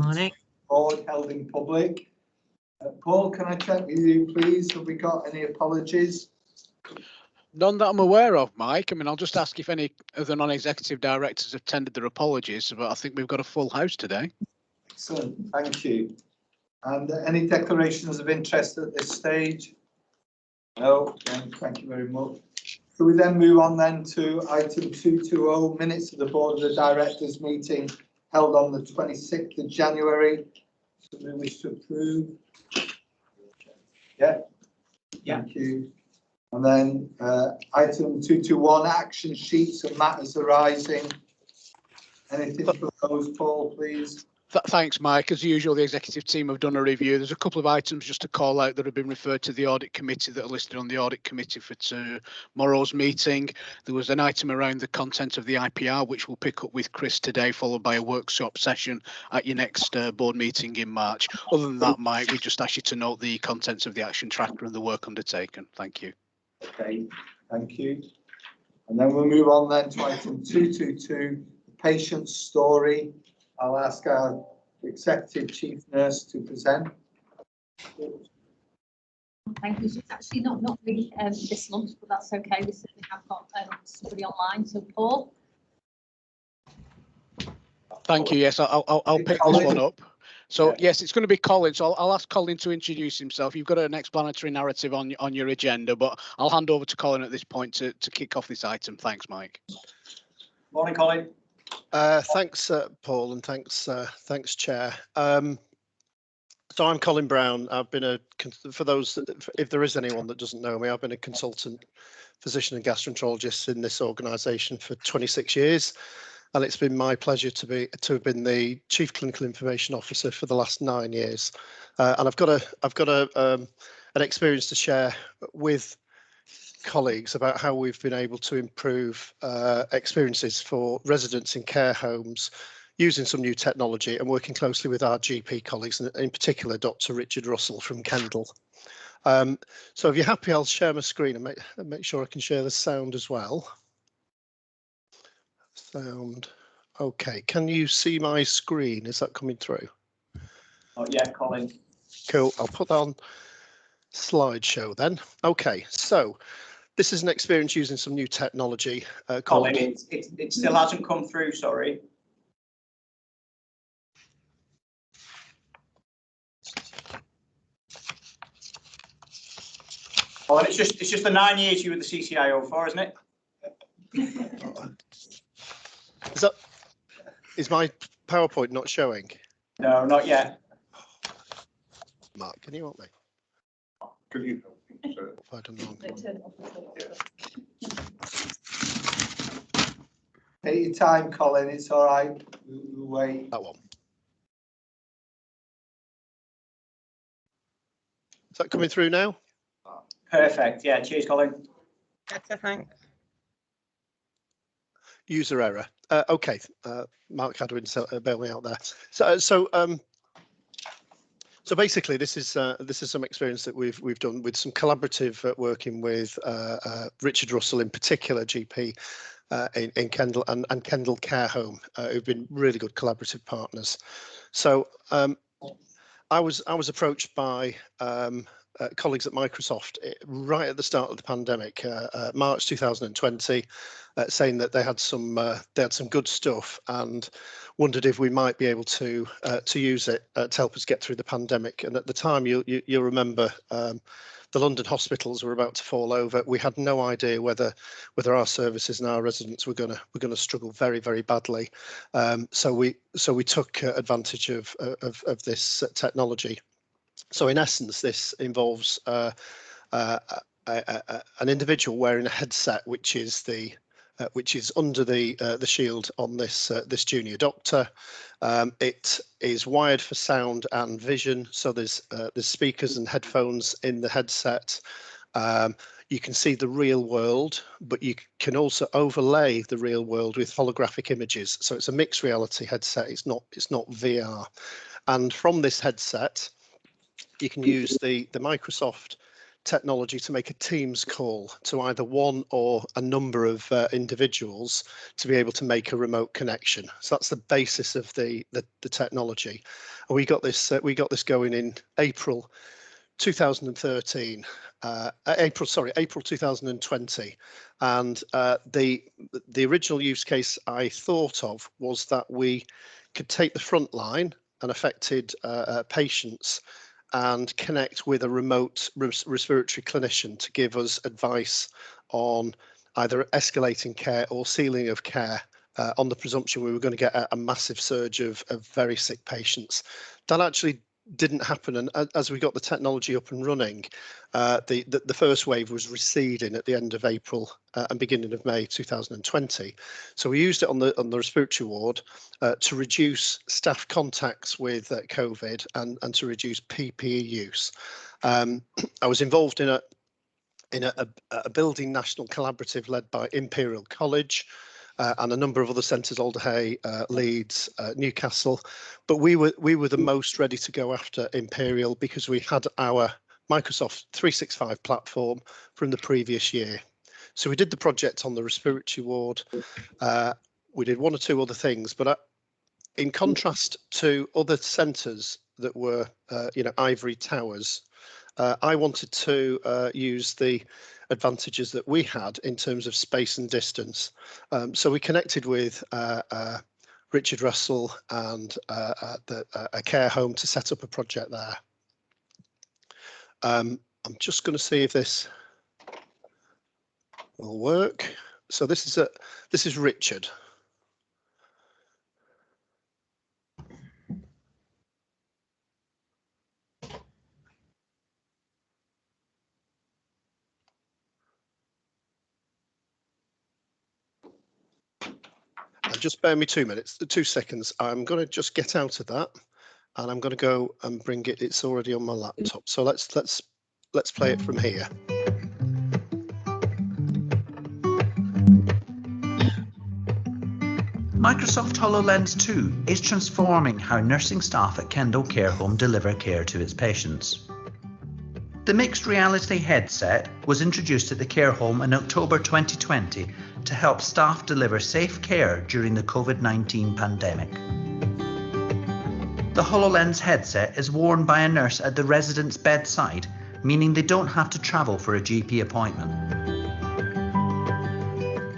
Morning. Board held in public. Paul, can I check with you, please? Have we got any apologies? None that I'm aware of, Mike. I mean, I'll just ask if any of the non-executive directors have tendered their apologies, but I think we've got a full house today. Excellent, thank you. And any declarations of interest at this stage? No, thank you very much. So we then move on then to item 220, minutes of the Board of the Directors meeting held on the 26th of January. So we wish to approve. Yeah. Thank you. And then item 221, action sheets and matters arising. Anything for those, Paul, please? Thanks, Mike. As usual, the executive team have done a review. There's a couple of items just to call out that have been referred to the audit committee that are listed on the audit committee for tomorrow's meeting. There was an item around the content of the IPR, which we'll pick up with Chris today, followed by a workshop session at your next board meeting in March. Other than that, Mike, we just ask you to note the contents of the action tracker and the work undertaken. Thank you. Okay, thank you. And then we'll move on then to item 222, the patient's story. I'll ask our Executive Chief Nurse to present. Thank you. It's actually not really this month, but that's okay. We certainly have got somebody online. So Paul. Thank you. Yes, I'll pick this one up. So yes, it's going to be Colin. So I'll ask Colin to introduce himself. You've got an explanatory narrative on your agenda, but I'll hand over to Colin at this point to kick off this item. Thanks, Mike. Morning, Colin. Thanks, Paul, and thanks, Chair. So I'm Colin Brown. I've been for those, if there is anyone that doesn't know me, I've been a consultant physician and gastroenterologist in this organisation for 26 years, and it's been my pleasure to have been the Chief Clinical Information Officer for the last 9 years. And I've got an experience to share with colleagues about how we've been able to improve experiences for residents in care homes using some new technology and working closely with our GP colleagues, and in particular Dr. Richard Russell from Kendal. So if you're happy, I'll share my screen and make sure I can share the sound as well. Sound okay. Can you see my screen? Is that coming through? Oh yeah, Colin. Cool. I'll put that on slideshow then. Okay, so this is an experience using some new technology. Colin, it still hasn't come through. Sorry. Colin, it's just the 9 years you were the CCIO for, isn't it? Is my PowerPoint not showing? No, not yet. Mark, can you help me? Could you? I don't know. Take your time, Colin. It's all right. We'll wait. That one. Is that coming through now? Perfect. Yeah. Cheers, Colin. Better, thanks. User error. Okay. Mark Hadwin, bail me out there. So basically, this is some experience that we've done with some collaborative working with Richard Russell, in particular, GP in Kendal and Kendal Care Home, who've been really good collaborative partners. So I was approached by colleagues at Microsoft right at the start of the pandemic, March 2020, saying that they had some good stuff and wondered if we might be able to use it to help us get through the pandemic. And at the time, you'll remember, the London hospitals were about to fall over. We had no idea whether our services and our residents were going to struggle very, very badly. So we took advantage of this technology. So in essence, this involves an individual wearing a headset, which is under the shield on this junior doctor. It is wired for sound and vision, so there's speakers and headphones in the headset. You can see the real world, but you can also overlay the real world with holographic images. So it's a mixed reality headset. It's not VR. And from this headset, you can use the Microsoft technology to make a Teams call to either one or a number of individuals to be able to make a remote connection. So that's the basis of the technology. And we got this going in April 2013, April 2020, and the original use case I thought of was that we could take the front line and affected patients and connect with a remote respiratory clinician to give us advice on either escalating care or ceiling of care on the presumption we were going to get a massive surge of very sick patients. That actually didn't happen, and as we got the technology up and running, the first wave was receding at the end of April and beginning of May 2020. So we used it on the respiratory ward to reduce staff contacts with COVID and to reduce PPE use. I was involved in a building national collaborative led by Imperial College and a number of other centres, Alderhay, Leeds, Newcastle, but we were the most ready to go after Imperial because we had our Microsoft 365 platform from the previous year. So we did the project on the respiratory ward. We did one or two other things, but in contrast to other centres that were, ivory towers, I wanted to use the advantages that we had in terms of space and distance. So we connected with Richard Russell and a care home to set up a project there. I'm just going to see if this will work. So this is Richard. Just bear me 2 seconds. I'm going to just get out of that, and I'm going to go and bring it. It's already on my laptop, so let's play it from here. Microsoft HoloLens 2 is transforming how nursing staff at Kendal Care Home deliver care to its patients. The mixed reality headset was introduced at the care home in October 2020 to help staff deliver safe care during the COVID-19 pandemic. The HoloLens headset is worn by a nurse at the resident's bedside, meaning they don't have to travel for a GP appointment.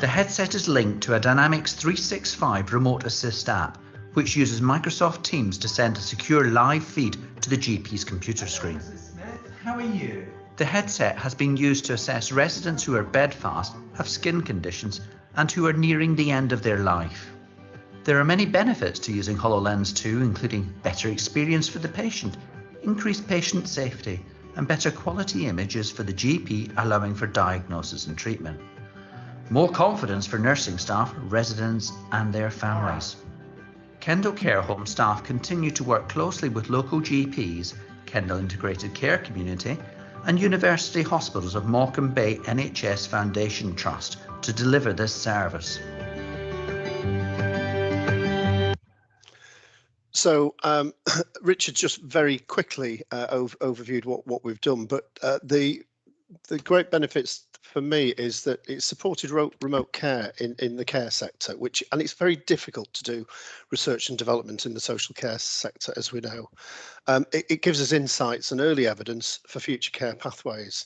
The headset is linked to a Dynamics 365 Remote Assist app, which uses Microsoft Teams to send a secure live feed to the GP's computer screen. How are you? The headset has been used to assess residents who are bedfast, have skin conditions, and who are nearing the end of their life. There are many benefits to using HoloLens 2, including better experience for the patient, increased patient safety, and better quality images for the GP, allowing for diagnosis and treatment. More confidence for nursing staff, residents, and their families. Kendal Care Home staff continue to work closely with local GPs, Kendal Integrated Care Community, and University Hospitals of Morecambe Bay NHS Foundation Trust to deliver this service. So Richard just very quickly overviewed what we've done, but the great benefits for me is that it supported remote care in the care sector, and it's very difficult to do research and development in the social care sector, as we know. It gives us insights and early evidence for future care pathways.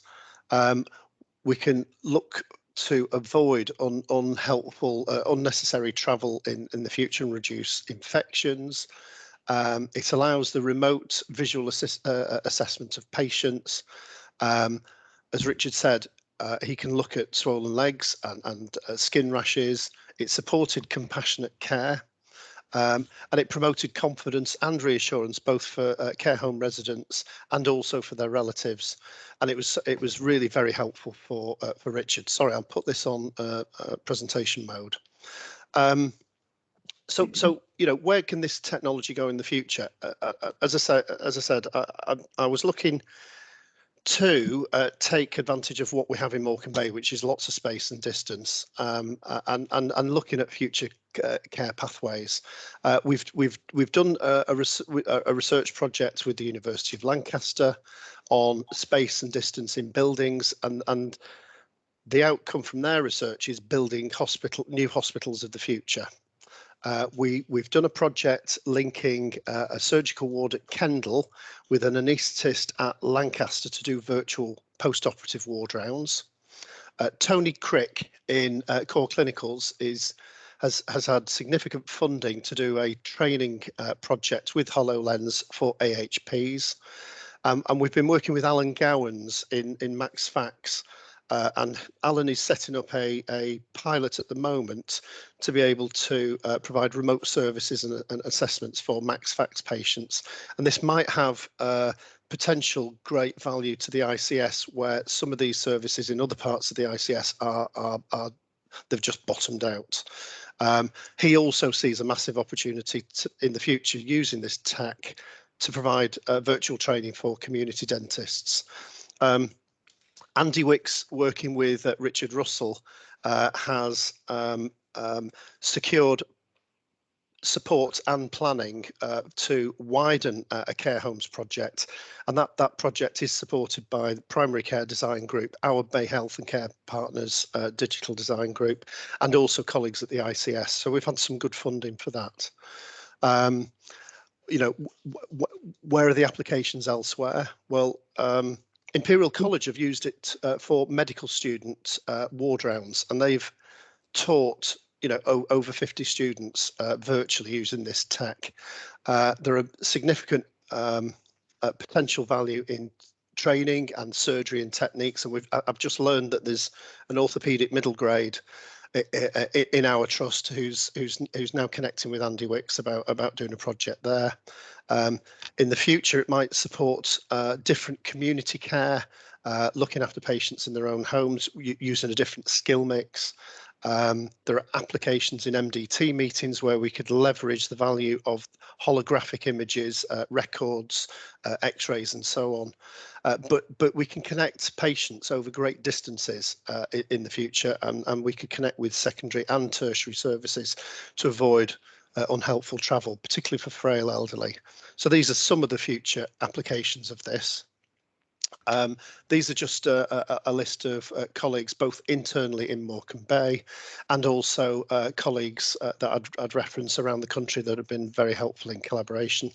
We can look to avoid unhelpful, unnecessary travel in the future and reduce infections. It allows the remote visual assessment of patients. As Richard said, he can look at swollen legs and skin rashes. It supported compassionate care, and it promoted confidence and reassurance both for care home residents and also for their relatives. And it was really very helpful for Richard. Sorry, I'll put this on presentation mode. So where can this technology go in the future? As I said, I was looking to take advantage of what we have in Morecambe Bay, which is lots of space and distance, and looking at future care pathways. We've done a research project with the University of Lancaster on space and distance in buildings, and the outcome from their research is building new hospitals of the future. We've done a project linking a surgical ward at Kendal with an anaesthetist at Lancaster to do virtual post-operative ward rounds. Tony Crick in Core Clinicals has had significant funding to do a training project with HoloLens for AHPs. And we've been working with Alan Gowans in Max Fax. And Alan is setting up a pilot at the moment to be able to provide remote services and assessments for Max Fax patients. And this might have potential great value to the ICS, where some of these services in other parts of the ICS are they've just bottomed out. He also sees a massive opportunity in the future using this tech to provide virtual training for community dentists. Andy Wicks, working with Richard Russell, has secured support and planning to widen a care homes project, and that project is supported by the Primary Care Design Group, our Bay Health and Care Partners Digital Design Group, and also colleagues at the ICS. So we've had some good funding for that. You know, where are the applications elsewhere? Well, Imperial College have used it for medical student ward rounds, and they've taught over 50 students virtually using this tech. There are significant potential value in training and surgery and techniques, and I've just learned that there's an orthopaedic middle grade in our trust who's now connecting with Andy Wicks about doing a project there. In the future, it might support different community care, looking after patients in their own homes using a different skill mix. There are applications in MDT meetings where we could leverage the value of holographic images, records, x-rays and so on. But we can connect patients over great distances in the future, and we could connect with secondary and tertiary services to avoid unhelpful travel, particularly for frail elderly. So these are some of the future applications of this. These are just a list of colleagues, both internally in Morecambe Bay and also colleagues that I'd reference around the country that have been very helpful in collaboration,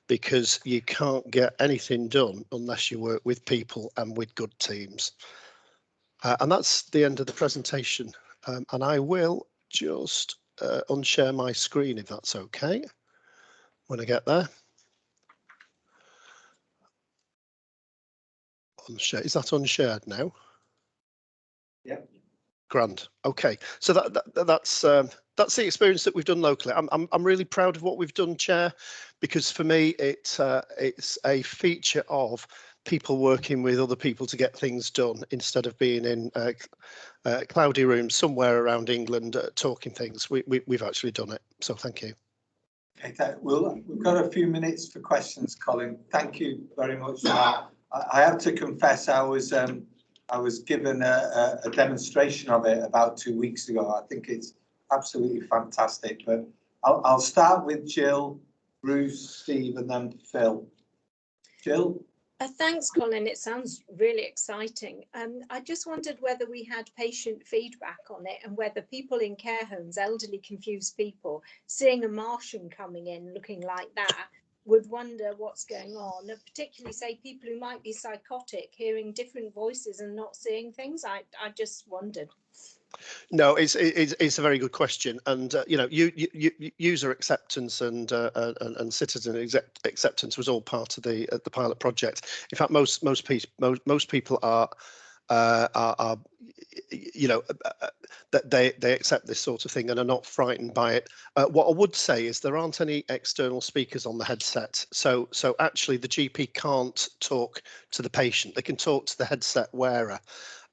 because you can't get anything done unless you work with people and with good teams. And that's the end of the presentation. And I will just unshare my screen if that's okay when I get there. Unshare. Is that unshared now? Yeah. Grand. Okay. So that's the experience that we've done locally. I'm really proud of what we've done, Chair, because for me it's a feature of people working with other people to get things done instead of being in cloudy rooms somewhere around England talking things. We've actually done it. So thank you. Okay. Well, we've got a few minutes for questions, Colin. Thank you very much for that. I have to confess, I was given a demonstration of it about 2 weeks ago. I think it's absolutely fantastic. But I'll start with Jill, Bruce, Steve, and then Phil. Jill? Thanks, Colin. It sounds really exciting. I just wondered whether we had patient feedback on it and whether people in care homes, elderly confused people, seeing a Martian coming in looking like that, would wonder what's going on, and particularly say people who might be psychotic, hearing different voices and not seeing things. I just wondered. No, it's a very good question, and user acceptance and citizen acceptance was all part of the pilot project. In fact, most people are that they accept this sort of thing and are not frightened by it. What I would say is there aren't any external speakers on the headset, so actually the GP can't talk to the patient. They can talk to the headset wearer.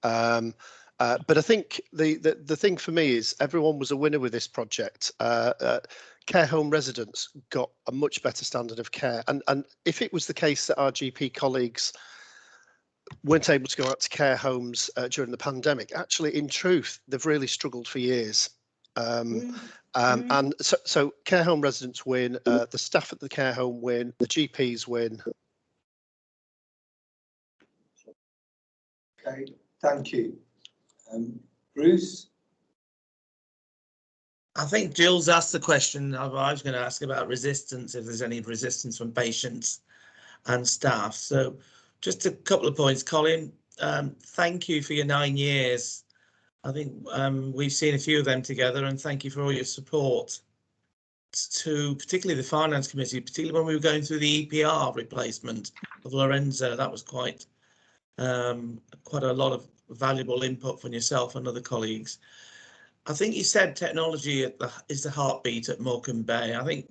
But I think the thing for me is everyone was a winner with this project. Care home residents got a much better standard of care, and if it was the case that our GP colleagues weren't able to go out to care homes during the pandemic, actually in truth they've really struggled for years. And so care home residents win, the staff at the care home win, the GPs win. Okay, thank you. Bruce? I think Jill's asked the question I was going to ask about resistance, if there's any resistance from patients and staff. So just a couple of points. Colin, thank you for your 9 years. I think we've seen a few of them together, and thank you for all your support to particularly the finance committee, particularly when we were going through the EPR replacement of Lorenzo. That was quite a lot of valuable input from yourself and other colleagues. I think you said technology is the heartbeat at Morecambe Bay. I think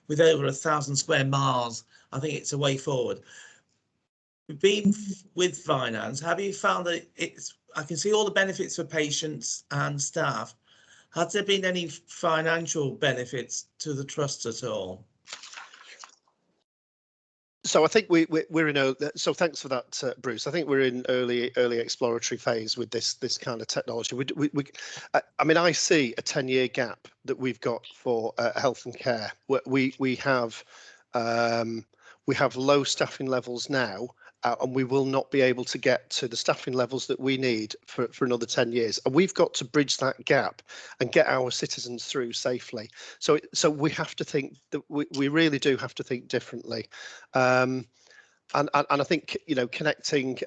with over 1,000 square miles, I think it's a way forward. Being with finance, have you found that I can see all the benefits for patients and staff. Has there been any financial benefits to the trust at all? So I think we're in so thanks for that, Bruce. I think we're in early exploratory phase with this kind of technology. I mean, I see a 10-year gap that we've got for health and care. We have low staffing levels now, and we will not be able to get to the staffing levels that we need for another 10 years. And we've got to bridge that gap and get our citizens through safely. So we have to think that we really do have to think differently. And I think, you know, connecting,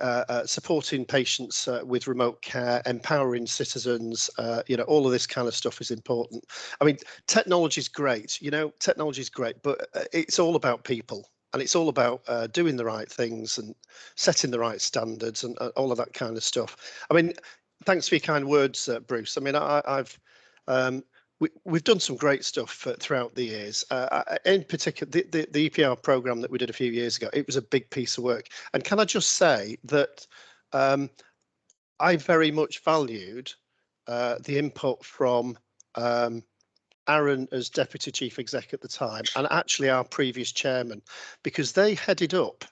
supporting patients with remote care, empowering citizens, you know, all of this kind of stuff is important. I mean, technology is great, you know, technology is great, but it's all about people. And it's all about doing the right things and setting the right standards and all of that kind of stuff. I mean, thanks for your kind words, Bruce. I mean, we've done some great stuff throughout the years. In particular, the EPR programme that we did a few years ago, it was a big piece of work. And can I just say that I very much valued the input from Aaron as Deputy Chief Exec at the time, and actually our previous chairman, because they headed up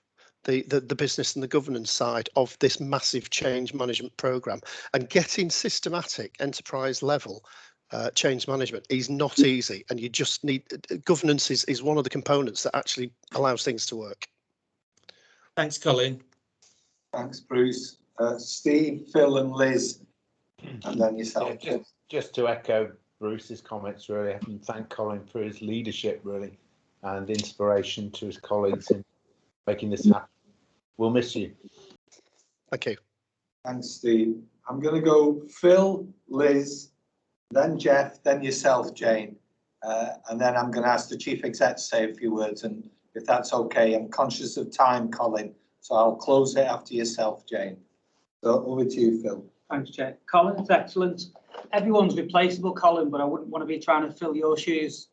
the business and the governance side of this massive change management programme. And getting systematic enterprise level change management is not easy, and you just need governance is one of the components that actually allows things to work. Thanks, Colin. Thanks, Bruce. Steve, Phil and Liz, and then yourself. Yeah, just to echo Bruce's comments, really, and thank Colin for his leadership, really, and inspiration to his colleagues in making this happen. We'll miss you. Thank you. Thanks, Steve. I'm going to go Phil, Liz, then Jeff, then yourself, Jane, and then I'm going to ask the Chief Exec to say a few words, and if that's okay. I'm conscious of time, Colin, so I'll close it after yourself, Jane. So over to you, Phil. Thanks, Chair. Colin, it's excellent. Everyone's replaceable, Colin, but I wouldn't want to be trying to fill your shoes.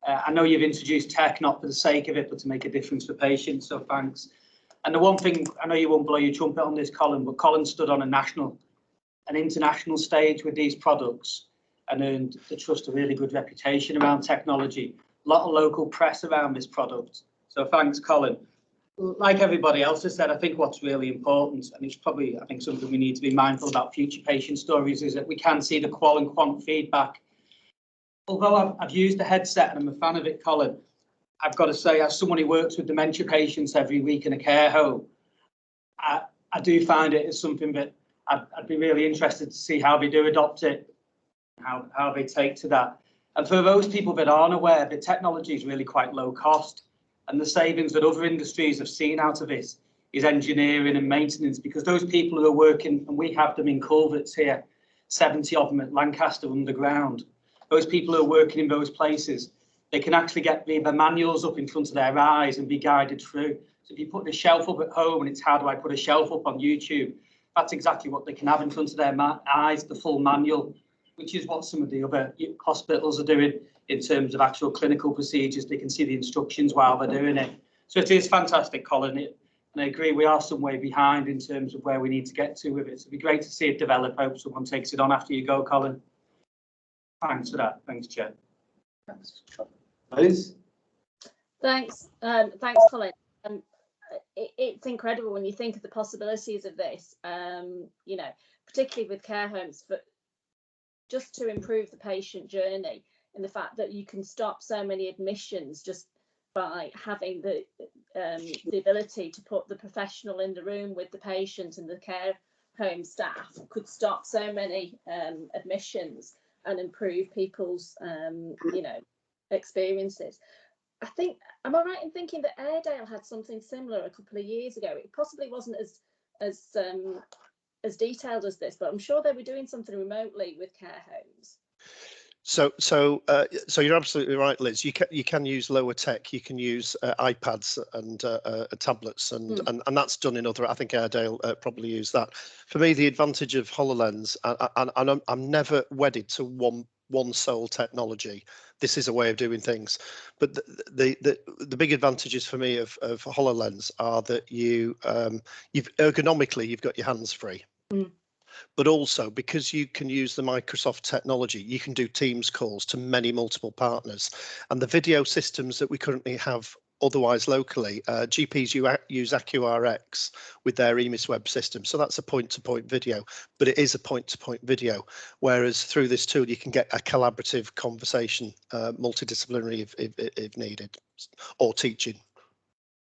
I know you've introduced tech not for the sake of it, but to make a difference for patients, so thanks. And the one thing, I know you won't blow your trumpet on this, Colin, but Colin stood on an international stage with these products and earned the trust a really good reputation around technology. A lot of local press around this product. So thanks, Colin. Like everybody else has said, I think what's really important, and it's probably, I think, something we need to be mindful about future patient stories, is that we can see the qual and quant feedback. Although I've used the headset and I'm a fan of it, Colin, I've got to say, as someone who works with dementia patients every week in a care home, I do find it as something that I'd be really interested to see how they do adopt it, how they take to that. And for those people that aren't aware, the technology is really quite low cost. And the savings that other industries have seen out of this is engineering and maintenance, because those people who are working, and we have them in culverts here, 70 of them at Lancaster underground, those people who are working in those places, they can actually get the manuals up in front of their eyes and be guided through. So if you put the shelf up at home and it's how do I put a shelf up on YouTube, that's exactly what they can have in front of their eyes, the full manual, which is what some of the other hospitals are doing in terms of actual clinical procedures. They can see the instructions while they're doing it. So it is fantastic, Colin. And I agree, we are some way behind in terms of where we need to get to with it. So it'd be great to see it develop. I hope someone takes it on after you go, Colin. Thanks for that. Thanks, Chair. Thanks. Liz? Thanks, Colin. It's incredible when you think of the possibilities of this, you know, particularly with care homes, but just to improve the patient journey. in the fact that you can stop so many admissions just by having the ability to put the professional in the room with the patient, and the care home staff could stop so many admissions and improve people's experiences. I think, am I right in thinking that Airedale had something similar a couple of years ago? It possibly wasn't as detailed as this, but I'm sure they were doing something remotely with care homes. So you're absolutely right, Liz. You can use lower tech. You can use iPads and tablets, and that's done in other. I think Airedale probably use that. For me, the advantage of Hololens, and I'm never wedded to one sole technology. This is a way of doing things, but the big advantages for me of Hololens are that you've ergonomically you've got your hands free. But also, because you can use the Microsoft technology, you can do Teams calls to many multiple partners. And the video systems that we currently have otherwise locally, GPs use AccuRx with their EMIS web system. So that's a point-to-point video, but it is a point-to-point video. Whereas through this tool, you can get a collaborative conversation, multidisciplinary if needed, or teaching.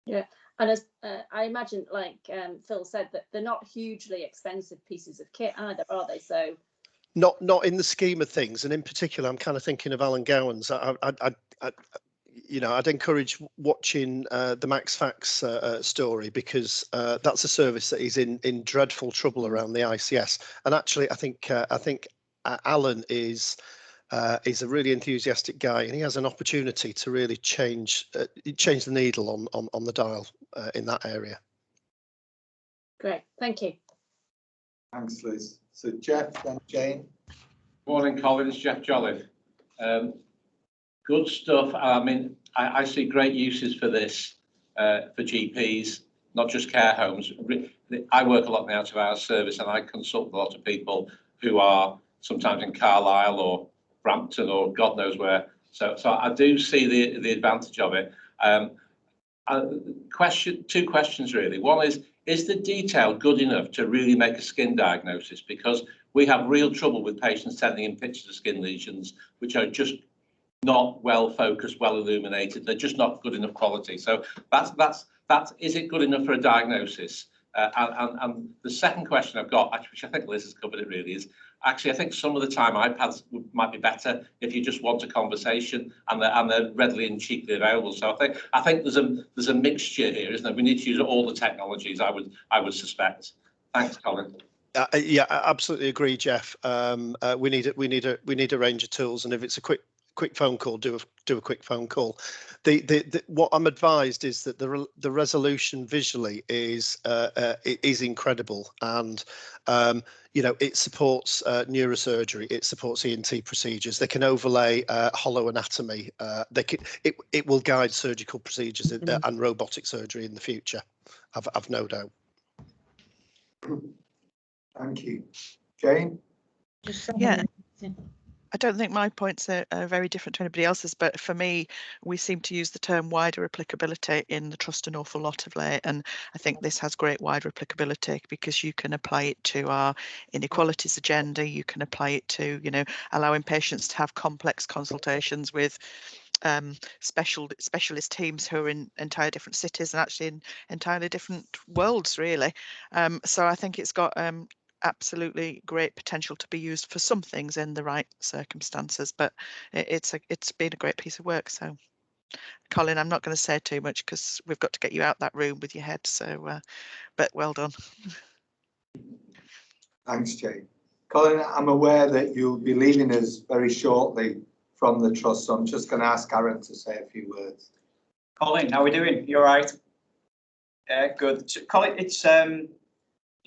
Yeah. And as I imagine, like Phil said, that they're not hugely expensive pieces of kit either, are they? So not in the scheme of things, and in particular, I'm kind of thinking of Alan Gowan's. I'd encourage watching the Max Fax story, because that's a service that is in dreadful trouble around the ICS. And actually, I think Alan is a really enthusiastic guy, and he has an opportunity to really change the needle on the dial in that area. Great, thank you. Thanks, Liz. So Jeff, then Jane. Morning, Colin. It's Jeff Jolliffe. Good stuff. I mean, I see great uses for this for GPs, not just care homes. I work a lot in the out-of-hours service, and I consult a lot of people who are sometimes in Carlisle or Brampton or God knows where. So I do see the advantage of it. Two questions really. One is the detail good enough to really make a skin diagnosis? Because we have real trouble with patients sending in pictures of skin lesions which are just not well focused, well illuminated. They're just not good enough quality. So that's is it good enough for a diagnosis? And the second question I've got, which I think Liz has covered it really, is actually I think some of the time iPads might be better if you just want a conversation, and they're readily and cheaply available. So I think there's a mixture here, isn't there? We need to use all the technologies, I would suspect. Thanks, Colin. Yeah, I absolutely agree, Jeff. We need a range of tools, and if it's a quick phone call, do a quick phone call. What I'm advised is that the resolution visually is incredible, and it supports neurosurgery, it supports ENT procedures. They can overlay hollow anatomy. It will guide surgical procedures and robotic surgery in the future. I've no doubt. Thank you, Jane. Yeah. I don't think my points are very different to anybody else's, but for me, we seem to use the term wider applicability in the trust an awful lot of late, and I think this has great wider applicability because you can apply it to our inequalities agenda. You can apply it to, allowing patients to have complex consultations with specialist teams who are in entire different cities and actually in entirely different worlds, really. So I think it's got absolutely great potential to be used for some things in the right circumstances, but it's been a great piece of work. So Colin, I'm not going to say too much because we've got to get you out that room with your head, so but well done. Thanks, Jane. Colin, I'm aware that you'll be leaving us very shortly from the trust, so I'm just going to ask Aaron to say a few words. Colin, how are we doing? You all right? Yeah, good. So, Colin, it's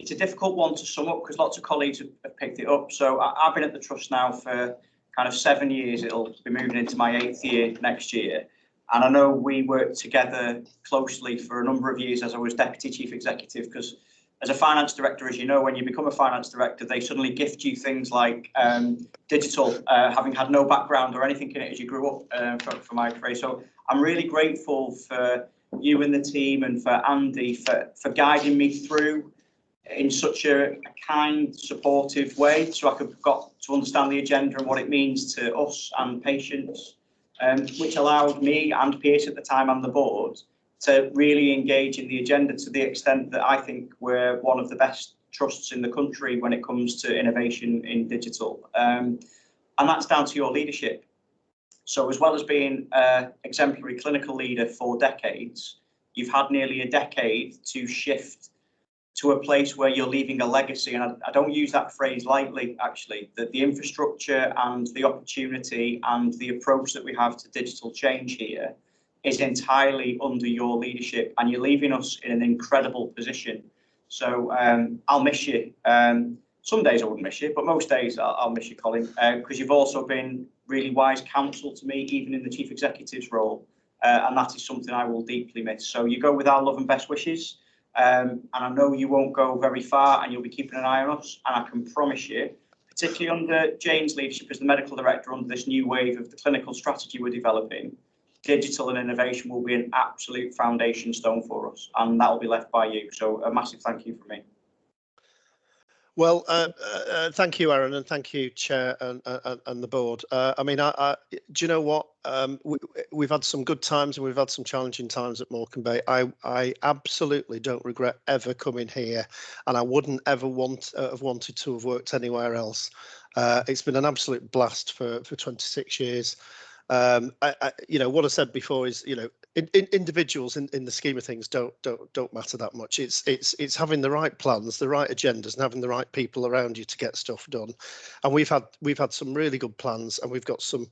a difficult one to sum up because lots of colleagues have picked it up. So I've been at the trust now for kind of 7 years. It'll be moving into my 8th year next year. And I know we worked together closely for a number of years as I was Deputy Chief Executive, because as a finance director, as you know, when you become a finance director, they suddenly gift you things like digital, having had no background or anything in it as you grew up for my career. So I'm really grateful for you and the team and for Andy for guiding me through in such a kind, supportive way, so I got to understand the agenda and what it means to us and patients, which allowed me and Pierce at the time and the board to really engage in the agenda to the extent that I think we're one of the best trusts in the country when it comes to innovation in digital. And that's down to your leadership. So as well as being an exemplary clinical leader for decades, you've had nearly a decade to shift to a place where you're leaving a legacy. And I don't use that phrase lightly, actually, that the infrastructure and the opportunity and the approach that we have to digital change here is entirely under your leadership, and you're leaving us in an incredible position. So I'll miss you. Some days I wouldn't miss you, but most days I'll miss you, Colin, because you've also been really wise counsel to me, even in the chief executive's role. And that is something I will deeply miss. So you go with our love and best wishes. And I know you won't go very far, and you'll be keeping an eye on us. And I can promise you, particularly under Jane's leadership as the medical director, under this new wave of the clinical strategy we're developing, digital and innovation will be an absolute foundation stone for us, and that will be left by you. So a massive thank you from me. Well, thank you, Aaron, and thank you, Chair and the board. I mean, do you know what? We've had some good times and we've had some challenging times at Morecambe Bay. I absolutely don't regret ever coming here, and I wouldn't ever have wanted to have worked anywhere else. It's been an absolute blast for 26 years. You know, what I said before is, you know, individuals in the scheme of things don't matter that much. It's having the right plans, the right agendas, and having the right people around you to get stuff done. And we've had some really good plans, and we've got some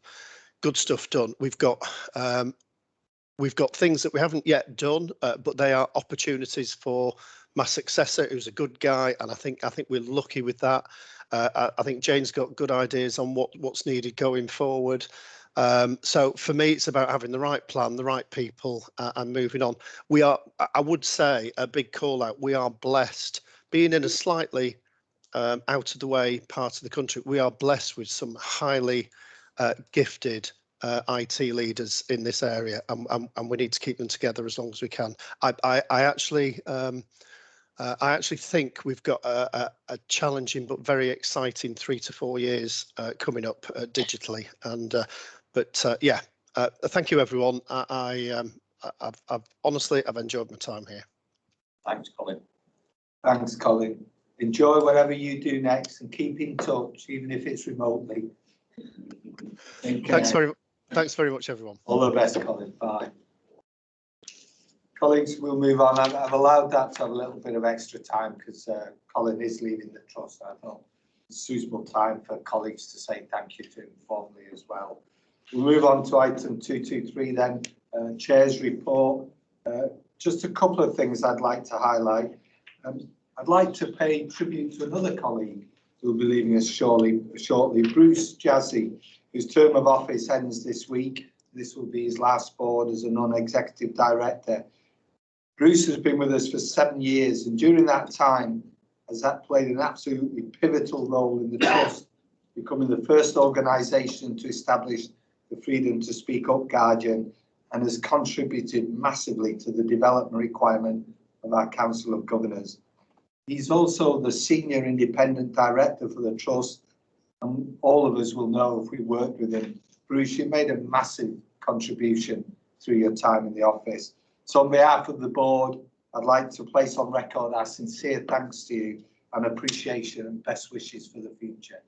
good stuff done. We've got things that we haven't yet done, but they are opportunities for my successor, who's a good guy, and I think we're lucky with that. I think Jane's got good ideas on what's needed going forward. So for me, it's about having the right plan, the right people, and moving on. We are, I would say, a big call out. We are blessed, being in a slightly out of the way part of the country. We are blessed with some highly gifted IT leaders in this area, and we need to keep them together as long as we can. I actually think we've got a challenging but very exciting 3 to 4 years coming up digitally, and yeah, thank you, everyone. I've honestly, I've enjoyed my time here. Thanks, Colin. Thanks, Colin. Enjoy whatever you do next, and keep in touch, even if it's remotely. Thanks very much, everyone. All the best, Colin. Bye. Colleagues, we'll move on. I've allowed that to have a little bit of extra time because Colin is leaving the trust. I thought it's suitable time for colleagues to say thank you to him formally as well. We'll move on to item 223 then, Chair's report. Just a couple of things I'd like to highlight. I'd like to pay tribute to another colleague who will be leaving us shortly, Bruce Jazzy, whose term of office ends this week. This will be his last board as a non-executive director. Bruce has been with us for 7 years, and during that time has played an absolutely pivotal role in the trust, becoming the first organisation to establish the Freedom to Speak Up Guardian, and has contributed massively to the development requirement of our Council of Governors. He's also the Senior Independent Director for the Trust, and all of us will know if we worked with him. Bruce, you made a massive contribution through your time in the office. So on behalf of the board, I'd like to place on record our sincere thanks to you and appreciation and best wishes for the future.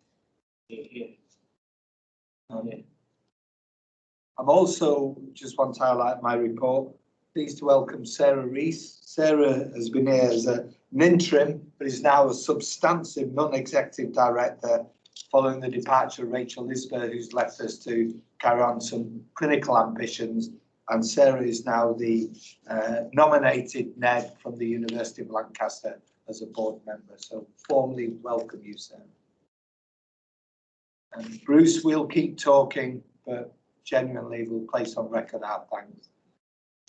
I'm also just want to highlight my report. Pleased to welcome Sarah Rees. Sarah has been here as an interim, but is now a substantive non-executive director following the departure of Rachel Lisbeth, who's left us to carry on some clinical ambitions. And Sarah is now the nominated NED from the University of Lancaster as a board member. So formally welcome you, Sarah. And Bruce, we'll keep talking, but genuinely we'll place on record our thanks.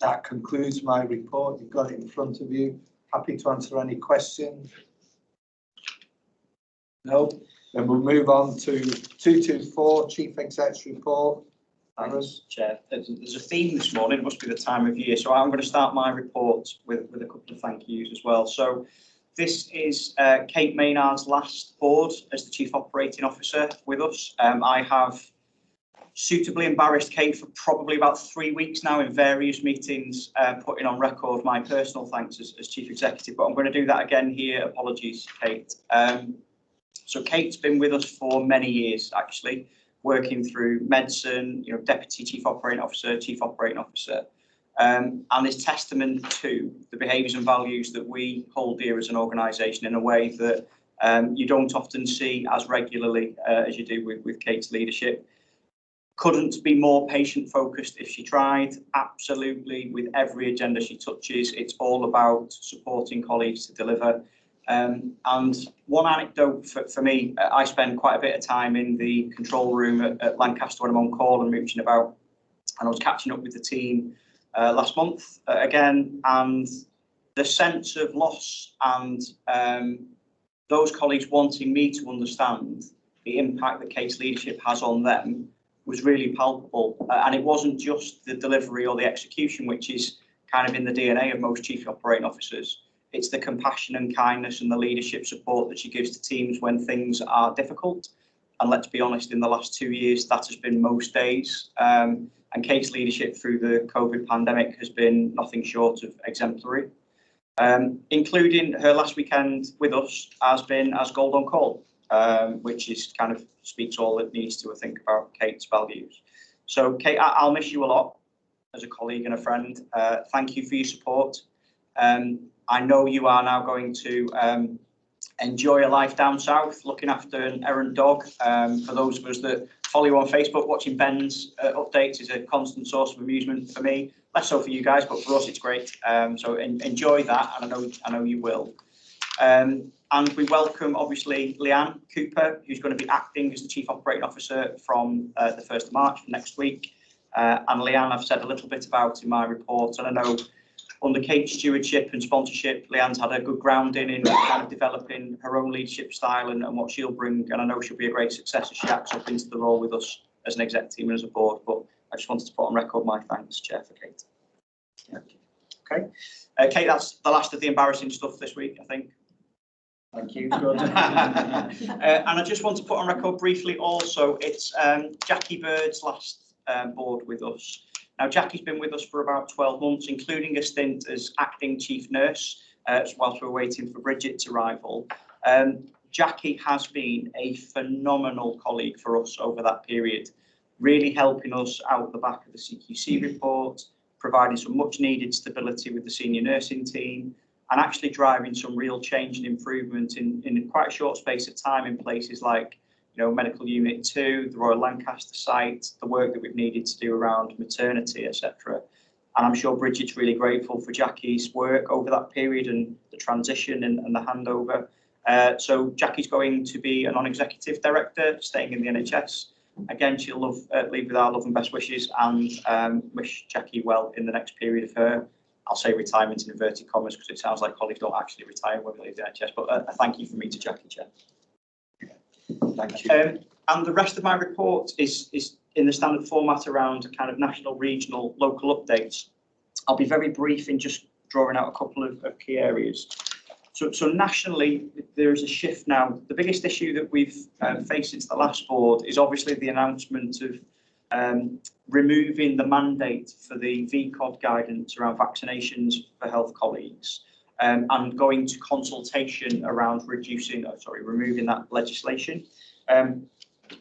That concludes my report. You've got it in front of you. Happy to answer any questions. No? Then we'll move on to 224, Chief Exec's report. Thanks, Chair. There's a theme this morning. It must be the time of year. So I'm going to start my report with a couple of thank yous as well. So this is Kate Maynard's last board as the Chief Operating Officer with us. I have suitably embarrassed Kate for probably about 3 weeks now in various meetings, putting on record my personal thanks as Chief Executive, but I'm going to do that again here. Apologies, Kate. So Kate's been with us for many years, actually, working through medicine, Deputy Chief Operating Officer, Chief Operating Officer, and is testament to the behaviours and values that we hold dear as an organisation in a way that you don't often see as regularly as you do with Kate's leadership. Couldn't be more patient focused if she tried. Absolutely, with every agenda she touches, it's all about supporting colleagues to deliver. And one anecdote for me, I spend quite a bit of time in the control room at Lancaster when I'm on call and mooching about. And I was catching up with the team last month again, and the sense of loss and those colleagues wanting me to understand the impact that Kate's leadership has on them was really palpable. And it wasn't just the delivery or the execution, which is kind of in the DNA of most Chief Operating Officers. It's the compassion and kindness and the leadership support that she gives to teams when things are difficult. And let's be honest, in the last 2 years, that has been most days. And Kate's leadership through the COVID pandemic has been nothing short of exemplary. Including her last weekend with us has been as Gold on Call, which is kind of speaks all it needs to, I think, about Kate's values. So Kate, I'll miss you a lot as a colleague and a friend. Thank you for your support. I know you are now going to enjoy a life down south, looking after an errant dog. For those of us that follow you on Facebook, watching Ben's updates is a constant source of amusement for me. Less so for you guys, but for us it's great. So enjoy that, and I know you will. And we welcome, obviously, Leanne Cooper, who's going to be acting as the Chief Operating Officer from the 1st of March, next week. And Leanne, I've said a little bit about in my report, and I know under Kate's stewardship and sponsorship, Leanne's had a good grounding in kind of developing her own leadership style and what she'll bring, and I know she'll be a great success as she acts up into the role with us as an exec team and as a board. But I just wanted to put on record my thanks, Chair, for Kate. Yeah. Okay, Kate, that's the last of the embarrassing stuff this week, I think. Thank you. Good. And I just want to put on record briefly also, it's Jackie Bird's last board with us. Now, Jackie's been with us for about 12 months, including a stint as acting chief nurse whilst we were waiting for Bridget's arrival. Jackie has been a phenomenal colleague for us over that period, really helping us out the back of the CQC report, providing some much needed stability with the senior nursing team, and actually driving some real change and improvement in quite a short space of time in places like, Medical Unit 2, the Royal Lancaster site, the work that we've needed to do around maternity, etc. And I'm sure Bridget's really grateful for Jackie's work over that period and the transition and the handover. So Jackie's going to be a non-executive director, staying in the NHS. Again, she'll leave with our love and best wishes, and wish Jackie well in the next period of her, I'll say retirement in inverted commas, because it sounds like colleagues don't actually retire when we leave the NHS, but a thank you from me to Jackie, Chair. Thank you. And the rest of my report is in the standard format around kind of national, regional, local updates. I'll be very brief in just drawing out a couple of key areas. So nationally, there is a shift now. The biggest issue that we've faced since the last board is obviously the announcement of removing the mandate for the VCOD guidance around vaccinations for health colleagues, and going to consultation around removing that legislation.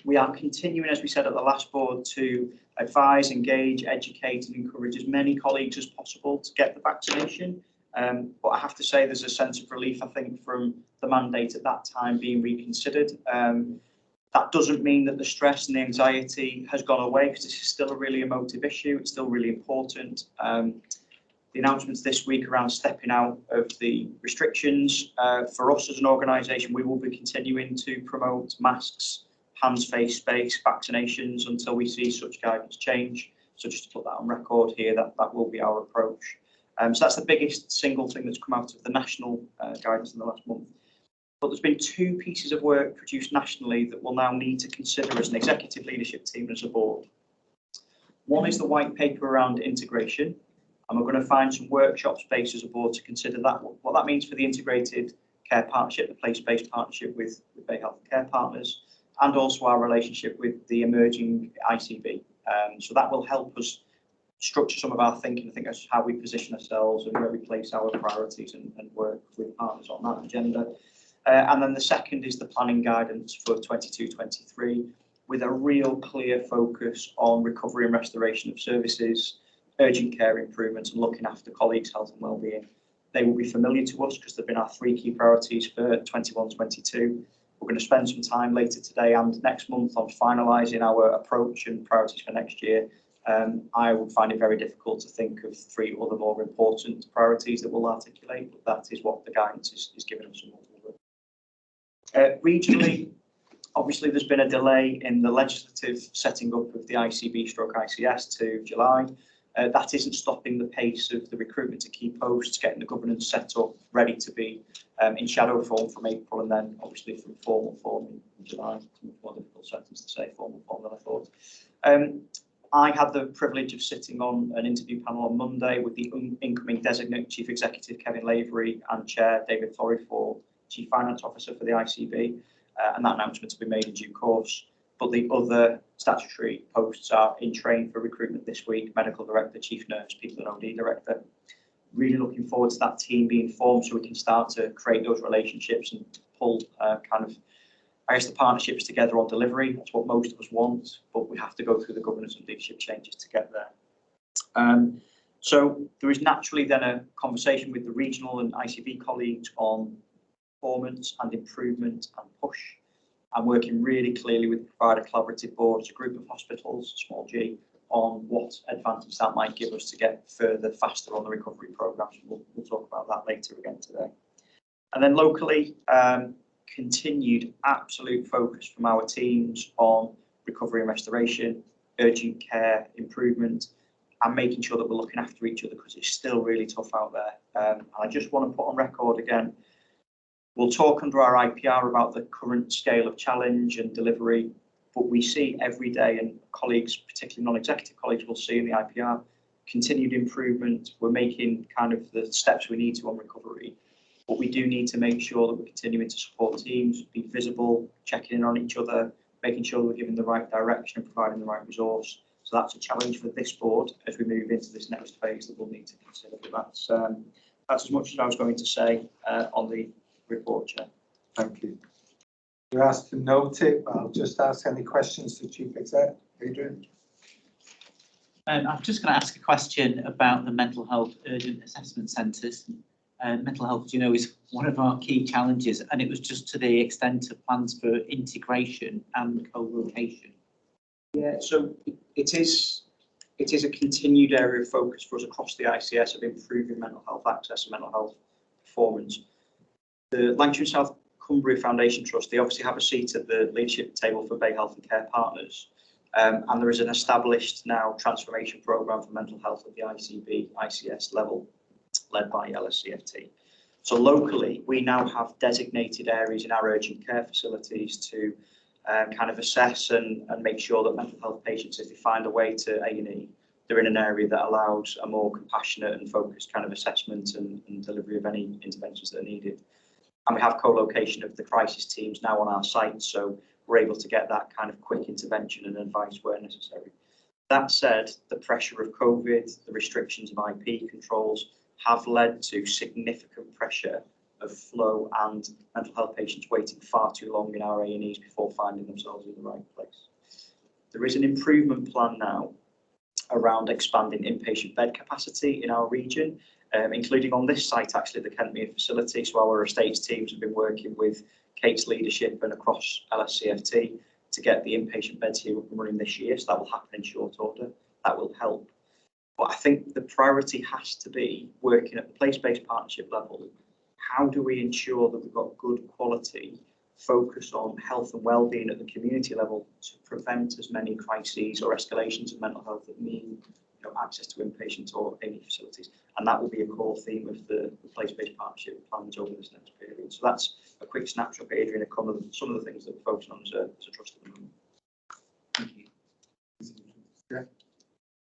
We are continuing, as we said at the last board, to advise, engage, educate and encourage as many colleagues as possible to get the vaccination. But I have to say there's a sense of relief, I think, from the mandate at that time being reconsidered. That doesn't mean that the stress and the anxiety has gone away, because this is still a really emotive issue. It's still really important. The announcements this week around stepping out of the restrictions, for us as an organisation, we will be continuing to promote masks, hands, face, space, vaccinations until we see such guidance change. So just to put that on record here, that will be our approach. So that's the biggest single thing that's come out of the national guidance in the last month. But there's been two pieces of work produced nationally that we'll now need to consider as an executive leadership team and as a board. One is the white paper around integration, and we're going to find some workshop space as a board to consider that, what that means for the integrated care partnership, the place-based partnership with Bay Health and Care Partners, and also our relationship with the emerging ICB. So that will help us structure some of our thinking. I think that's how we position ourselves and where we place our priorities and work with partners on that agenda. And then the second is the planning guidance for 22-23, with a real clear focus on recovery and restoration of services, urgent care improvements, and looking after colleagues' health and wellbeing. They will be familiar to us because they've been our 3 key priorities for 21-22. We're going to spend some time later today and next month on finalising our approach and priorities for next year. I would find it very difficult to think of 3 other more important priorities that we'll articulate, but that is what the guidance is giving us. Regionally, obviously there's been a delay in the legislative setting up of the ICB/ICS to July. That isn't stopping the pace of the recruitment to key posts, getting the governance set up, ready to be in shadow form from April, and then obviously from formal form in July. It's a much more difficult sentence to say, formal form, than I thought. I had the privilege of sitting on an interview panel on Monday with the incoming designate Chief Executive Kevin Lavery and Chair David Thoriford, Chief Finance Officer for the ICB, and that announcement will be made in due course. But the other statutory posts are in train for recruitment this week: Medical Director, Chief Nurse, People and OD Director. Really looking forward to that team being formed so we can start to create those relationships and pull the partnerships together on delivery. That's what most of us want, but we have to go through the governance and leadership changes to get there. So there is naturally then a conversation with the regional and ICB colleagues on performance and improvement and push. I'm working really clearly with the provider collaborative boards, a group of hospitals, small g, on what advantage that might give us to get further, faster on the recovery programmes. We'll talk about that later again today. And then locally, continued absolute focus from our teams on recovery and restoration, urgent care improvement, and making sure that we're looking after each other because it's still really tough out there. I just want to put on record again, we'll talk under our IPR about the current scale of challenge and delivery, but we see every day, and colleagues, particularly non-executive colleagues, will see in the IPR, continued improvement. We're making kind of the steps we need to on recovery, but we do need to make sure that we're continuing to support teams, be visible, checking in on each other, making sure that we're giving the right direction and providing the right resource. So that's a challenge for this board as we move into this next phase that we'll need to consider. But that's as much as I was going to say on the report, Chair. Thank you. You're asked to note it, but I'll just ask any questions to Chief Exec. Adrian? I'm just going to ask a question about the mental health urgent assessment centres. Mental health, you know, is one of our key challenges, and it was just to the extent of plans for integration and co-location. Yeah, so it is a continued area of focus for us across the ICS of improving mental health access and mental health performance. The Lancashire and South Cumbria Foundation Trust, they obviously have a seat at the leadership table for Bay Health and Care Partners, and there is an established now transformation programme for mental health at the ICB, ICS level, led by LSCFT. So locally, we now have designated areas in our urgent care facilities to kind of assess and make sure that mental health patients, if they find a way to A&E, they're in an area that allows a more compassionate and focused kind of assessment and delivery of any interventions that are needed. And we have co-location of the crisis teams now on our site, so we're able to get that kind of quick intervention and advice where necessary. That said, the pressure of COVID, the restrictions of IP controls have led to significant pressure of flow and mental health patients waiting far too long in our A&Es before finding themselves in the right place. There is an improvement plan now around expanding inpatient bed capacity in our region, including on this site, actually, the Kentmere facility. So our estates teams have been working with Kate's leadership and across LSCFT to get the inpatient beds here up and running this year. So that will happen in short order. That will help. But I think the priority has to be working at the place-based partnership level. How do we ensure that we've got good quality focus on health and well-being at the community level to prevent as many crises or escalations of mental health that mean access to inpatient or A&E facilities? And that will be a core theme of the place-based partnership plans over this next period. So that's a quick snapshot, Adrian, of some of the things that we're focusing on as a trust at the moment. Thank you. Yeah.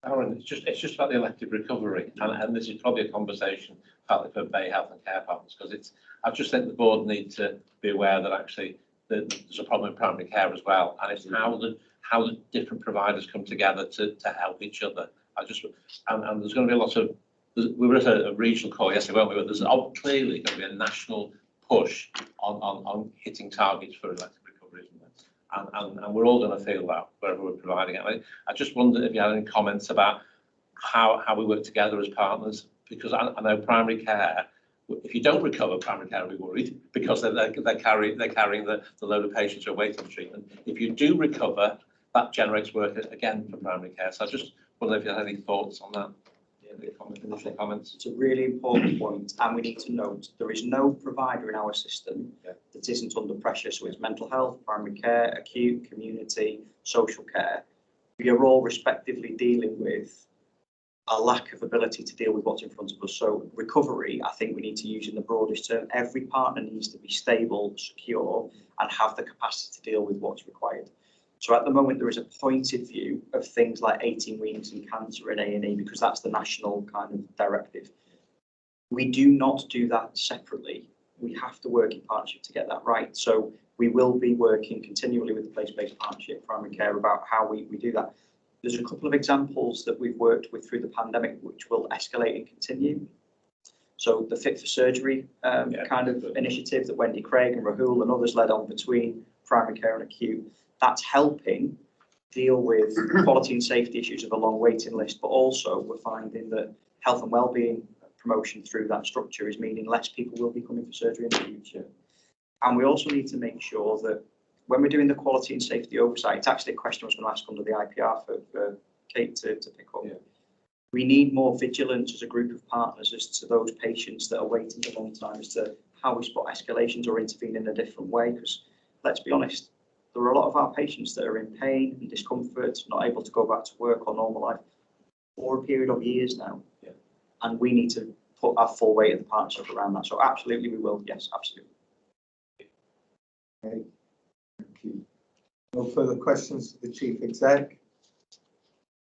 Aaron, it's just about the elective recovery, and this is probably a conversation partly for Bay Health and Care Partners, because I just think the board need to be aware that actually there's a problem in primary care as well, and it's how the different providers come together to help each other. And there's going to be a lot of, we were at a regional call yesterday, weren't we? But there's clearly going to be a national push on hitting targets for elective recovery, isn't there? And we're all going to feel that wherever we're providing it. I just wondered if you had any comments about how we work together as partners, because I know primary care, if you don't recover, primary care will be worried because they're carrying the load of patients who are waiting for treatment. If you do recover, that generates work again for primary care. So I just wonder if you had any thoughts on that. Initial comments. It's a really important point, and we need to note there is no provider in our system that isn't under pressure. So it's mental health, primary care, acute, community, social care. We are all respectively dealing with a lack of ability to deal with what's in front of us. So recovery, I think we need to use in the broadest term. Every partner needs to be stable, secure, and have the capacity to deal with what's required. So at the moment, there is a pointed view of things like 18 weeks and cancer and A&E, because that's the national kind of directive. We do not do that separately. We have to work in partnership to get that right. So we will be working continually with the place-based partnership, primary care, about how we do that. There's a couple of examples that we've worked with through the pandemic, which will escalate and continue. So the Fit for Surgery kind of initiative that Wendy Craig and Rahul and others led on between primary care and acute, that's helping deal with quality and safety issues of a long waiting list, but also we're finding that health and wellbeing promotion through that structure is meaning less people will be coming for surgery in the future. And we also need to make sure that when we're doing the quality and safety oversight, it's actually a question I was going to ask under the IPR for Kate to pick up. We need more vigilance as a group of partners as to those patients that are waiting a long time, as to how we spot escalations or intervene in a different way. Because let's be honest, there are a lot of our patients that are in pain and discomfort, not able to go back to work or normal life for a period of years now. And we need to put our full weight of the partnership around that. So absolutely we will, yes, absolutely. Okay. Thank you. No further questions to the Chief Exec.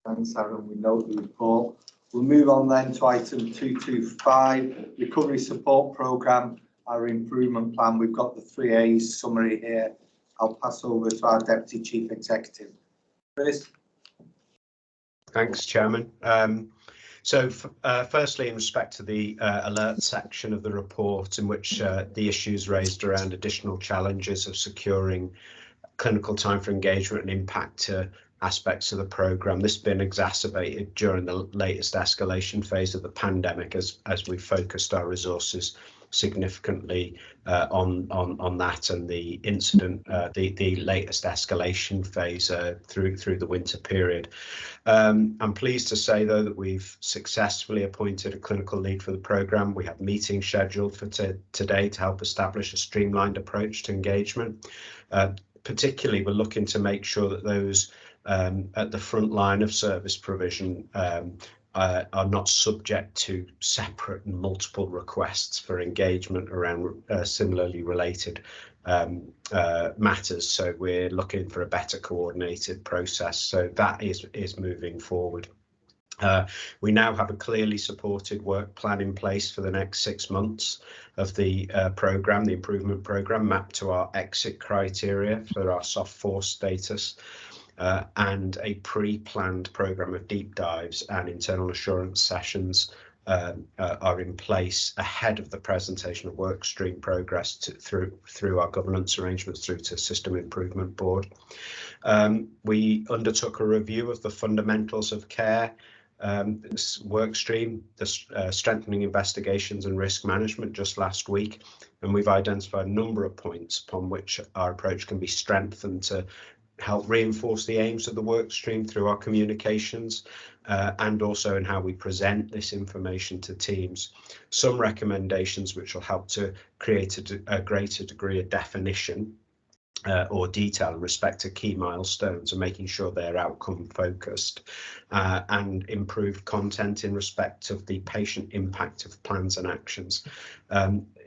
Thanks, Aaron. We note the report. We'll move on then to item 225, Recovery Support Programme, our improvement plan. We've got the 3A's summary here. I'll pass over to our Deputy Chief Executive. Chris. Thanks, Chairman. Firstly, in respect to the alert section of the report, in which the issues raised around additional challenges of securing clinical time for engagement and impact to aspects of the programme, this has been exacerbated during the latest escalation phase of the pandemic as we focused our resources significantly on that and the incident, the latest escalation phase through the winter period. I'm pleased to say, though, that we've successfully appointed a clinical lead for the programme. We have meetings scheduled for today to help establish a streamlined approach to engagement. Particularly, we're looking to make sure that those at the front line of service provision are not subject to separate and multiple requests for engagement around similarly related matters. So we're looking for a better coordinated process. So that is moving forward. We now have a clearly supported work plan in place for the next 6 months of the programme, the improvement programme, mapped to our exit criteria for our soft force status. And a pre-planned programme of deep dives and internal assurance sessions are in place ahead of the presentation of work stream progress through our governance arrangements through to System Improvement Board. We undertook a review of the fundamentals of care work stream, the strengthening investigations and risk management just last week, and we've identified a number of points upon which our approach can be strengthened to help reinforce the aims of the work stream through our communications and also in how we present this information to teams. Some recommendations which will help to create a greater degree of definition or detail in respect to key milestones and making sure they're outcome focused, and improved content in respect of the patient impact of plans and actions.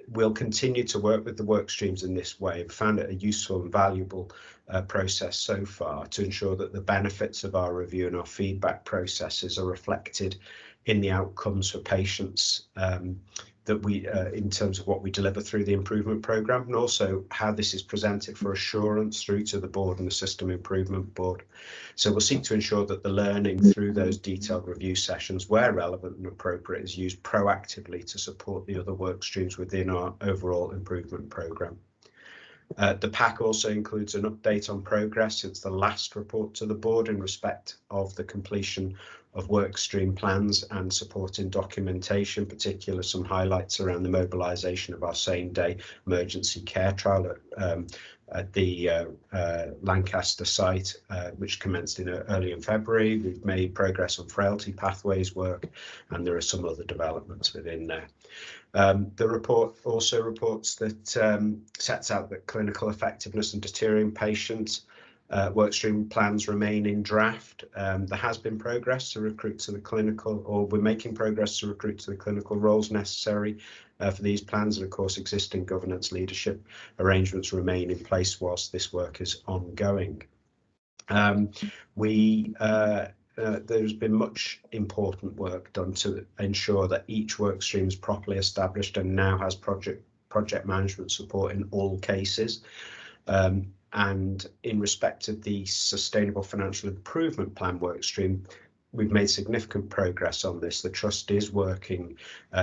we'll continue to work with the work streams in this way. I've found it a useful and valuable process so far to ensure that the benefits of our review and our feedback processes are reflected in the outcomes for patients that we in terms of what we deliver through the improvement programme, and also how this is presented for assurance through to the board and the system improvement board. So we'll seek to ensure that the learning through those detailed review sessions, where relevant and appropriate, is used proactively to support the other work streams within our overall improvement programme. The pack also includes an update on progress since the last report to the board in respect of the completion of workstream plans and supporting documentation, particularly some highlights around the mobilisation of our same-day emergency care trial at the Lancaster site, which commenced early in February. We've made progress on frailty pathways work, and there are some other developments within there. The report also reports that sets out that clinical effectiveness and deteriorating patients workstream plans remain in draft. There has been progress to recruit to the clinical, or we're making progress to recruit to the clinical roles necessary for these plans, and of course existing governance leadership arrangements remain in place whilst this work is ongoing. There's been much important work done to ensure that each work stream is properly established and now has project management support in all cases. And in respect of the Sustainable Financial Improvement Plan workstream, we've made significant progress on this. The Trust is working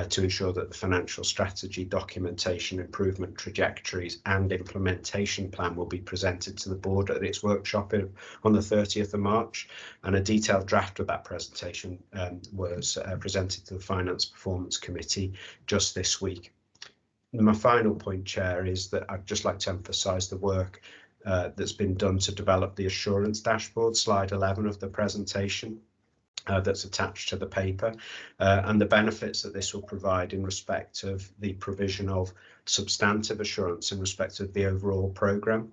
to ensure that the financial strategy, documentation, improvement trajectories and implementation plan will be presented to the board at its workshop on the 30th of March. And a detailed draft of that presentation was presented to the Finance Performance Committee just this week. My final point, Chair, is that I'd just like to emphasise the work that's been done to develop the assurance dashboard, slide 11 of the presentation that's attached to the paper, and the benefits that this will provide in respect of the provision of substantive assurance in respect of the overall programme.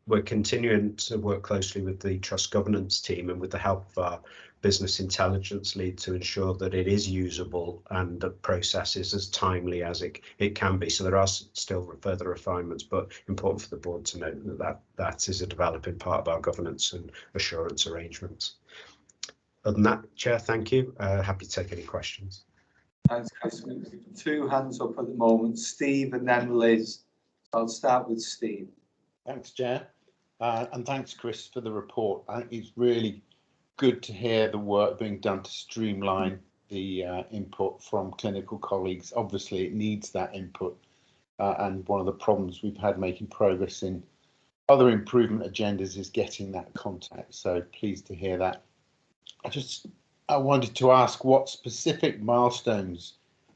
We're continuing to work closely with the Trust governance team and with the help of our business intelligence lead to ensure that it is usable and the process is as timely as it can be. So there are still further refinements, but important for the board to note that is a developing part of our governance and assurance arrangements. Other than that, Chair, thank you. Happy to take any questions. Thanks, Chris. Two hands up at the moment, Steve and then Liz. I'll start with Steve. Thanks, Chair. And thanks, Chris, for the report. I think it's really good to hear the work being done to streamline the input from clinical colleagues. Obviously, it needs that input. And one of the problems we've had making progress in other improvement agendas is getting that contact. So pleased to hear that. I wanted to ask what specific milestones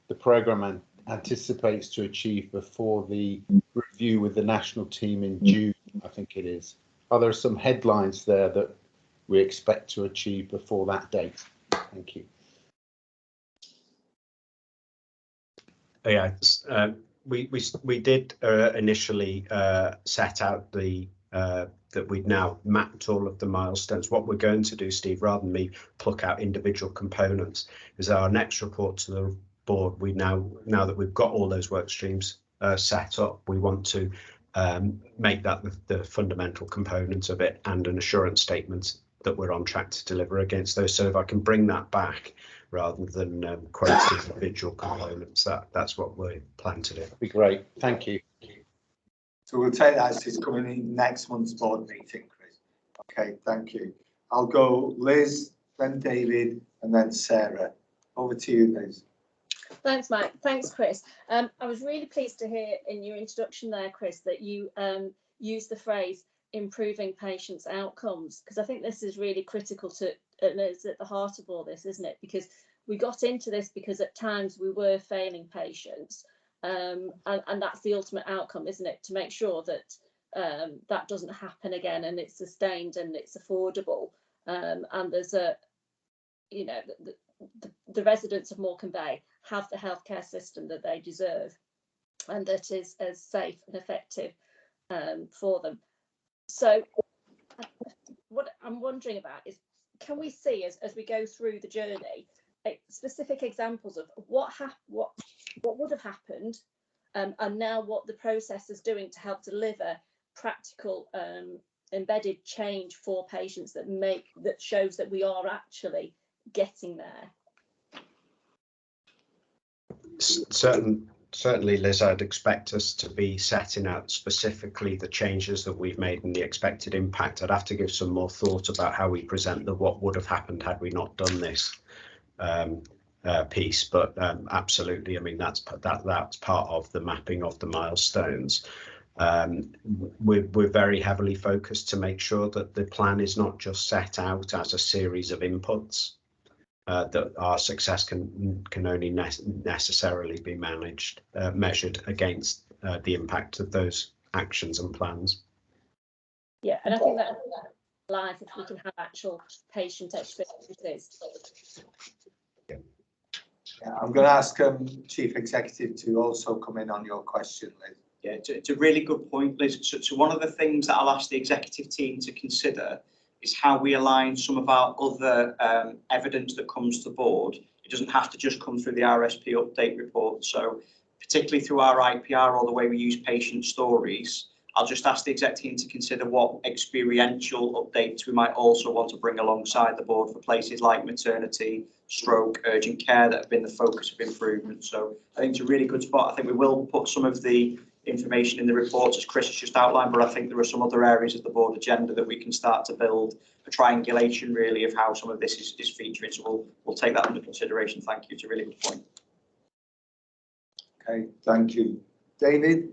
the programme anticipates to achieve before the review with the national team in June, I think it is. Are there some headlines there that we expect to achieve before that date? Thank you. Yeah, we did initially set out the that we've now mapped all of the milestones. What we're going to do, Steve, rather than me pluck out individual components, is our next report to the board. We now that we've got all those work streams set up, we want to make that the fundamental component of it and an assurance statement that we're on track to deliver against those. So if I can bring that back rather than quote individual components, that's what we plan to do. That'd be great. Thank you. So we'll take that as it's coming in next month's board meeting, Chris. Okay, thank you. I'll go Liz, then David, and then Sarah. Over to you, Liz. Thanks, Mike. Thanks, Chris. I was really pleased to hear in your introduction there, Chris, that you used the phrase improving patients' outcomes, because I think this is really critical to, and it's at the heart of all this, isn't it? Because we got into this because at times we were failing patients, and that's the ultimate outcome, isn't it? To make sure that that doesn't happen again and it's sustained and it's affordable, and there's a, you know, the residents of Morecambe Bay have the healthcare system that they deserve and that is as safe and effective for them. So what I'm wondering about is, can we see as we go through the journey specific examples of what would have happened and now what the process is doing to help deliver practical embedded change for patients that shows that we are actually getting there. Certainly, Liz, I'd expect us to be setting out specifically the changes that we've made and the expected impact. I'd have to give some more thought about how we present what would have happened had we not done this piece, but absolutely, I mean, that's part of the mapping of the milestones. We're very heavily focused to make sure that the plan is not just set out as a series of inputs, that our success can only necessarily be measured against the impact of those actions and plans. Yeah, and I think that live if we can have actual patient experiences. Yeah, I'm going to ask Chief Executive to also come in on your question, Liz. Yeah, it's a really good point, Liz. So one of the things that I'll ask the executive team to consider is how we align some of our other evidence that comes to board. It doesn't have to just come through the RSP update report. So particularly through our IPR or the way we use patient stories, I'll just ask the exec team to consider what experiential updates we might also want to bring alongside the board for places like maternity, stroke, urgent care that have been the focus of improvement. So I think it's a really good spot. I think we will put some of the information in the reports as Chris has just outlined, but I think there are some other areas of the board agenda that we can start to build a triangulation really of how some of this is featuring. So we'll take that under consideration. Thank you. It's a really good point. Okay, thank you. David?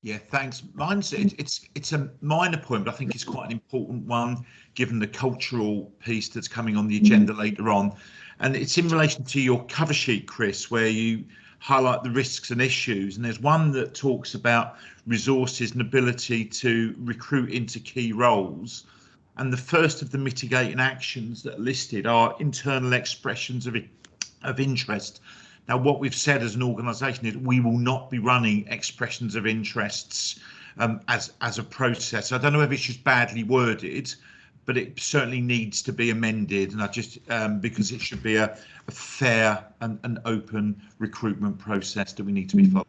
Yeah, thanks. Mine's it's a minor point, but I think it's quite an important one given the cultural piece that's coming on the agenda later on. And it's in relation to your cover sheet, Chris, where you highlight the risks and issues. And there's one that talks about resources and ability to recruit into key roles. And the first of the mitigating actions that are listed are internal expressions of interest. Now, what we've said as an organisation is we will not be running expressions of interests as a process. I don't know if it's just badly worded, but it certainly needs to be amended. And I just because it should be a fair and open recruitment process that we need to be following.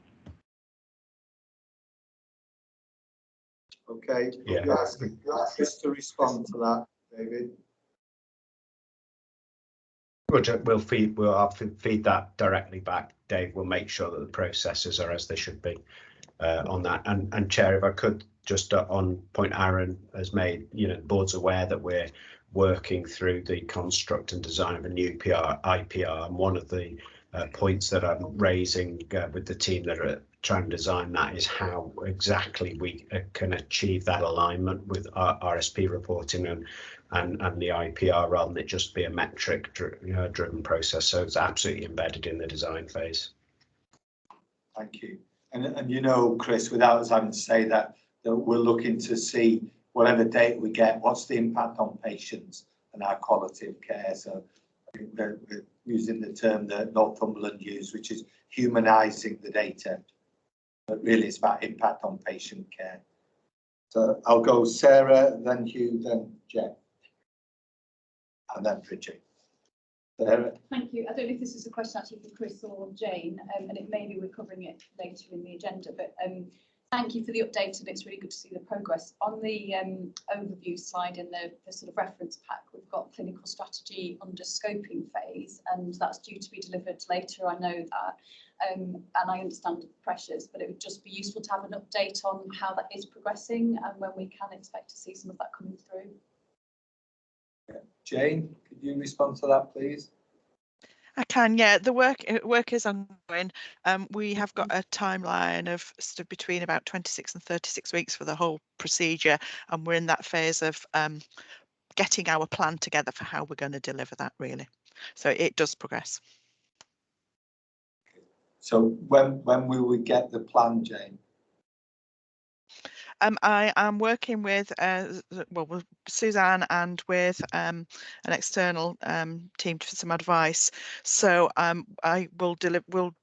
Okay, yeah. you ask Chris to respond to that, David. We'll feed that directly back, Dave. We'll make sure that the processes are as they should be on that. And Chair, if I could just on point Aaron has made, the board's aware that we're working through the construct and design of a new IPR, and one of the points that I'm raising with the team that are trying to design that is how exactly we can achieve that alignment with our RSP reporting and the IPR rather than it just be a metric driven process. So it's absolutely embedded in the design phase. Thank you. And Chris, without us having to say that we're looking to see whatever data we get, what's the impact on patients and our quality of care. So I think we're using the term that Northumberland used, which is humanising the data. But really it's about impact on patient care. So I'll go Sarah, then Hugh, then Jen. And then Bridget. Sarah. Thank you. I don't know if this is a question actually for Chris or Jane, and it may be we're covering it later in the agenda, but thank you for the update, and it's really good to see the progress. On the overview slide in the sort of reference pack, we've got clinical strategy under scoping phase, and that's due to be delivered later. I know that, and I understand the pressures, but it would just be useful to have an update on how that is progressing and when we can expect to see some of that coming through. Jane, could you respond to that, please? I can, yeah. The work is ongoing. We have got a timeline of sort of between about 26 and 36 weeks for the whole procedure, and we're in that phase of getting our plan together for how we're going to deliver that, really. So it does progress. So when will we get the plan, Jane? I am working with with Suzanne and with an external team for some advice. So I will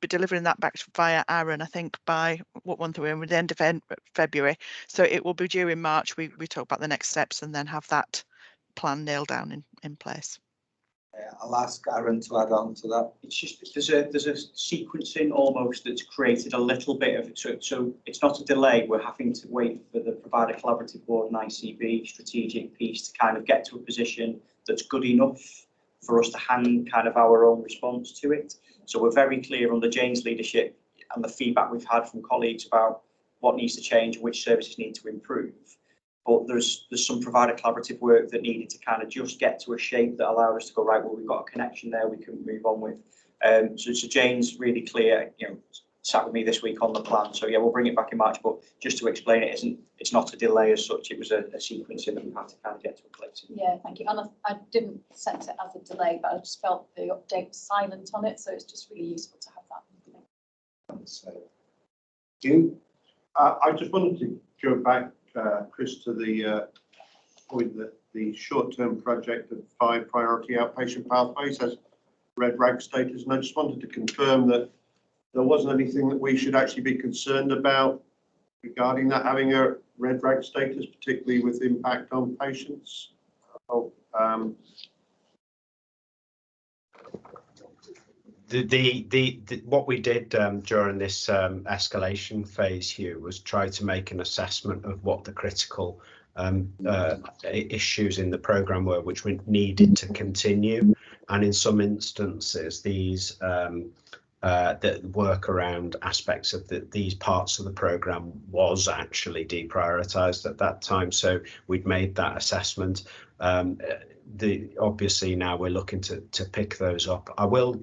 be delivering that back via Aaron, I think by what month are we in? With the end of February. So it will be due in March. We talk about the next steps and then have that plan nailed down in place. I'll ask Aaron to add on to that. It's just there's a sequencing almost that's created a little bit of so it's not a delay. We're having to wait for the provider collaborative board and ICB strategic piece to kind of get to a position that's good enough for us to hand kind of our own response to it. So we're very clear under Jane's leadership and the feedback we've had from colleagues about what needs to change, which services need to improve. But there's some provider collaborative work that needed to kind of just get to a shape that allowed us to go, right, well, we've got a connection there we can move on with. So Jane's really clear, you know, sat with me this week on the plan. So yeah, we'll bring it back in March, but just to explain it's not a delay as such, it was a sequencing that we've had to kind of get to a place. Yeah, thank you. And I didn't sense it as a delay, but I just felt the update was silent on it, so it's just really useful to have that. So, you? I just wanted to go back, Chris, to the point that the short-term project of 5 priority outpatient pathways has red rag status, and I just wanted to confirm that there wasn't anything that we should actually be concerned about regarding that having a red rag status, particularly with impact on patients. What we did during this escalation phase, Hugh, was try to make an assessment of what the critical issues in the programme were, which we needed to continue. And in some instances, these the workaround aspects of these parts of the programme was actually deprioritised at that time. So we'd made that assessment. Obviously now we're looking to pick those up. I will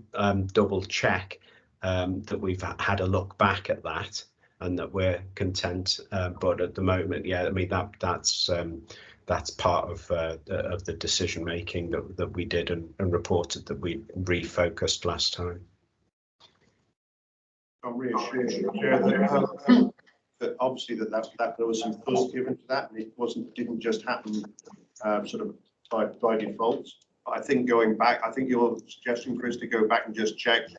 double check that we've had a look back at that and that we're content. But at the moment, yeah, I mean that's part of the decision making that we did and reported that we refocused last time. I'm reassured that obviously that there was some thought given to that, and it didn't just happen sort of by default. But I think going back, I think you're suggesting, Chris, to go back and just check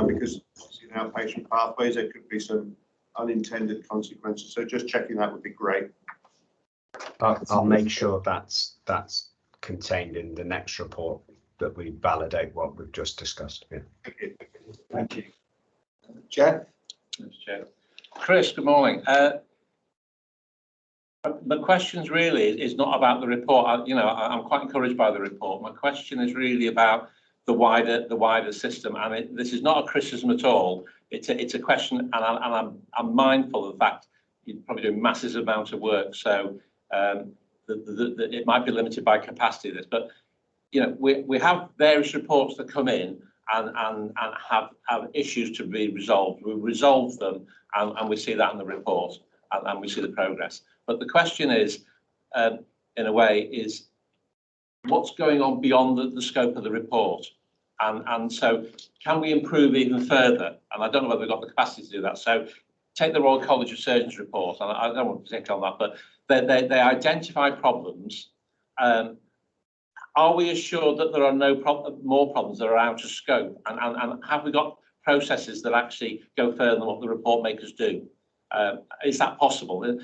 because in outpatient pathways there could be some unintended consequences. So just checking that would be great. I'll make sure that's contained in the next report that we validate what we've just discussed. Yeah. Thank you. Jeff? Thanks, Jeff. Chris, good morning. The questions really is not about the report. I'm quite encouraged by the report. My question is really about the wider system, and this is not a criticism at all. It's a question, and I'm mindful of the fact you're probably doing massive amounts of work, so it might be limited by capacity. But we have various reports that come in and have issues to be resolved. We resolve them, and we see that in the report, and we see the progress. But the question is, in a way, is what's going on beyond the scope of the report? And so can we improve even further? And I don't know whether we've got the capacity to do that. So take the Royal College of Surgeons report, and I don't want to take on that, but they identify problems. Are we assured that there are more problems that are out of scope? And have we got processes that actually go further than what the report makers do? Is that possible?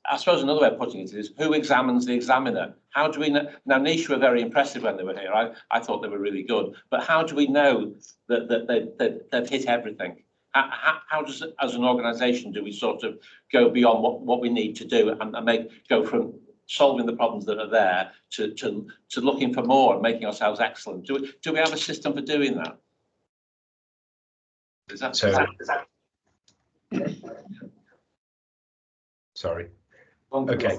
I suppose another way of putting it is, who examines the examiner? How do we know? Now, Niche were very impressive when they were here. I thought they were really good. But how do we know that they've hit everything? How does, as an organisation, do we sort of go beyond what we need to do and go from solving the problems that are there to looking for more and making ourselves excellent? Do we have a system for doing that? Is that so? Sorry. Okay.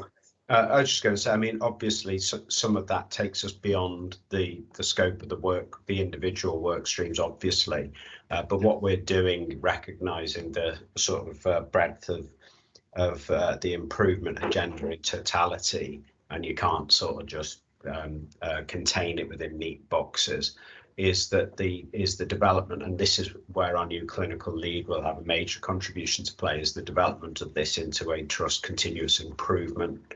I was just going to say, I mean, obviously, some of that takes us beyond the scope of the work, the individual work streams, obviously. But what we're doing, recognising the sort of breadth of the improvement agenda in totality, and you can't sort of just contain it within neat boxes, is the development, and this is where our new clinical lead will have a major contribution to play, is the development of this into a trust continuous improvement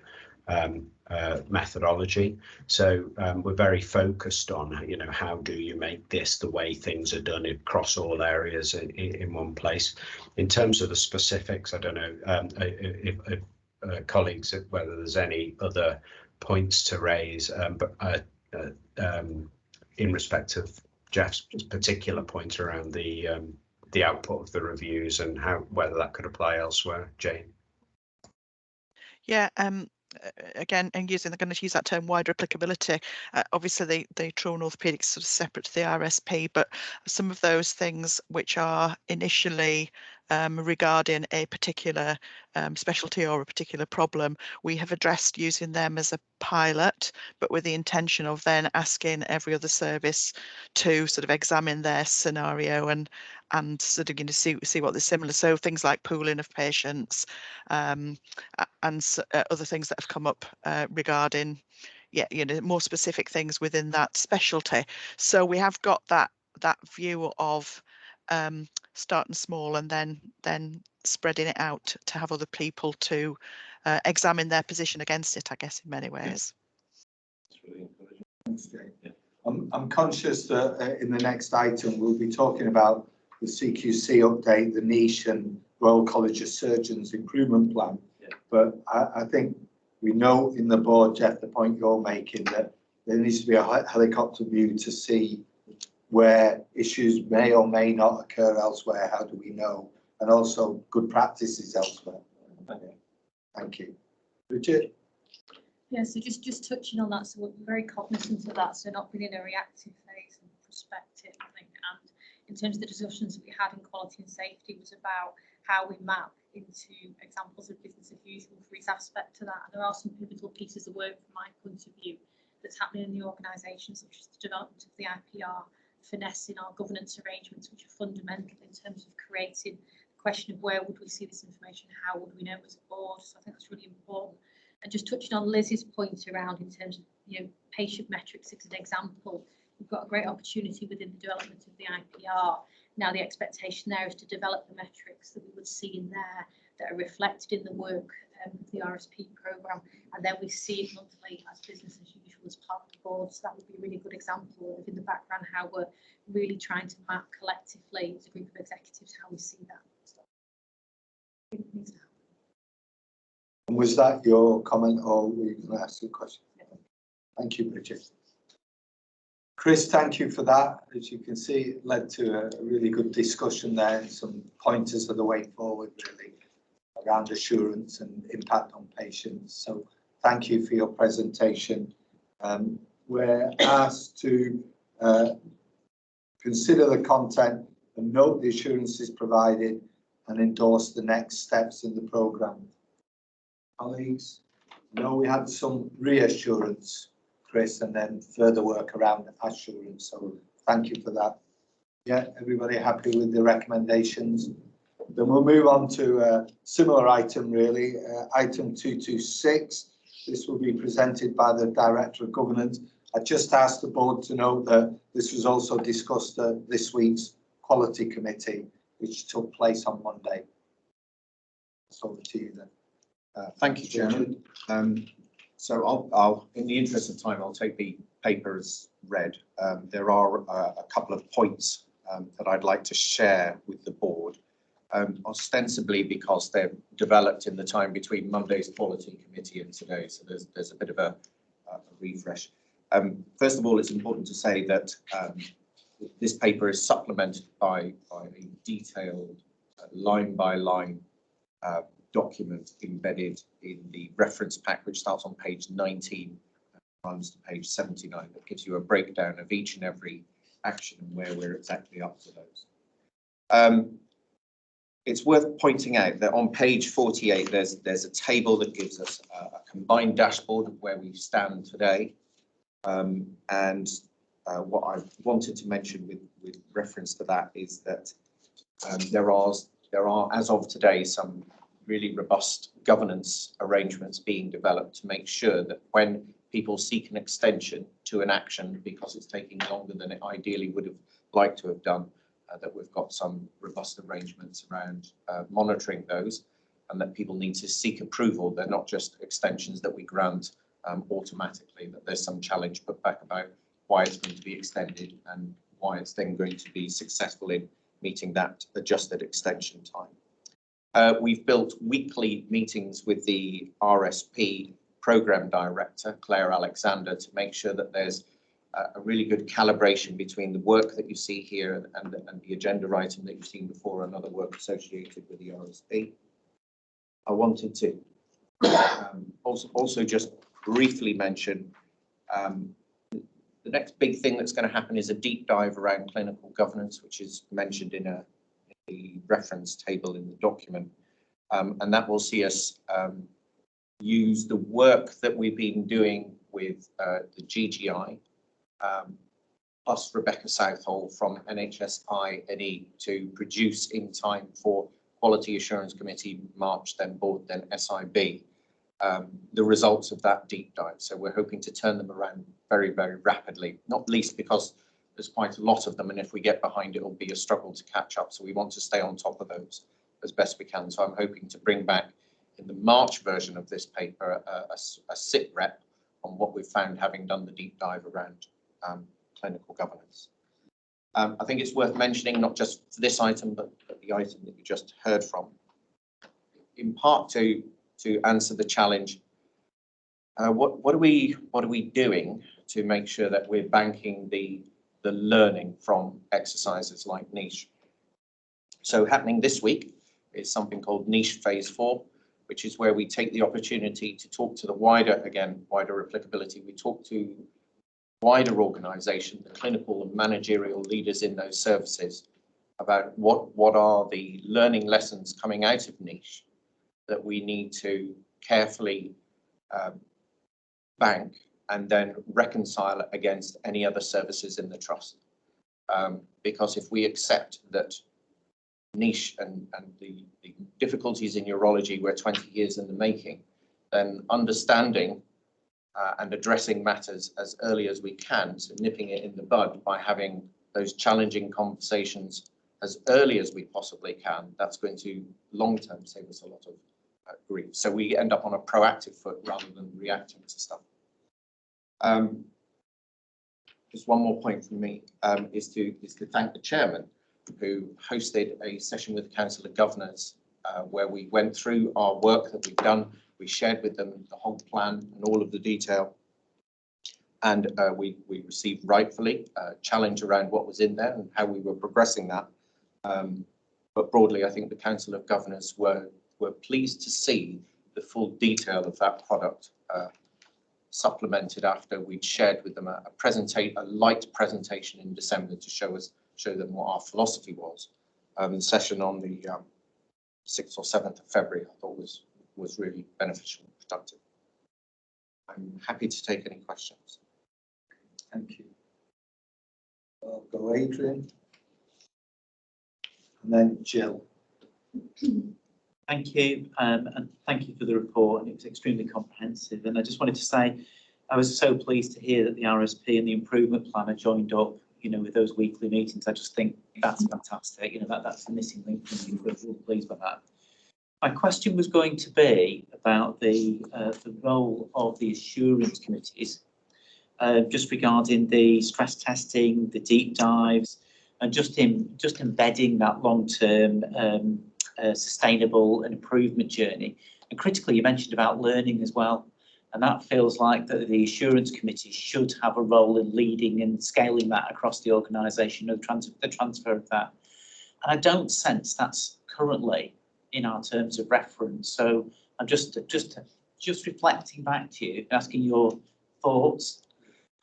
methodology. So we're very focused on, how do you make this the way things are done across all areas in one place. In terms of the specifics, I don't know if colleagues, whether there's any other points to raise, but in respect of Jeff's particular point around the output of the reviews and whether that could apply elsewhere. Jane. Yeah, again, and going to use that term, wider applicability. Obviously, the trauma orthopaedics sort of separate to the RSP, but some of those things which are initially regarding a particular specialty or a particular problem, we have addressed using them as a pilot, but with the intention of then asking every other service to sort of examine their scenario and sort of see what they're similar. So things like pooling of patients and other things that have come up regarding more specific things within that specialty. So we have got that view of starting small and then spreading it out to have other people to examine their position against it, I guess, in many ways. It's really encouraging. Thanks, Jane. Yeah. I'm conscious that in the next item we'll be talking about the CQC update, the niche and Royal College of Surgeons improvement plan. Yeah. But I think we know in the board, Jeff, the point you're making, that there needs to be a helicopter view to see where issues may or may not occur elsewhere. How do we know? And also good practices elsewhere. Okay. Thank you. Richard? Yeah, so just touching on that, so we're very cognizant of that, so not being in a reactive phase and prospective, I think. And in terms of the discussions that we had in quality and safety was about how we map into examples of business as usual for each aspect to that. And there are some pivotal pieces of work from my point of view that's happening in the organisation, such as the development of the IPR, finessing our governance arrangements, which are fundamental in terms of creating the question of where would we see this information, how would we know as a board. So I think that's really important. And just touching on Liz's point around in terms of patient metrics as an example, we've got a great opportunity within the development of the IPR. Now the expectation there is to develop the metrics that we would see in there that are reflected in the work of the RSP programme, and then we see it monthly as business as usual as part of the board. So that would be a really good example of in the background how we're really trying to map collectively as a group of executives how we see that. And was that your comment, or were you going to ask a question? Yeah. Thank you, Bridget. Chris, thank you for that. As you can see, it led to a really good discussion there and some pointers of the way forward, really, around assurance and impact on patients. So thank you for your presentation. We're asked to consider the content and note the assurances provided and endorse the next steps in the programme. Colleagues, no, we had some reassurance, Chris, and then further work around assurance. So thank you for that. Yeah, everybody happy with the recommendations? Then we'll move on to a similar item, really, item 226. This will be presented by the Director of Governance. I just asked the board to note that this was also discussed at this week's Quality Committee, which took place on Monday. So over to you then. Thank you, Chairman. So I'll, in the interest of time, I'll take the paper as read. There are a couple of points that I'd like to share with the board, ostensibly because they're developed in the time between Monday's Quality Committee and today. So there's a bit of a refresh. First of all, it's important to say that this paper is supplemented by a detailed line-by-line document embedded in the reference pack, which starts on page 19 and runs to page 79. That gives you a breakdown of each and every action and where we're exactly up to those. It's worth pointing out that on page 48, there's a table that gives us a combined dashboard of where we stand today. What I wanted to mention with reference to that is that there are, as of today, some really robust governance arrangements being developed to make sure that when people seek an extension to an action because it's taking longer than it ideally would have liked to have done, that we've got some robust arrangements around monitoring those, and that people need to seek approval. They're not just extensions that we grant automatically, that there's some challenge put back about why it's going to be extended and why it's then going to be successful in meeting that adjusted extension time. We've built weekly meetings with the RSP Programme Director, Claire Alexander, to make sure that there's a really good calibration between the work that you see here and the agenda item that you've seen before, and other work associated with the RSP. I wanted to also just briefly mention the next big thing that's going to happen is a deep dive around clinical governance, which is mentioned in the reference table in the document. And that will see us use the work that we've been doing with the GGI, plus Rebecca Southall from NHS-I&E to produce in time for Quality Assurance Committee, March, then Board, then SIB, the results of that deep dive. So we're hoping to turn them around very, very rapidly, not least because there's quite a lot of them, and if we get behind, it'll be a struggle to catch up. So we want to stay on top of those as best we can. So I'm hoping to bring back in the March version of this paper a sit rep on what we've found having done the deep dive around clinical governance. I think it's worth mentioning, not just for this item, but the item that you just heard from, in part to answer the challenge. What are we doing to make sure that we're banking the learning from exercises like Niche? So happening this week is something called Niche Phase 4, which is where we take the opportunity to talk to the wider applicability. We talk to wider organisation, the clinical and managerial leaders in those services, about what are the learning lessons coming out of Niche that we need to carefully bank and then reconcile against any other services in the trust. Because if we accept that Niche and the difficulties in urology were 20 years in the making, then understanding and addressing matters as early as we can, so nipping it in the bud by having those challenging conversations as early as we possibly can, that's going to long-term save us a lot of grief. So we end up on a proactive foot rather than reacting to stuff. Just one more point from me is to thank the chairman, who hosted a session with the Council of Governors where we went through our work that we've done. We shared with them the whole plan and all of the detail, and we received rightfully a challenge around what was in there and how we were progressing that. But broadly, I think the Council of Governors were pleased to see the full detail of that product supplemented after we'd shared with them a light presentation in December to show them what our philosophy was. The session on the 6th or 7th of February, I thought was really beneficial and productive. I'm happy to take any questions. Thank you. I'll go Adrian. And then Jill. Thank you, and thank you for the report, and it was extremely comprehensive. And I just wanted to say, I was so pleased to hear that the RSP and the improvement plan are joined up, with those weekly meetings. I just think that's fantastic. That's the missing link for me. We're really pleased with that. My question was going to be about the role of the assurance committees, just regarding the stress testing, the deep dives, and just embedding that long-term sustainable and improvement journey. And critically, you mentioned about learning as well, and that feels like that the assurance committee should have a role in leading and scaling that across the organisation, the transfer of that. And I don't sense that's currently in our terms of reference. So I'm just reflecting back to you, asking your thoughts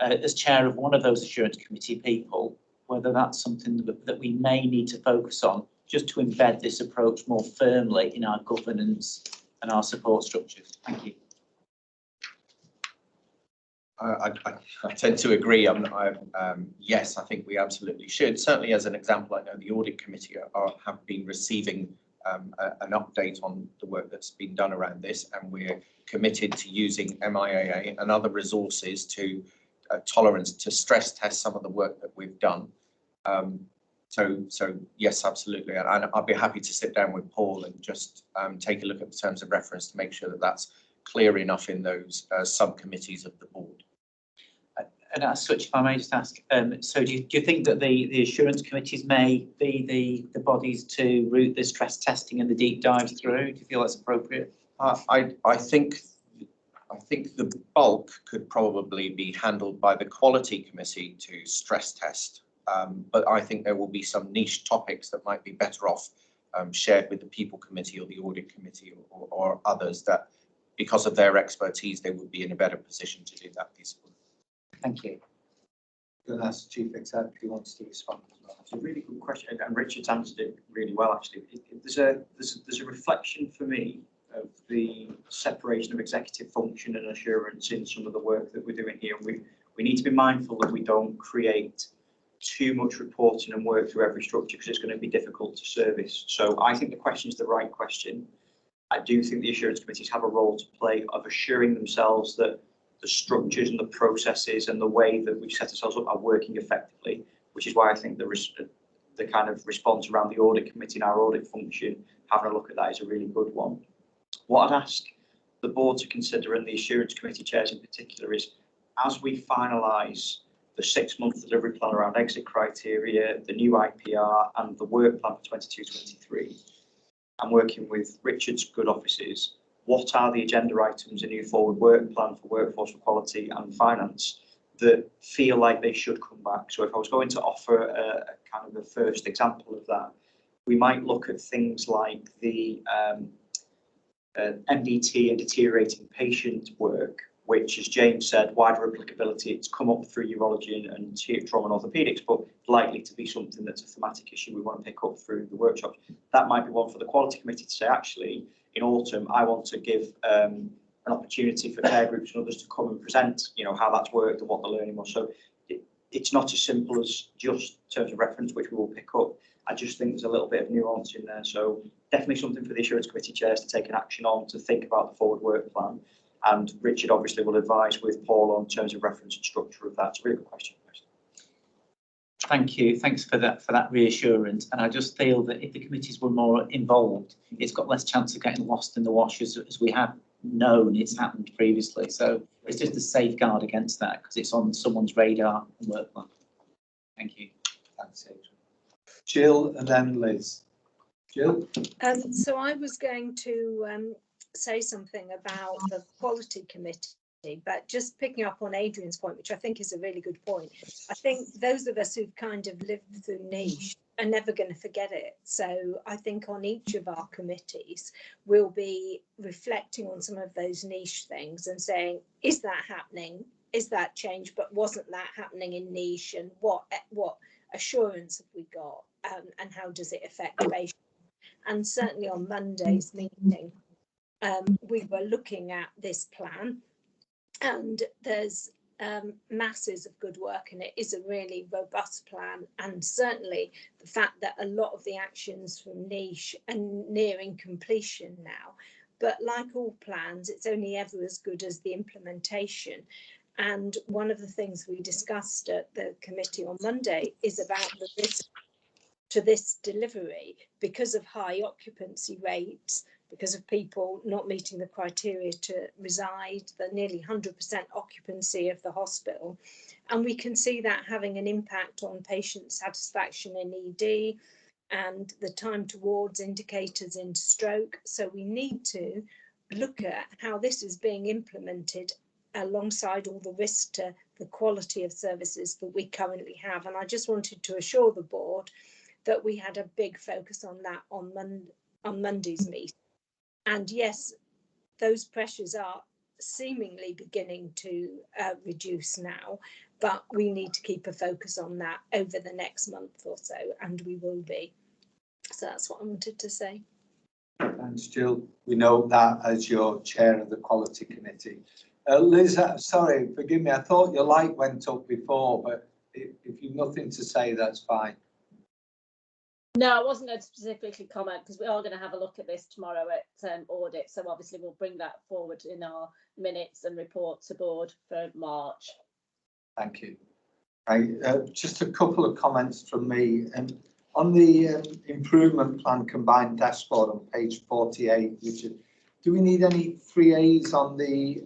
as chair of one of those assurance committee people, whether that's something that we may need to focus on, just to embed this approach more firmly in our governance and our support structures. Thank you. I tend to agree. Yes, I think we absolutely should. Certainly, as an example, I know the audit committee have been receiving an update on the work that's been done around this, and we're committed to using MIAA and other resources to tolerance to stress test some of the work that we've done. So yes, absolutely, and I'll be happy to sit down with Paul and just take a look at the terms of reference to make sure that that's clear enough in those subcommittees of the board. And as such, if I may just ask, so do you think that the assurance committees may be the bodies to route the stress testing and the deep dives through? Do you feel that's appropriate? I think I think the bulk could probably be handled by the quality committee to stress test. But I think there will be some niche topics that might be better off shared with the people committee or the audit committee or others that, because of their expertise, they would be in a better position to do that piece of work. Thank you. I'm going to ask Chief Exec if he wants to respond as well. It's a really good question, and Richard's answered it really well, actually. There's a reflection for me of the separation of executive function and assurance in some of the work that we're doing here. We need to be mindful that we don't create too much reporting and work through every structure, because it's going to be difficult to service. So I think the question is the right question. I do think the assurance committees have a role to play of assuring themselves that the structures and the processes and the way that we've set ourselves up are working effectively, which is why I think the kind of response around the audit committee and our audit function, having a look at that, is a really good one. What I'd ask the board to consider, and the assurance committee chairs in particular, is as we finalise the 6-month delivery plan around exit criteria, the new IPR and the work plan for 22-23, I'm working with Richard's good offices. What are the agenda items in your forward work plan for workforce equality and finance that feel like they should come back? So if I was going to offer a kind of a first example of that, we might look at things like the MDT and deteriorating patient work, which, as James said, wider applicability. It's come up through urology and trauma and orthopaedics, but likely to be something that's a thematic issue we want to pick up through the workshops. That might be one for the quality committee to say, actually, in autumn, I want to give an opportunity for care groups and others to come and present, how that's worked and what the learning was. So it's not as simple as just terms of reference, which we will pick up. I just think there's a little bit of nuance in there. So definitely something for the assurance committee chairs to take an action on, to think about the forward work plan. And Richard obviously will advise with Paul on terms of reference and structure of that. It's a really good question. Thank you. Thanks for that reassurance. And I just feel that if the committees were more involved, it's got less chance of getting lost in the wash as we have known it's happened previously. So it's just a safeguard against that, because it's on someone's radar and work plan. Thank you. Thanks, Adrian. Jill and then Liz. Jill? So I was going to say something about the quality committee, but just picking up on Adrian's point, which I think is a really good point. I think those of us who've kind of lived through niche are never going to forget it. So I think on each of our committees, we'll be reflecting on some of those niche things and saying, is that happening? Is that change? But wasn't that happening in niche? And what assurance have we got? And how does it affect patients? And certainly on Monday's meeting, we were looking at this plan, and there's masses of good work, and it is a really robust plan. And certainly the fact that a lot of the actions from niche are nearing completion now, but like all plans, it's only ever as good as the implementation. And one of the things we discussed at the committee on Monday is about the risk to this delivery because of high occupancy rates, because of people not meeting the criteria to reside, the nearly 100% occupancy of the hospital. And we can see that having an impact on patient satisfaction in ED and the time towards indicators in stroke. So we need to look at how this is being implemented alongside all the risks to the quality of services that we currently have. And I just wanted to assure the board that we had a big focus on that on Monday's meeting. And yes, those pressures are seemingly beginning to reduce now, but we need to keep a focus on that over the next month or so, and we will be. So that's what I wanted to say. Thanks, Jill. We know that as your chair of the quality committee. Liz, sorry, forgive me, I thought your light went up before, but if you've nothing to say, that's fine. No, I wasn't going to specifically comment because we are going to have a look at this tomorrow at audit. So obviously we'll bring that forward in our minutes and report to board for March. Thank you. Just a couple of comments from me. On the improvement plan combined dashboard on page 48, Richard, do we need any 3As on the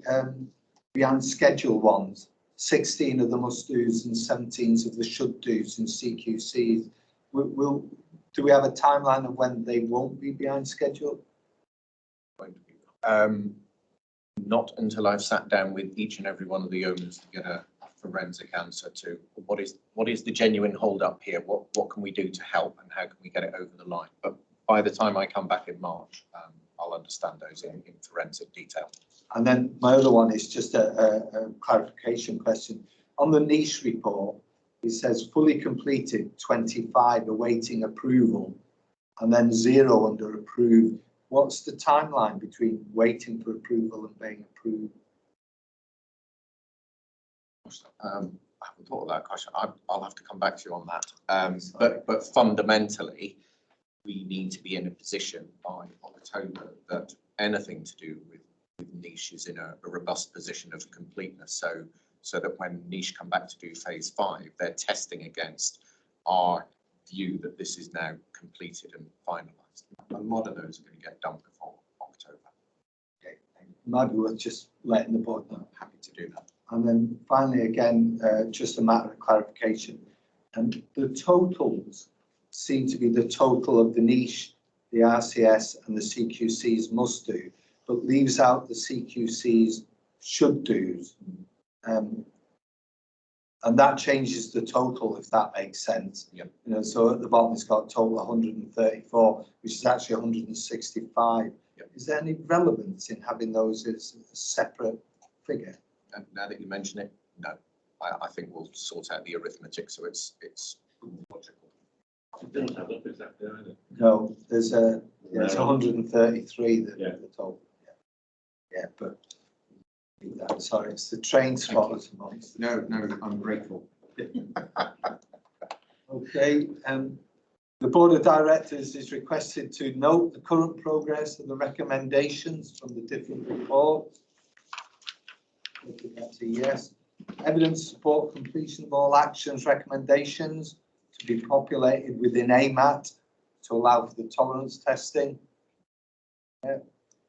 behind schedule ones? 16 of the must-dos and 17 of the should-dos and CQCs. Do we have a timeline of when they won't be behind schedule? not until I've sat down with each and every one of the owners to get a forensic answer to what is the genuine hold up here, what can we do to help, and how can we get it over the line. But by the time I come back in March, I'll understand those in forensic detail. And then my other one is just a clarification question. On the niche report, it says fully completed 25 awaiting approval, and then 0 under approved. What's the timeline between waiting for approval and being approved? I haven't thought of that question. I'll have to come back to you on that. But fundamentally, we need to be in a position by October that anything to do with niche is in a robust position of completeness. So that when niche come back to do phase 5, they're testing against our view that this is now completed and finalised. A lot of those are going to get done before October. Okay, might be worth just letting the board know. Happy to do that. And then finally, again, just a matter of clarification. And the totals seem to be the total of the niche, the RCS and the CQC's must do, but leaves out the CQC's should do's. And that changes the total, if that makes sense. Yep. You know, so at the bottom it's got total 134, which is actually 165. Yep. Is there any relevance in having those as a separate figure? And now that you mention it, no. I think we'll sort out the arithmetic so it's logical. It doesn't have up exactly either. No, there's a it's 133 the total. Yeah, but sorry, it's the train spot. No, I'm grateful. Okay, the Board of Directors is requested to note the current progress and the recommendations from the different reports. That's a yes. Evidence support completion of all actions recommendations to be populated within AMAT to allow for the tolerance testing.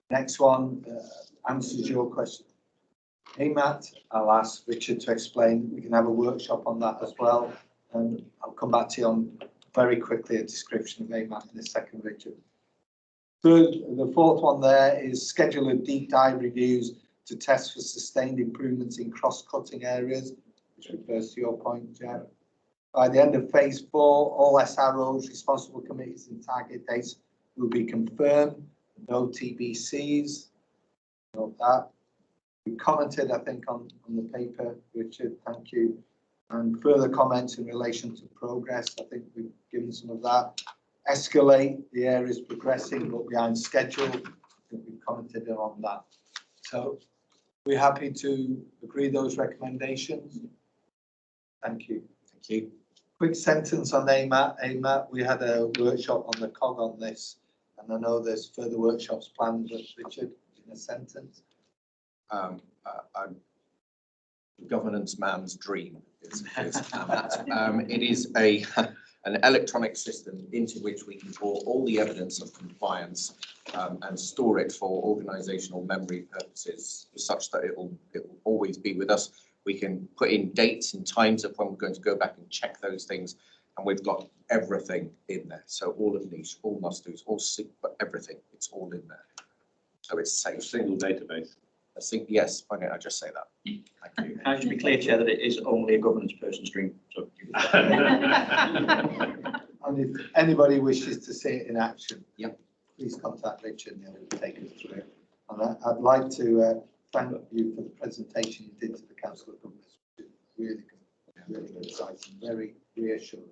Next one answers your question. AMAT, I'll ask Richard to explain. We can have a workshop on that as well. And I'll come back to you on very quickly a description of AMAT in a second, Richard. The fourth one there is schedule of deep dive reviews to test for sustained improvements in cross-cutting areas, which refers to your point, Jeff. By the end of phase 4, all SROs, responsible committees and target dates will be confirmed. No TBCs. Note that. We commented, I think, on the paper, Richard, thank you. And further comments in relation to progress, I think we've given some of that. Escalate, the areas progressing but behind schedule, I think we've commented on that. So we're happy to agree those recommendations. Thank you. Thank you. Quick sentence on AMAT. We had a workshop on the COG on this, and I know there's further workshops planned, but Richard, in a sentence. Governance man's dream is AMAT. It is an electronic system into which we can pour all the evidence of compliance and store it for organisational memory purposes, such that it will always be with us. We can put in dates and times of when we're going to go back and check those things, and we've got everything in there. So all of niche, all must-dos, all everything, it's all in there. So it's safe. A single database. I think, yes, why don't I just say that? Thank you. I should be clear, Chair, that it is only a governance person's dream. So and if anybody wishes to see it in action, yep, please contact Richard and he'll take us through it. And I'd like to thank you for the presentation you did to the Council of Governors. Really good, really exciting, very reassuring.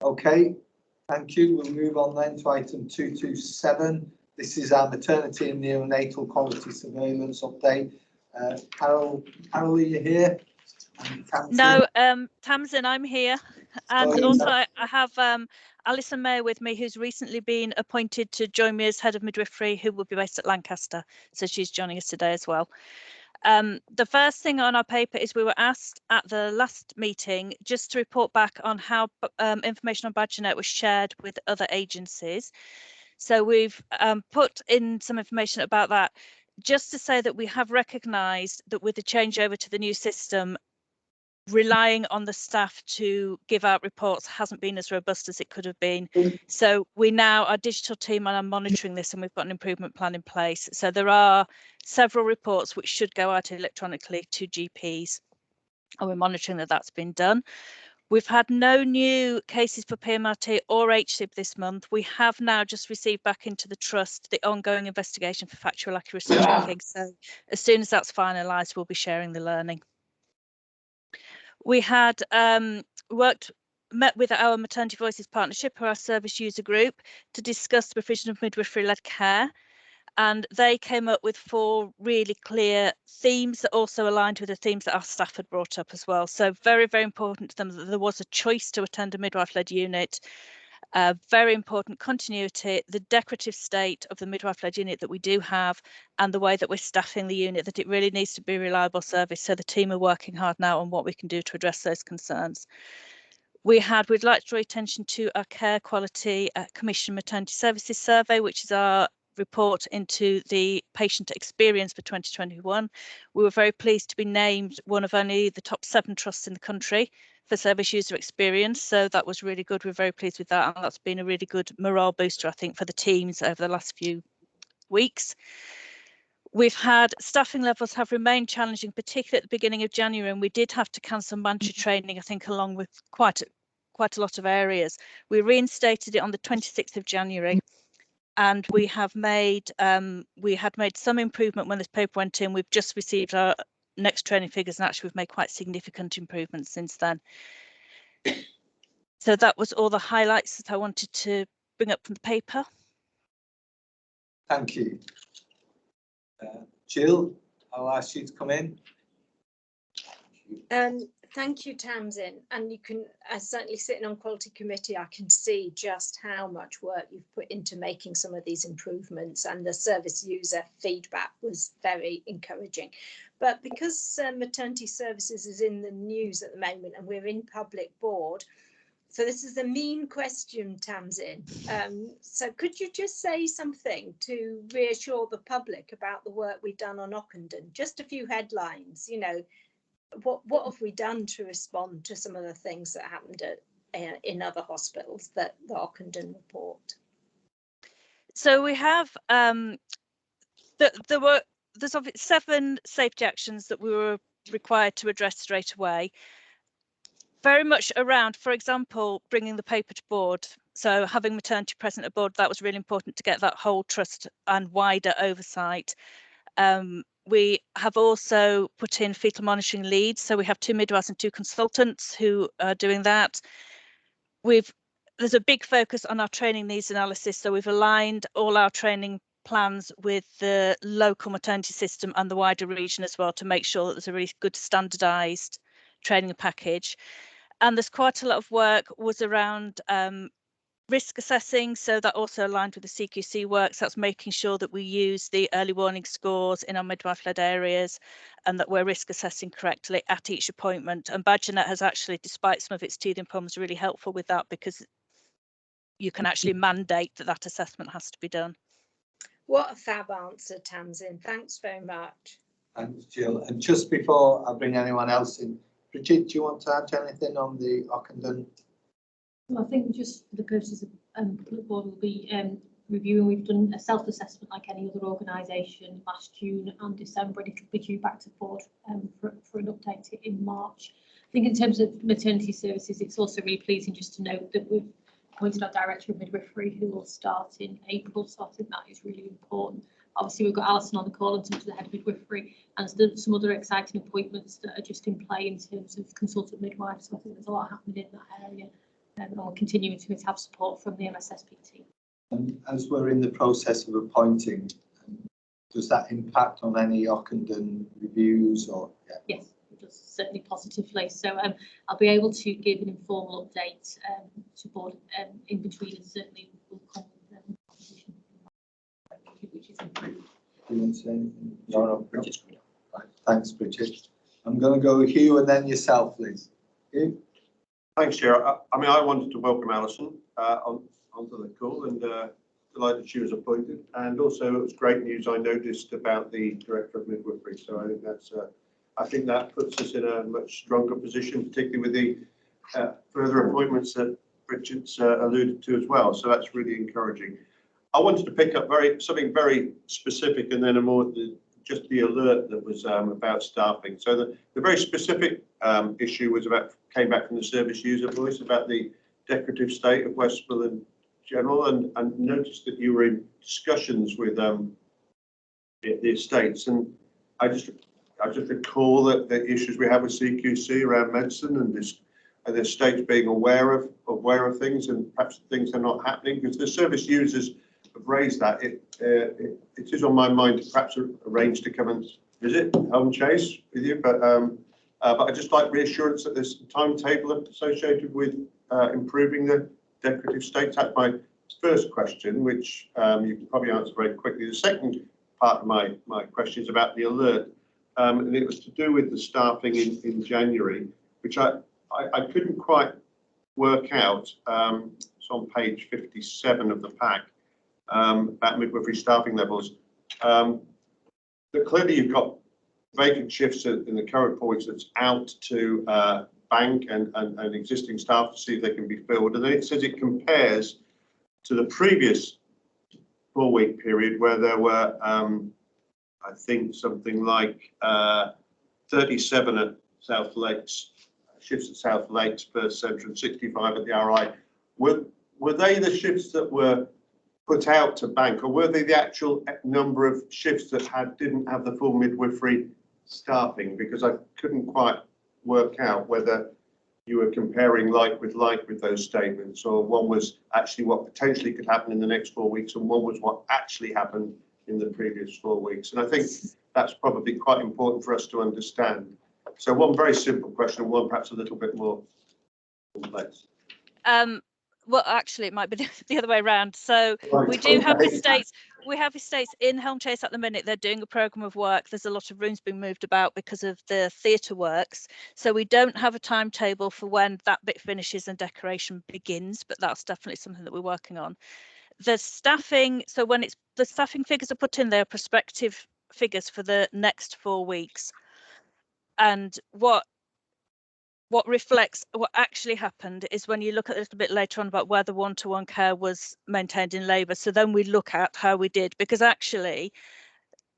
Okay, thank you. We'll move on then to item 227. This is our maternity and neonatal quality surveillance update. Carol, are you here? No, Tamsin, I'm here. And also I have Alison Mayer with me, who's recently been appointed to join me as head of midwifery, who will be based at Lancaster. So she's joining us today as well. The first thing on our paper is we were asked at the last meeting just to report back on how information on Badgernet was shared with other agencies. So we've put in some information about that, just to say that we have recognised that with the changeover to the new system, relying on the staff to give out reports hasn't been as robust as it could have been. So our digital team are monitoring this, and we've got an improvement plan in place. So there are several reports which should go out electronically to GPs, and we're monitoring that that's been done. We've had no new cases for PMRT or HSIB this month. We have now just received back into the trust the ongoing investigation for factual accuracy checking. So as soon as that's finalised, we'll be sharing the learning. We had met with our Maternity Voices Partnership, or our service user group, to discuss the provision of midwifery-led care. And they came up with 4 really clear themes that also aligned with the themes that our staff had brought up as well. So very, very important to them that there was a choice to attend a midwife-led unit. Very important continuity, the decorative state of the midwife-led unit that we do have, and the way that we're staffing the unit, that it really needs to be a reliable service. So the team are working hard now on what we can do to address those concerns. We'd like to draw attention to our Care Quality Commission Maternity Services Survey, which is our report into the patient experience for 2021. We were very pleased to be named one of only the top 7 trusts in the country for service user experience. So that was really good. We're very pleased with that. And that's been a really good morale booster, I think, for the teams over the last few weeks. We've had staffing levels have remained challenging, particularly at the beginning of January, and we did have to cancel mandatory training, I think, along with quite a lot of areas. We reinstated it on the 26th of January. And we had made some improvement when this paper went in. We've just received our next training figures, and actually we've made quite significant improvements since then. So that was all the highlights that I wanted to bring up from the paper. Thank you. Jill, I'll ask you to come in. Thank you, Tamsin. And you can, certainly sitting on quality committee, I can see just how much work you've put into making some of these improvements, and the service user feedback was very encouraging. But because maternity services is in the news at the moment and we're in public board, so this is a mean question, Tamsin. So could you just say something to reassure the public about the work we've done on Ockenden? Just a few headlines, you know. What have we done to respond to some of the things that happened in other hospitals that the Ockenden report? So we have there's 7 safety actions that we were required to address straight away. Very much around, for example, bringing the paper to board. So having maternity present at board, that was really important to get that whole trust and wider oversight. We have also put in fetal monitoring leads. So we have 2 midwives and 2 consultants who are doing that. There's a big focus on our training needs analysis. So we've aligned all our training plans with the local maternity system and the wider region as well, to make sure that there's a really good standardised training package. And there's quite a lot of work was around risk assessing, so that also aligned with the CQC work. So that's making sure that we use the early warning scores in our midwife-led areas, and that we're risk assessing correctly at each appointment. And Badgernet has actually, despite some of its teething problems, really helpful with that, because you can actually mandate that assessment has to be done. What a fab answer, Tamsin. Thanks very much. Thanks, Jill. And just before I bring anyone else in, Bridget, do you want to add anything on the Ockenden? Well, I think just for the purposes of the board will be reviewing. We've done a self-assessment like any other organisation last June and December, and it'll be due back to board for an update in March. I think in terms of maternity services, it's also really pleasing just to note that we've appointed our Director of Midwifery, who will start in April, so I think that is really important. Obviously, we've got Alison on the call in terms of the Head of Midwifery, and there's some other exciting appointments that are just in play in terms of consultant midwives, so I think there's a lot happening in that area. And we're continuing to have support from the MSSP team. And as we're in the process of appointing, does that impact on any Ockenden reviews or? Yeah. Yes, it does, certainly positively. So I'll be able to give an informal update to board in between, and certainly we'll come with composition, which is improved. Do you want to say anything? No, Bridget. Right. Thanks, Bridget. I'm going to go with Hugh and then yourself, please. Hugh? Thanks, Chair. I mean, I wanted to welcome Alison onto the call, and delighted she was appointed. And also, it was great news I noticed about the Director of Midwifery. So I think that's I think that puts us in a much stronger position, particularly with the further appointments that Richard's alluded to as well. So that's really encouraging. I wanted to pick up something very specific, and then just the alert that was about staffing. So the very specific issue was came back from the service user voice about the decorative state of Westmill in general, and noticed that you were in discussions with the estates, and I just recall that the issues we have with CQC around medicine and the estates being aware of things, and perhaps things are not happening because the service users have raised that. It is on my mind to perhaps arrange to come and visit Home Chase with you, but I just like reassurance that there's a timetable associated with improving the decorative state. That's my first question, which you can probably answer very quickly. The second part of my question is about the alert, and it was to do with the staffing in January, which I couldn't quite work out. It's on page 57 of the pack about midwifery staffing levels. But clearly you've got vacant shifts in the current points that's out to bank and existing staff to see if they can be filled. And then it says it compares to the previous 4-week period where there were, I think, something like 37 at South Lakes, shifts at South Lakes per centre, and 65 at the RI. Were they the shifts that were put out to bank, or were they the actual number of shifts that didn't have the full midwifery staffing? Because I couldn't quite work out whether you were comparing like with those statements, or one was actually what potentially could happen in the next 4 weeks, and one was what actually happened in the previous 4 weeks. And I think that's probably quite important for us to understand. So one very simple question, and one perhaps a little bit more complex. Well, actually, it might be the other way around. So we do have estates. We have estates in Home Chase at the minute. They're doing a programme of work. There's a lot of rooms being moved about because of the theatre works. So we don't have a timetable for when that bit finishes and decoration begins, but that's definitely something that we're working on. The staffing, so when the staffing figures are put in, they're prospective figures for the next 4 weeks. And what reflects what actually happened is when you look at a little bit later on about where the one-to-one care was maintained in labour. So then we look at how we did, because actually,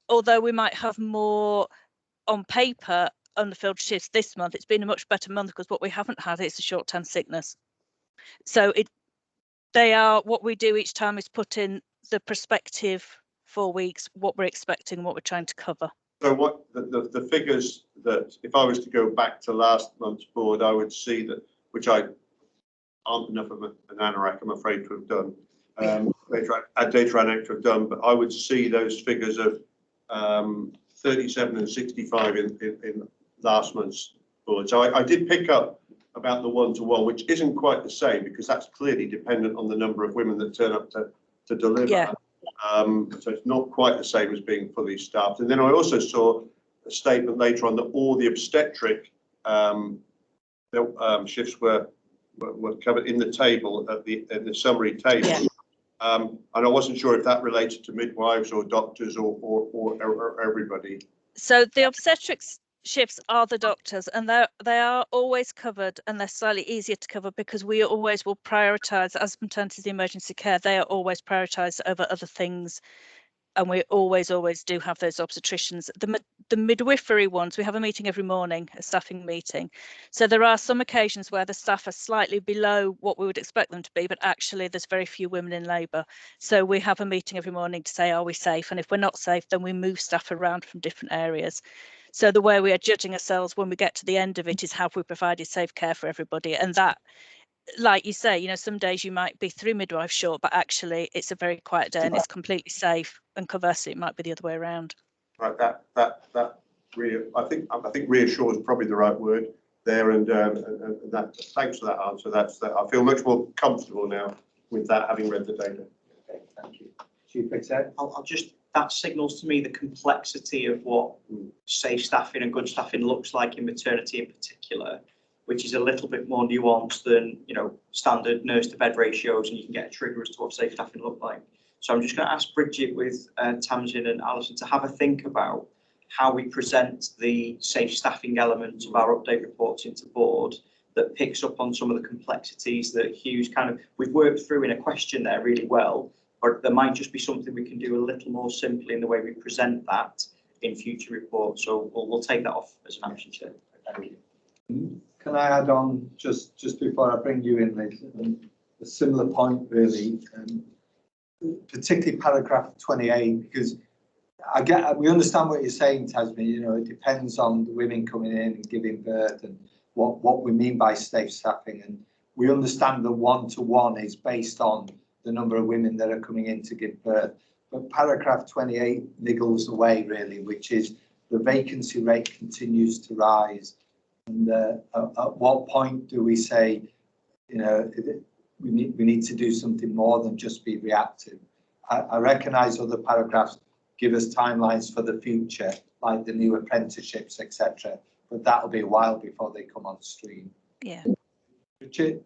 although we might have more on paper unfilled shifts this month, it's been a much better month because what we haven't had is a short-term sickness. So what we do each time is put in the prospective 4 weeks, what we're expecting and what we're trying to cover. So what the figures that, if I was to go back to last month's board, I would see that, which I aren't enough of an anorak, I'm afraid to have done, data analytic to have done, but I would see those figures of 37 and 65 in last month's board. So I did pick up about the one-to-one, which isn't quite the same because that's clearly dependent on the number of women that turn up to deliver. Yeah. So it's not quite the same as being fully staffed. And then I also saw a statement later on that all the obstetric shifts were covered in the table in the summary table. Yeah. And I wasn't sure if that related to midwives or doctors or everybody. So the obstetrics shifts are the doctors, and they are always covered, and they're slightly easier to cover because we always will prioritise, as maternity is the emergency care, they are always prioritised over other things, and we always do have those obstetricians. The midwifery ones, we have a meeting every morning, a staffing meeting. So there are some occasions where the staff are slightly below what we would expect them to be, but actually there's very few women in labour. So we have a meeting every morning to say, are we safe? And if we're not safe, then we move staff around from different areas. So the way we are judging ourselves when we get to the end of it is have we provided safe care for everybody? And that, like you say, you know, some days you might be 3 midwives short, but actually it's a very quiet day and it's completely safe. And conversely, it might be the other way around. Right, I think reassure is probably the right word there, and that. Thanks for that answer. I feel much more comfortable now with that, having read the data. Okay, thank you. I'll just, that signals to me the complexity of what safe staffing and good staffing looks like in maternity in particular, which is a little bit more nuanced than, you know, standard nurse to bed ratios, and you can get a trigger as to what safe staffing look like. So I'm just going to ask Bridget with Tamsin and Alison to have a think about how we present the safe staffing elements of our update reports into board that picks up on some of the complexities that Hugh's we've worked through in a question there really well, but there might just be something we can do a little more simply in the way we present that in future reports. So we'll take that off as an action, Chair. Can I add on just before I bring you in, Liz, a similar point really, particularly paragraph 28, because we understand what you're saying, Tasmin. You know, it depends on the women coming in and giving birth and what we mean by safe staffing, and we understand the one-to-one is based on the number of women that are coming in to give birth. But paragraph 28 niggles away really, which is the vacancy rate continues to rise. And at what point do we say, you know, we need to do something more than just be reactive? I recognise other paragraphs give us timelines for the future, like the new apprenticeships, etc. But that'll be a while before they come on stream. Yeah. Richard?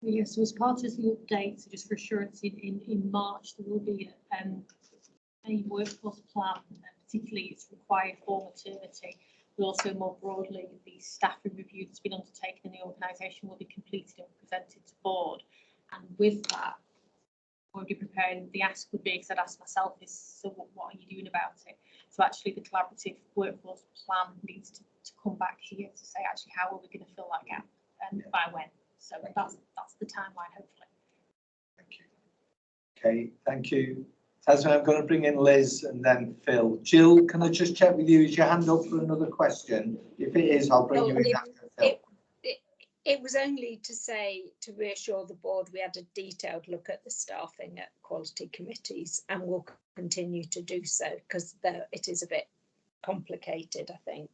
Yes, so as part of the update, so just for assurance, in March there will be a workforce plan, particularly it's required for maternity, but also more broadly the staffing review that's been undertaken in the organisation will be completed and presented to board. And with that, already preparing, the ask would be, because I'd ask myself, is so what are you doing about it? So actually the collaborative workforce plan needs to come back here to say actually how are we going to fill that gap and by when. So that's the timeline, hopefully. Thank you. Okay, thank you. Tasmin, I'm going to bring in Liz and then Phil. Jill, can I just check with you? Is your hand up for another question? If it is, I'll bring you in after Phil. It was only to say, to reassure the board, we had a detailed look at the staffing at quality committees and will continue to do so because it is a bit complicated, I think.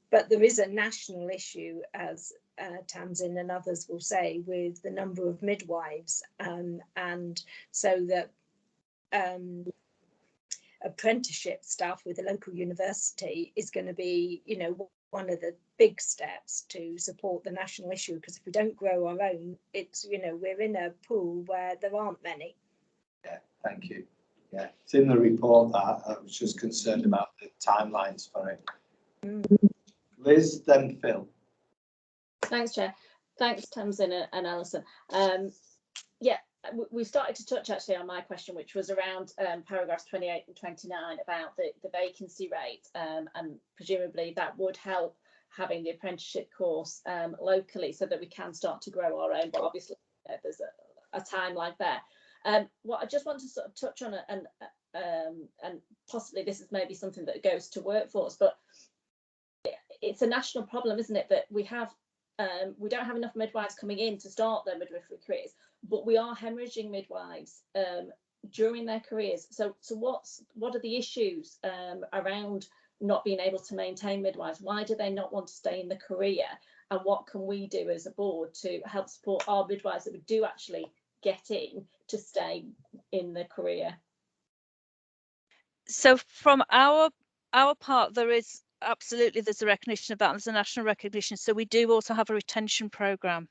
But there is a national issue, as Tamsin and others will say, with the number of midwives, and so that apprenticeship staff with a local university is going to be, you know, one of the big steps to support the national issue, because if we don't grow our own, it's, you know, we're in a pool where there aren't many. Yeah, thank you. Yeah, it's in the report that I was just concerned about the timelines for it. Liz, then Phil. Thanks, Chair. Thanks, Tamsin and Alison. Yeah, we started to touch actually on my question, which was around paragraphs 28 and 29 about the vacancy rate, and presumably that would help having the apprenticeship course locally so that we can start to grow our own, but obviously there's a timeline there. What I just want to sort of touch on, and possibly this is maybe something that goes to workforce, but it's a national problem, isn't it, that we don't have enough midwives coming in to start their midwifery careers, but we are hemorrhaging midwives during their careers. So what are the issues around not being able to maintain midwives? Why do they not want to stay in the career? And what can we do as a board to help support our midwives that we do actually get in to stay in the career? So from our part, there's a recognition of that. There's a national recognition. So we do also have a retention programme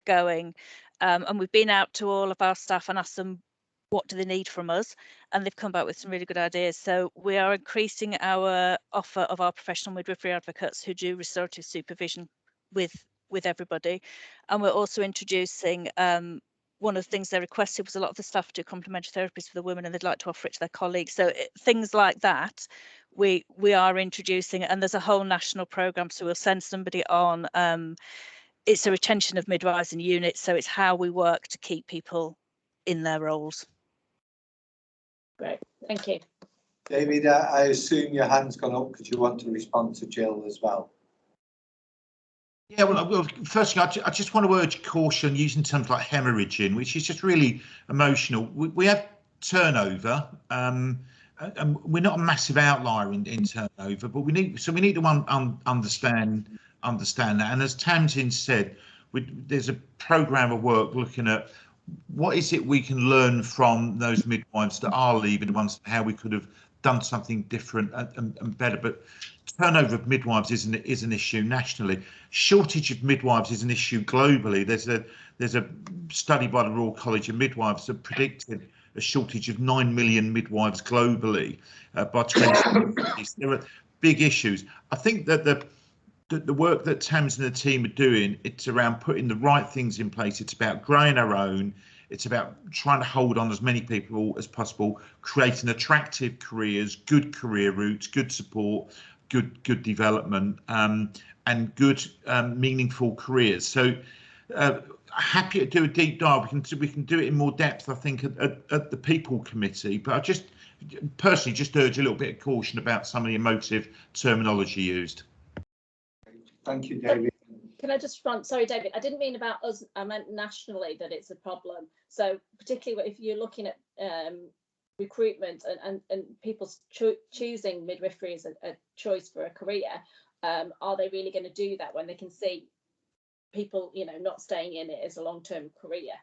going, and we've been out to all of our staff and asked them what do they need from us, and they've come back with some really good ideas. So we are increasing our offer of our professional midwifery advocates who do restorative supervision with everybody, and we're also introducing one of the things they requested was a lot of the staff do complementary therapies for the women, and they'd like to offer it to their colleagues. So things like that we are introducing, and there's a whole national programme. So we'll send somebody on. It's a retention of midwives and units, so it's how we work to keep people in their roles. Great, thank you. David, I assume your hand's gone up because you want to respond to Jill as well. Yeah, well, firstly, I just want to urge caution using terms like hemorrhaging, which is just really emotional. We have turnover, and we're not a massive outlier in turnover, but we need to understand that. And as Tamsin said, there's a programme of work looking at what is it we can learn from those midwives that are leaving, the ones how we could have done something different and better. But turnover of midwives is an issue nationally. Shortage of midwives is an issue globally. There's a study by the Royal College of Midwives that predicted a shortage of 9 million midwives globally by 2050. big issues. I think that the work that Tamsin and the team are doing, it's around putting the right things in place. It's about growing our own. It's about trying to hold on as many people as possible, creating attractive careers, good career routes, good support, good development, and good meaningful careers. So happy to do a deep dive. We can do it in more depth, I think, at the people committee. But I just personally just urge a little bit of caution about some of the emotive terminology used. Thank you, David. Can I just respond? Sorry, David, I didn't mean about us. I meant nationally that it's a problem. So particularly if you're looking at recruitment and people choosing midwifery as a choice for a career, are they really going to do that when they can see people, you know, not staying in it as a long-term career?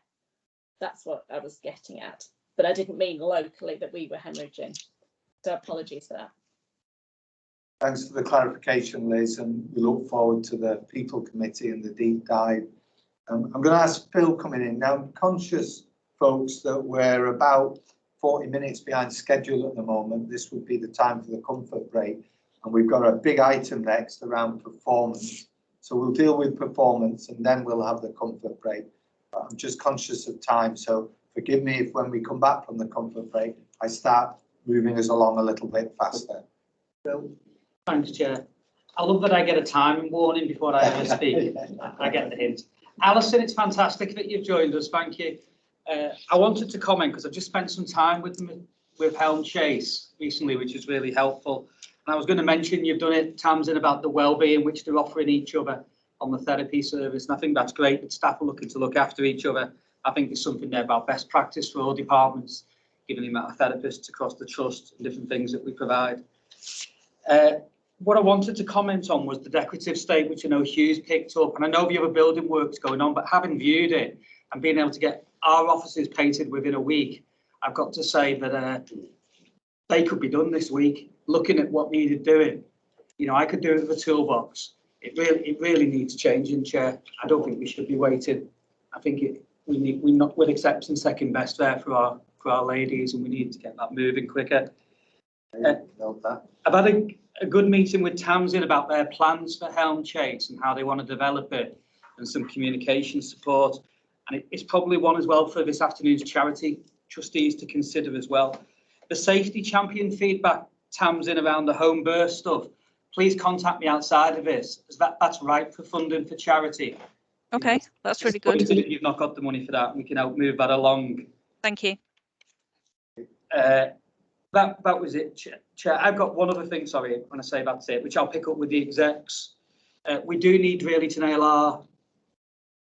That's what I was getting at. But I didn't mean locally that we were hemorrhaging. So apologies for that. Thanks for the clarification, Liz, and we look forward to the people committee and the deep dive. I'm going to ask Phil coming in. Now, I'm conscious, folks, that we're about 40 minutes behind schedule at the moment. This would be the time for the comfort break. And we've got a big item next around performance. So we'll deal with performance and then we'll have the comfort break. But I'm just conscious of time. So forgive me if when we come back from the comfort break, I start moving us along a little bit faster. Phil? Thanks, Chair. I love that I get a timing warning before I ever speak. I get the hint. Alison, it's fantastic that you've joined us. Thank you. I wanted to comment because I've just spent some time with Helm Chase recently, which is really helpful. And I was going to mention you've done it, Tamsin, about the well-being which they're offering each other on the therapy service. And I think that's great that staff are looking to look after each other. I think there's something there about best practice for all departments, given the amount of therapists across the trust and different things that we provide. What I wanted to comment on was the decorative state, which I know Hugh's picked up, and I know the other building work's going on, but having viewed it and being able to get our offices painted within a week, I've got to say that they could be done this week, looking at what needed doing. You know, I could do it with a toolbox. It really needs changing, Chair. I don't think we should be waiting. I think we're accepting second best there for our ladies, and we need to get that moving quicker. I've had a good meeting with Tamsin about their plans for Helm Chase and how they want to develop it and some communication support. And it's probably one as well for this afternoon's charity trustees to consider as well. The safety champion feedback, Tamsin, around the home birth stuff, please contact me outside of this, as that's right for funding for charity. Okay, that's really good. You've not got the money for that. We can help move that along. Thank you. That was it, Chair. I've got one other thing, sorry, when I say that's it, which I'll pick up with the execs. We do need really to nail our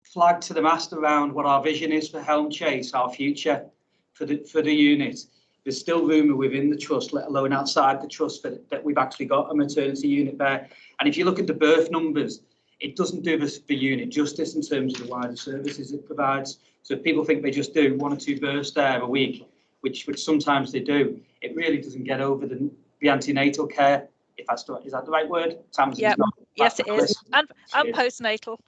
flag to the mast around what our vision is for Helm Chase, our future for the unit. There's still rumour within the trust, let alone outside the trust, that we've actually got a maternity unit there. And if you look at the birth numbers, it doesn't do the unit justice in terms of the wider services it provides. So if people think they just do 1 or 2 births there a week, which sometimes they do, it really doesn't get over the antenatal care, if that's is that the right word? Yep. Yes, it is. And postnatal.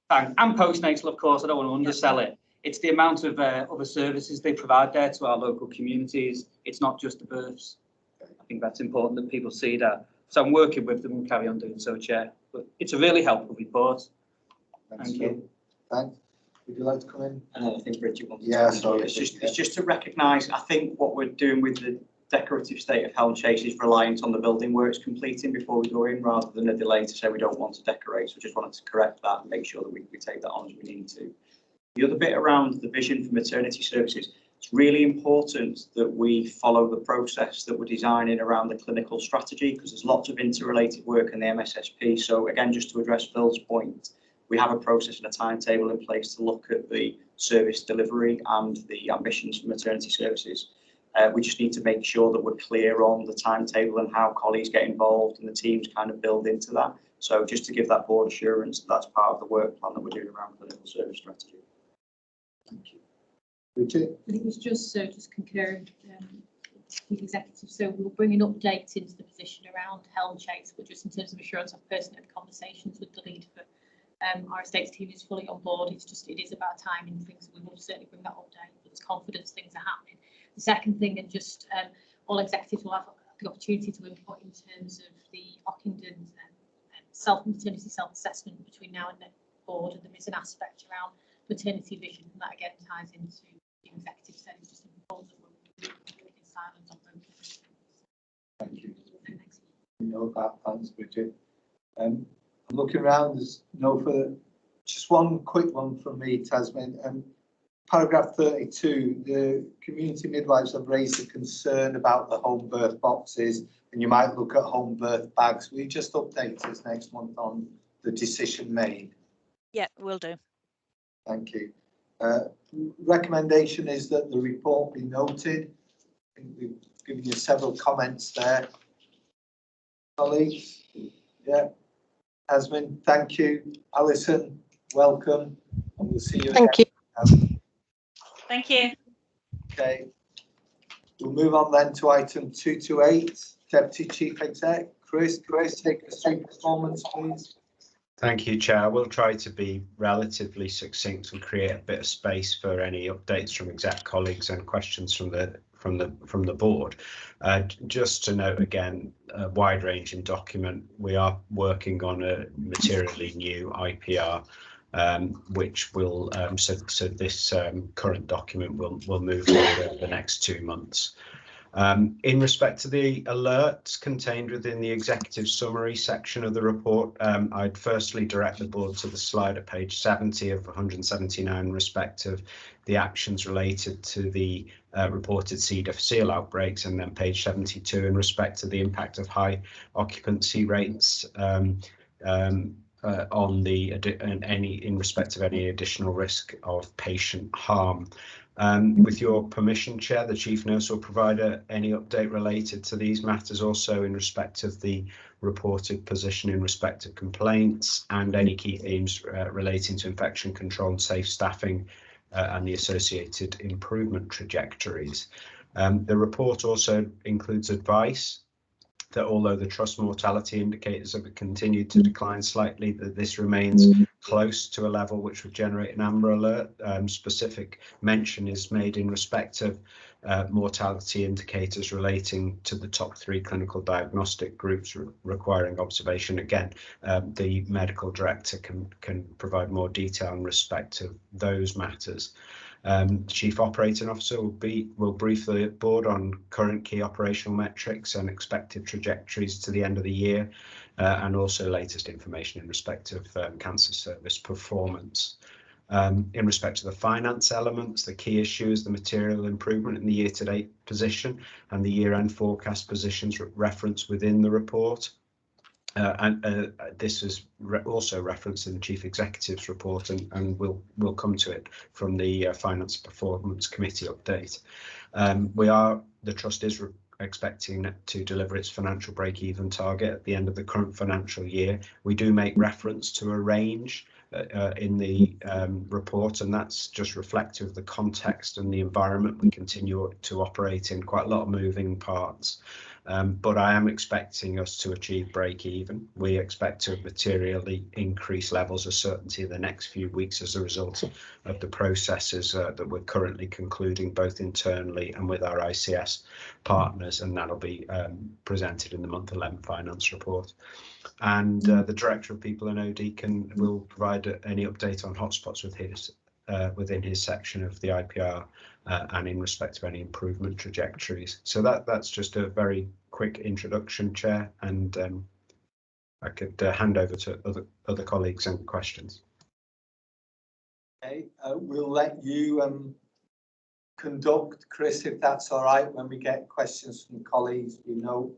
And postnatal, of course, I don't want to undersell it. It's the amount of other services they provide there to our local communities. It's not just the births. I think that's important that people see that. So I'm working with them and carry on doing so, Chair. But it's a really helpful report. Thank you. Thanks. Would you like to come in? I think Bridget wants to. Yeah, sorry. It's just to recognise, I think what we're doing with the decorative state of Helm Chase is reliant on the building works completing before we go in, rather than a delay to say we don't want to decorate. So just wanted to correct that and make sure that we take that on as we need to. The other bit around the vision for maternity services, it's really important that we follow the process that we're designing around the clinical strategy, because there's lots of interrelated work in the MSSP. So again, just to address Phil's point, we have a process and a timetable in place to look at the service delivery and the ambitions for maternity services. We just need to make sure that we're clear on the timetable and how colleagues get involved and the teams kind of build into that. So just to give that board assurance that that's part of the work plan that we're doing around clinical service strategy. Thank you. Bridget? I think it's just concurring with executive. So we'll bring an update into the position around Helm Chase, but just in terms of assurance, I've personally had conversations with the lead for our estates team is fully on board. It is about timing things. We will certainly bring that update, but there's confidence things are happening. The second thing, and just all executives will have the opportunity to input in terms of the Ockenden maternity self-assessment between now and the board, and there is an aspect around maternity vision, and that again ties into the executive study, just a proposal in silence on both. Thank you. You know that, thanks, Bridget. I'm looking around, there's no further, just one quick one from me, Tasmin. Paragraph 32, the community midwives have raised a concern about the home birth boxes, and you might look at home birth bags. Will you just update us next month on the decision made? Yeah, will do. Thank you. Recommendation is that the report be noted. I think we've given you several comments there. Colleagues, yeah. Tasmin, thank you. Alison, welcome, and we'll see you again. Thank you. Thank you. Okay. We'll move on then to item 228, Deputy Chief Exec. Chris, take us through performance, please. Thank you, Chair. We'll try to be relatively succinct and create a bit of space for any updates from exec colleagues and questions from the board. Just to note again, a wide-ranging document. We are working on a materially new IPR, which will so this current document will move forward over the next 2 months. In respect to the alerts contained within the executive summary section of the report, I'd firstly direct the board to the slide at page 70 of 179 in respect of the actions related to the reported C. difficile outbreaks, and then page 72 in respect to the impact of high occupancy rates on the in respect of any additional risk of patient harm. With your permission, Chair, the Chief Nurse will provide any update related to these matters, also in respect of the reported position in respect of complaints and any key themes relating to infection control and safe staffing and the associated improvement trajectories. The report also includes advice that although the trust mortality indicators have continued to decline slightly, that this remains close to a level which would generate an amber alert. Specific mention is made in respect of mortality indicators relating to the top 3 clinical diagnostic groups requiring observation. Again, the medical director can provide more detail in respect of those matters. The Chief Operating Officer will brief the board on current key operational metrics and expected trajectories to the end of the year, and also latest information in respect of cancer service performance. In respect to the finance elements, the key issue is the material improvement in the year-to-date position and the year-end forecast positions referenced within the report. This is also referenced in the Chief Executive's report, and we'll come to it from the Finance Performance Committee update. The Trust is expecting to deliver its financial break-even target at the end of the current financial year. We do make reference to a range in the report, and that's just reflective of the context and the environment we continue to operate in. Quite a lot of moving parts. But I am expecting us to achieve break even. We expect to materially increase levels of certainty in the next few weeks as a result of the processes that we're currently concluding both internally and with our ICS partners, and that'll be presented in the month 11 finance report. And the Director of People and OD will provide any update on hotspots with within his section of the IPR and in respect of any improvement trajectories. So that's just a very quick introduction, Chair, and I could hand over to other colleagues and questions. Okay, we'll let you conduct, Chris, if that's all right. When we get questions from colleagues, we know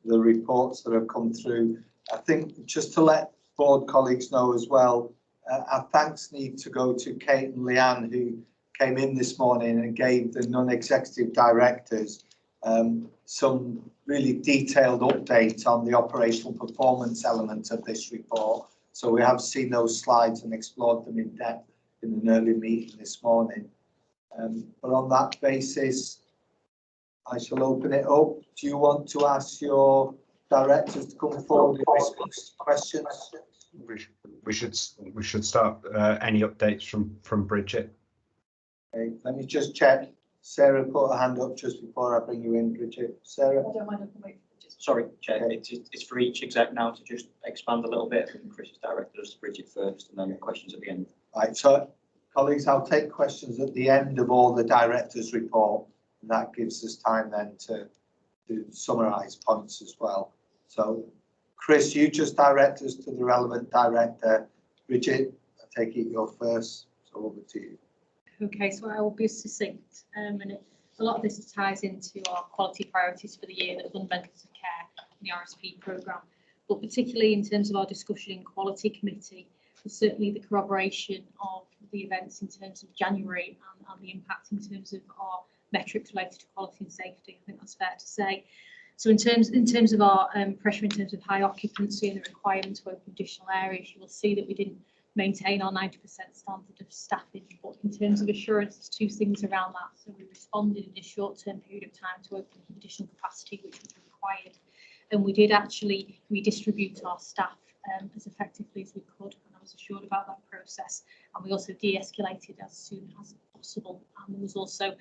the reports that have come through. I think just to let board colleagues know as well, our thanks need to go to Kate and Leanne, who came in this morning and gave the non-executive directors some really detailed update on the operational performance element of this report. So we have seen those slides and explored them in depth in an early meeting this morning. But on that basis, I shall open it up. Do you want to ask your directors to come forward with questions? We should start any updates from Bridget. Okay, let me just check. Sarah put her hand up just before I bring you in, Bridget. Sarah? I don't mind if I wait. Sorry, Chair, it's for each exec now to just expand a little bit. Chris has directed us to Bridget first and then questions at the end. Right, so colleagues, I'll take questions at the end of all the directors' report, and that gives us time then to summarise points as well. So, Chris, you just direct us to the relevant director. Bridget, I take it you're first, so over to you. Okay, so I will be succinct, and a lot of this ties into our quality priorities for the year, the fundamentals of care and the RSP programme, but particularly in terms of our discussion in quality committee, certainly the corroboration of the events in terms of January and the impact in terms of our metrics related to quality and safety. I think that's fair to say. So in terms of our pressure in terms of high occupancy and the requirement to open additional areas, you will see that we didn't maintain our 90% standard of staffing, but in terms of assurance, there's two things around that. So we responded in a short-term period of time to open additional capacity, which was required, and we did actually redistribute our staff as effectively as we could, and I was assured about that process. And we also de-escalated as soon as possible, and there was also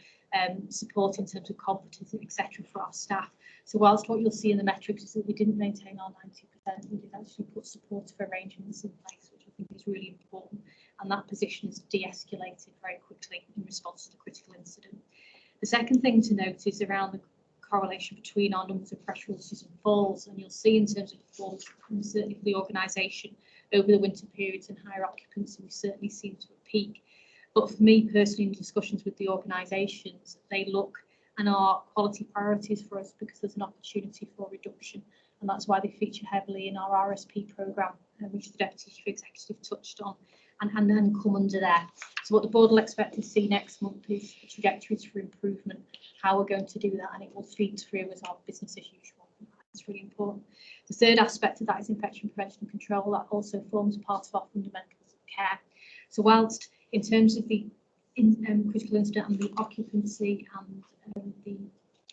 support in terms of competence, etc., for our staff. So whilst what you'll see in the metrics is that we didn't maintain our 90%, we did actually put supportive arrangements in place, which I think is really important, and that position has de-escalated very quickly in response to the critical incident. The second thing to note is around the correlation between our numbers of pressure ulcers and falls, and you'll see in terms of performance, and certainly for the organisation over the winter periods and higher occupancy, we certainly seem to have peaked. But for me personally, in discussions with the organisations, they look and are quality priorities for us because there's an opportunity for reduction, and that's why they feature heavily in our RSP programme, which the Deputy Chief Executive touched on, and then come under there. So what the board will expect to see next month is trajectories for improvement, how we're going to do that, and it will feed through as our business as usual. That's really important. The third aspect of that is infection prevention and control. That also forms part of our fundamentals of care. So whilst in terms of the critical incident and the occupancy and the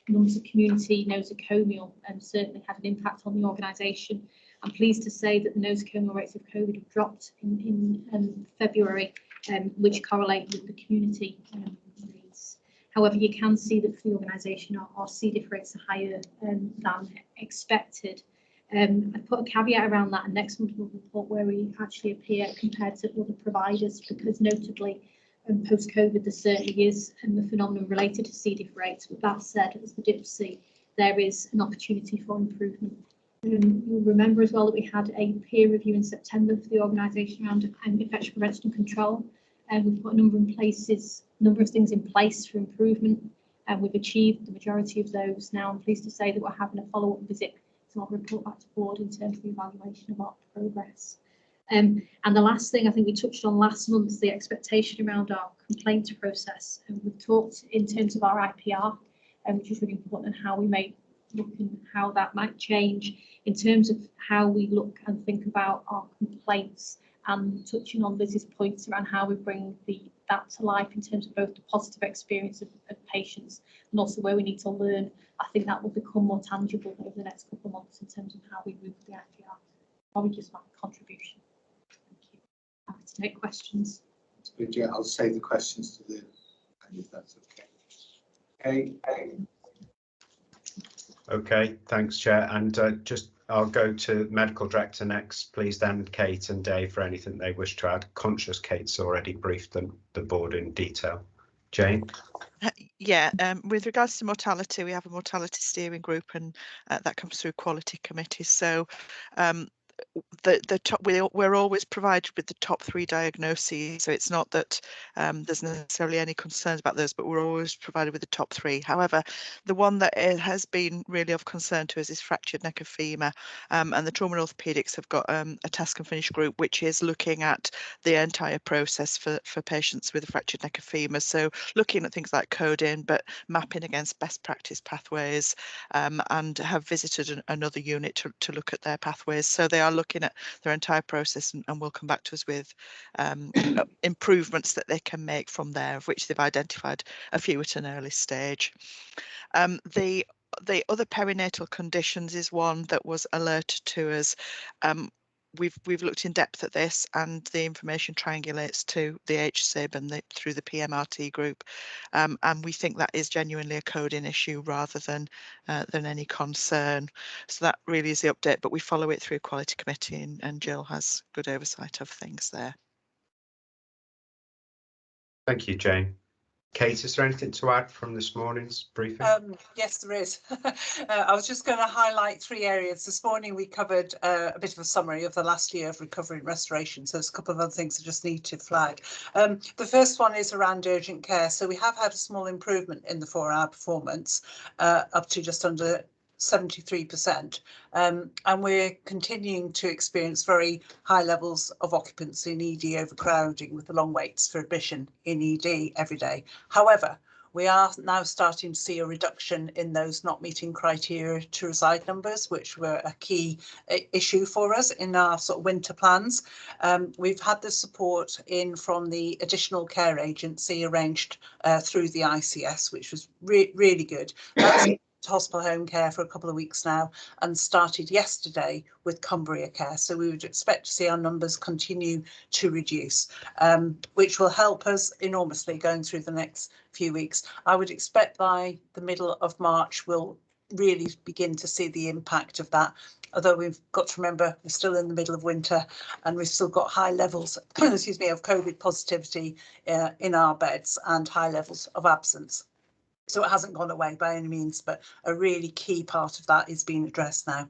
numbers of community nosocomial certainly had an impact on the organisation, I'm pleased to say that the nosocomial rates of COVID have dropped in February, which correlate with the community rates. However, you can see that for the organisation, our C. diff rates are higher than expected. I've put a caveat around that, and next month we'll report where we actually appear compared to other providers, because notably post-COVID there certainly is a phenomenon related to C. diff rates. But that said, as the DIPSI, there is an opportunity for improvement. You'll remember as well that we had a peer review in September for the organisation around infection prevention and control, and we've put a number of things in place for improvement, and we've achieved the majority of those. Now I'm pleased to say that we're having a follow-up visit, so I'll report back to board in terms of the evaluation of our progress. And the last thing I think we touched on last month, the expectation around our complaints process, and we've talked in terms of our IPR, which is really important, and how we may look and how that might change in terms of how we look and think about our complaints, and touching on Liz's points around how we bring that to life in terms of both the positive experience of patients and also where we need to learn. I think that will become more tangible over the next couple of months in terms of how we move the IPR. Probably just my contribution. Thank you. Happy to take questions. Bridget, I'll save the questions to the end if that's okay. Okay, thanks, Chair. And I'll go to Medical Director next, please, then Kate and Dave for anything they wish to add. Conscious Kate's already briefed the board in detail. Jane? Yeah, with regards to mortality, we have a mortality steering group, and that comes through quality committees. So we're always provided with the top 3 diagnoses, so it's not that there's necessarily any concerns about those, but we're always provided with the top 3. However, the one that has been really of concern to us is fractured neck of femur, and the trauma and orthopaedics have got a task and finish group which is looking at the entire process for patients with a fractured neck of femur, so looking at things like coding, but mapping against best practice pathways, and have visited another unit to look at their pathways. So they are looking at their entire process, and will come back to us with improvements that they can make from there, of which they've identified a few at an early stage. The other perinatal conditions is one that was alerted to us. we've looked in depth at this, and the information triangulates to the HSIB and through the PMRT group, and we think that is genuinely a coding issue rather than any concern. So that really is the update, but we follow it through Quality Committee, and Jill has good oversight of things there. Thank you, Jane. Kate, is there anything to add from this morning's briefing? Yes, there is. I was just going to highlight 3 areas. This morning we covered a bit of a summary of the last year of recovery and restoration. So there's a couple of other things I just need to flag. The first one is around urgent care. So we have had a small improvement in the 4-hour performance, up to just under 73%, and we're continuing to experience very high levels of occupancy in ED overcrowding with the long waits for admission in ED every day. However, we are now starting to see a reduction in those not meeting criteria to reside numbers, which were a key issue for us in our sort of winter plans. We've had the support in from the additional care agency arranged through the ICS, which was really good. That's hospital home care for a couple of weeks now, and started yesterday with Cumbria Care. So we would expect to see our numbers continue to reduce, which will help us enormously going through the next few weeks. I would expect by the middle of March we'll really begin to see the impact of that. Although we've got to remember we're still in the middle of winter and we've still got high levels, excuse me, of COVID positivity in our beds and high levels of absence. So it hasn't gone away by any means, but a really key part of that is being addressed now.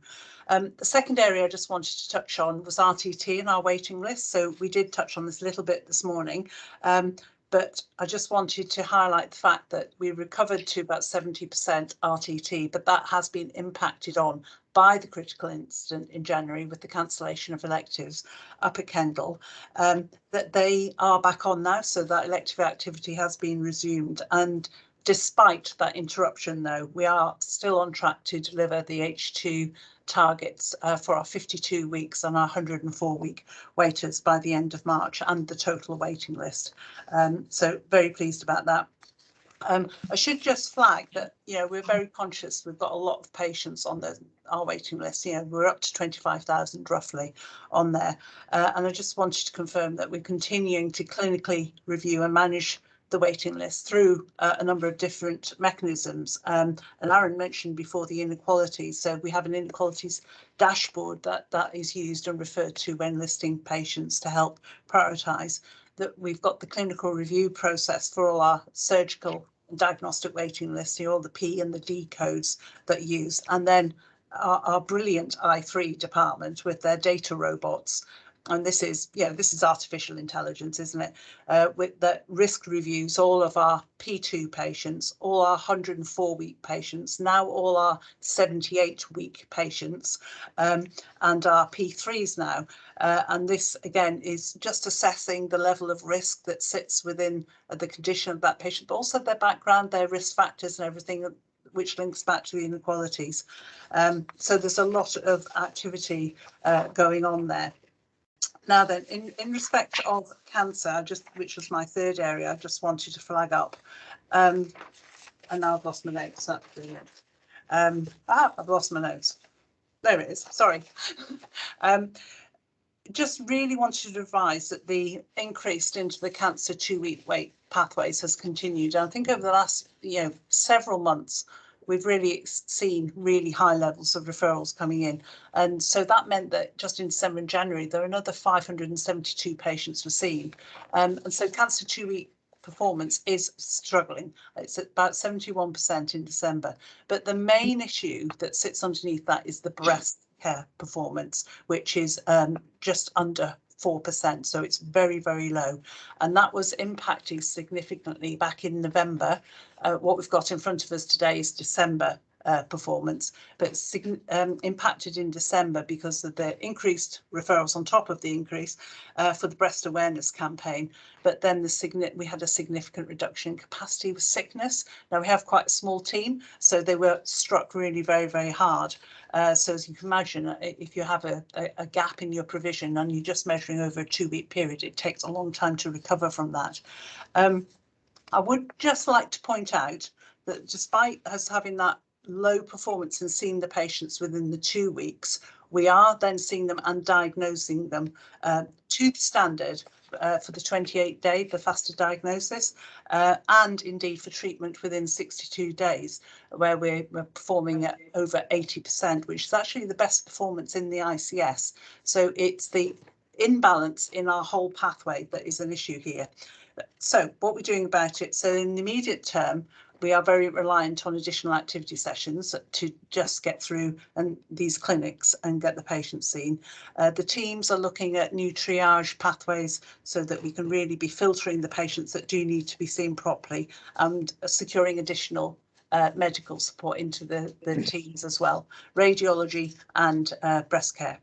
The second area I just wanted to touch on was RTT and our waiting list. So we did touch on this a little bit this morning, but I just wanted to highlight the fact that we recovered to about 70% RTT, but that has been impacted on by the critical incident in January with the cancellation of electives up at Kendal, that they are back on now. So that elective activity has been resumed, and despite that interruption, though, we are still on track to deliver the H2 targets for our 52 weeks and our 104-week waiters by the end of March, and the total waiting list. So very pleased about that. I should just flag that, we're very conscious. We've got a lot of patients on our waiting list. We're up to 25,000 roughly on there. And I just wanted to confirm that we're continuing to clinically review and manage the waiting list through a number of different mechanisms. And Aaron mentioned before the inequalities. So we have an inequalities dashboard that is used and referred to when listing patients to help prioritise. That we've got the clinical review process for all our surgical and diagnostic waiting lists, all the P and the D codes that are used. And then our brilliant I3 department with their data robots. And this is artificial intelligence, isn't it? With the risk reviews, all of our P2 patients, all our 104-week patients, now all our 78-week patients, and our P3s now. And this, again, is just assessing the level of risk that sits within the condition of that patient, but also their background, their risk factors and everything, which links back to the inequalities. So there's a lot of activity going on there. Now then, in respect of cancer, which was my third area, I just wanted to flag up, and now I've lost my notes. That's brilliant. I've lost my notes. There it is. Sorry. Just really wanted to advise that the increase into the cancer 2-week wait pathways has continued. And I think over the last several months, we've really seen really high levels of referrals coming in. And so that meant that just in December and January, there were another 572 patients were seen. And so cancer 2-week performance is struggling. It's at about 71% in December. But the main issue that sits underneath that is the breast care performance, which is just under 4%, so it's very, very low, and that was impacting significantly back in November. What we've got in front of us today is December performance, but impacted in December because of the increased referrals on top of the increase for the breast awareness campaign. But then we had a significant reduction in capacity with sickness. Now we have quite a small team, so they were struck really very, very hard. So as you can imagine, if you have a gap in your provision and you're just measuring over a 2-week period, it takes a long time to recover from that. I would just like to point out that despite us having that low performance and seeing the patients within the 2 weeks, We are then seeing them and diagnosing them to the standard for the 28-day, the faster diagnosis, and indeed for treatment within 62 days, where we're performing at over 80%, which is actually the best performance in the ICS. So it's the imbalance in our whole pathway that is an issue here. So what we're doing about it, so in the immediate term, we are very reliant on additional activity sessions to just get through these clinics and get the patients seen. The teams are looking at new triage pathways so that we can really be filtering the patients that do need to be seen properly and securing additional medical support into the teams as well, radiology and breast care.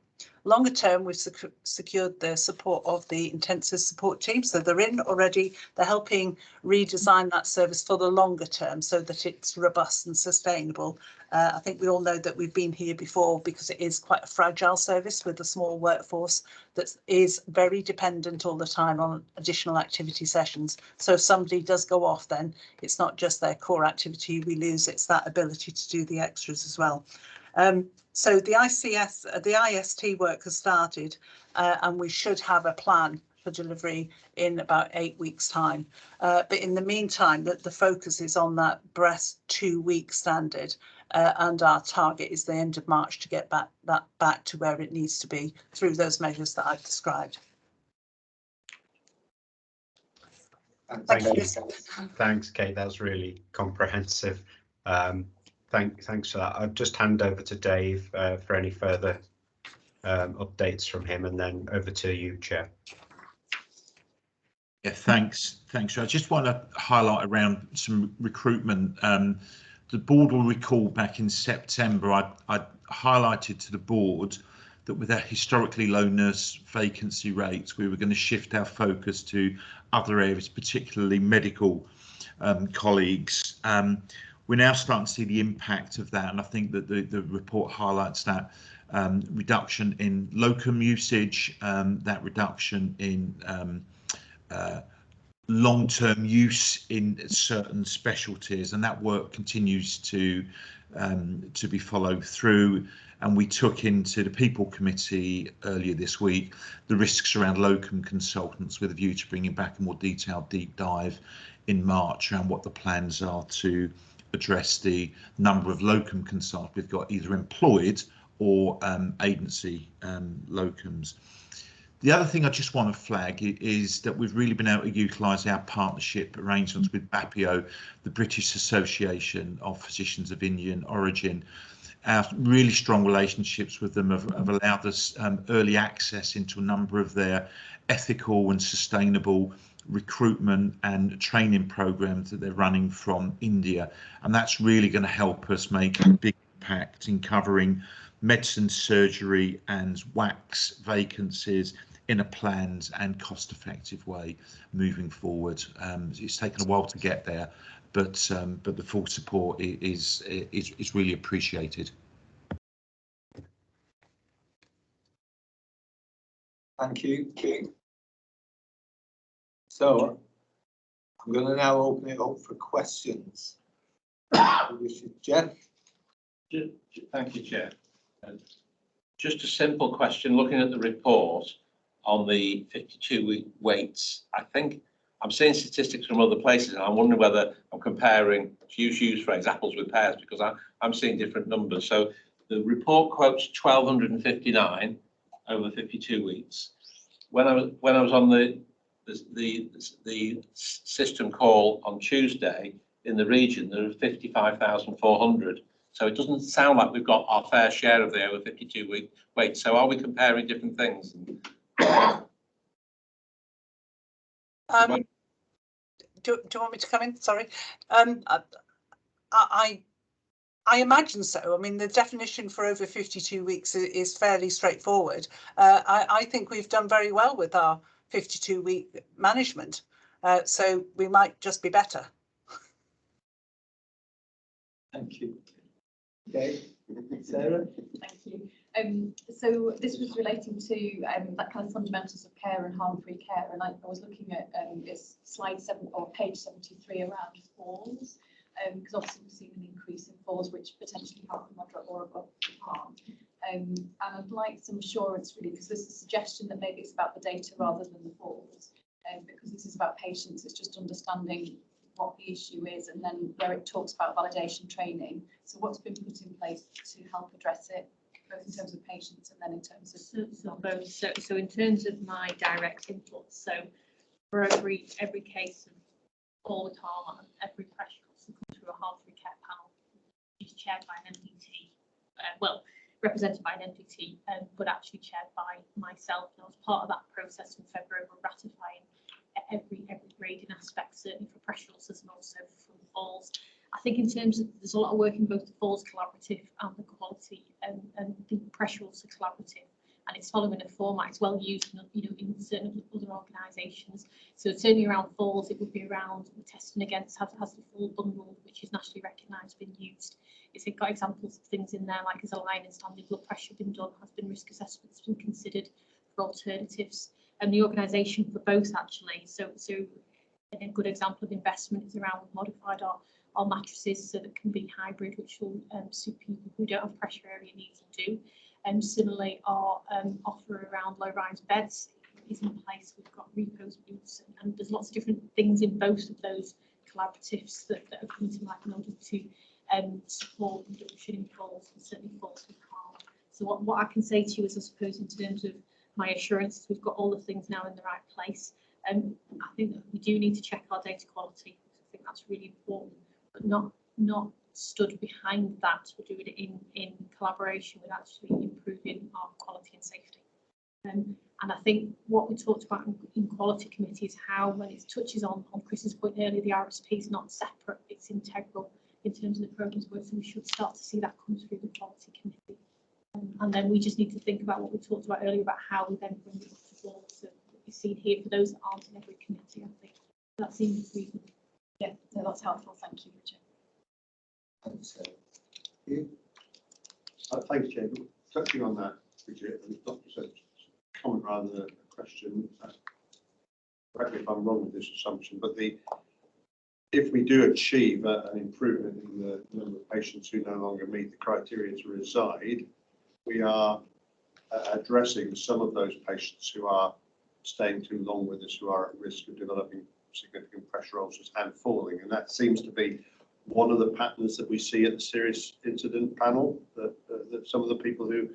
Longer term, we've secured the support of the intensive support team. So they're in already, they're helping redesign that service for the longer term so that it's robust and sustainable. I think we all know that we've been here before because it is quite a fragile service with a small workforce that is very dependent all the time on additional activity sessions. So if somebody does go off, then it's not just their core activity we lose, it's that ability to do the extras as well. So the IST work has started and we should have a plan for delivery in about 8 weeks' time. But in the meantime, the focus is on that breast 2-week standard and our target is the end of March to get back to where it needs to be through those measures that I've described. Thank you. Thanks, Kate. That was really comprehensive. Thanks for that. I'll just hand over to Dave for any further updates from him, and then over to you, Chair. Yeah, thanks. I just want to highlight around some recruitment. The board will recall back in September, I highlighted to the board that with our historically low nurse vacancy rates, we were going to shift our focus to other areas, particularly medical colleagues. We're now starting to see the impact of that, and I think that the report highlights that reduction in locum usage, that reduction in long-term use in certain specialties, and that work continues to be followed through. And we took into the People Committee earlier this week the risks around locum consultants with a view to bringing back a more detailed deep dive in March around what the plans are to address the number of locum consultants we've got either employed or agency locums. The other thing I just want to flag is that we've really been able to utilise our partnership arrangements with BAPIO, the British Association of Physicians of Indian Origin. Our really strong relationships with them have allowed us early access into a number of their ethical and sustainable recruitment and training programs that they're running from India, and that's really going to help us make a big impact in covering medicine, surgery and wax vacancies in a planned and cost-effective way moving forward. It's taken a while to get there, but the full support is really appreciated. Thank you. So I'm going to now open it up for questions. Jeff? Thank you, Chair. Just a simple question, looking at the report on the 52-week waits. I think I'm seeing statistics from other places, and I'm wondering whether I'm comparing, to use phrase, apples with pears, because I'm seeing different numbers. So the report quotes 1,259 over 52 weeks. When I was on the system call on Tuesday in the region, there are 55,400. So it doesn't sound like we've got our fair share of the over 52-week wait. So are we comparing different things? Do you want me to come in? Sorry. I imagine so. I mean, the definition for over 52 weeks is fairly straightforward. I think we've done very well with our 52-week management. So we might just be better. Thank you. Okay, Sarah? Thank you. So this was relating to that kind of fundamentals of care and harm-free care, and I was looking at it's slide 7 or page 73 around falls, because obviously we've seen an increase in falls which potentially harm moderate or above harm. And I'd like some assurance really, because there's a suggestion that maybe it's about the data rather than the falls. Because this is about patients, it's just understanding what the issue is, and then where it talks about validation training. So what's been put in place to help address it, both in terms of patients and then in terms of so in terms of my direct input, so for every case of all the time, every pressure comes through a heart care panel, which is chaired by an MDT, well, represented by an MDT, but actually chaired by myself. And I was part of that process in February. We're ratifying every grading aspect, certainly for pressure ulcers and also for the falls. I think in terms of, there's a lot of work in both the falls collaborative and the quality and the pressure ulcer collaborative, and it's following a format. It's well used, in certain other organisations. So certainly around falls, it would be around testing against has the fall bundle, which is nationally recognised, been used. It's got examples of things in there like has a line and standing blood pressure been done, has been risk assessments been considered for alternatives, and the organisation for both actually. So a good example of investment is around modified our mattresses so that can be hybrid, which will suit people who don't have pressure area needs and do. And similarly, our offer around low-rise beds is in place. We've got repose booths, and there's lots of different things in both of those collaboratives that are coming to life in order to support reduction in falls and certainly falls with harm. So what I can say to you is, I suppose, in terms of my assurance, we've got all the things now in the right place. I think that we do need to check our data quality. I think that's really important, but not stood behind that. We're doing it in collaboration with actually improving our quality and safety. And I think what we talked about in quality committee is how, when it touches on Chris's point earlier, the RSP is not separate, it's integral in terms of the programme's work, so we should start to see that come through the quality committee. And then we just need to think about what we talked about earlier about how we then bring it up to board. So we've seen here for those that aren't in every committee, I think that seems reasonable. Yeah, no, that's helpful. Thank you, Richard. Thanks, thanks, Jane. Touching on that, Bridget, and Dr. said comment rather than a question. Correct me if I'm wrong with this assumption, but if we do achieve an improvement in the number of patients who no longer meet the criteria to reside, we are addressing some of those patients who are staying too long with us, who are at risk of developing significant pressure ulcers and falling. And that seems to be one of the patterns that we see at the serious incident panel, that some of the people who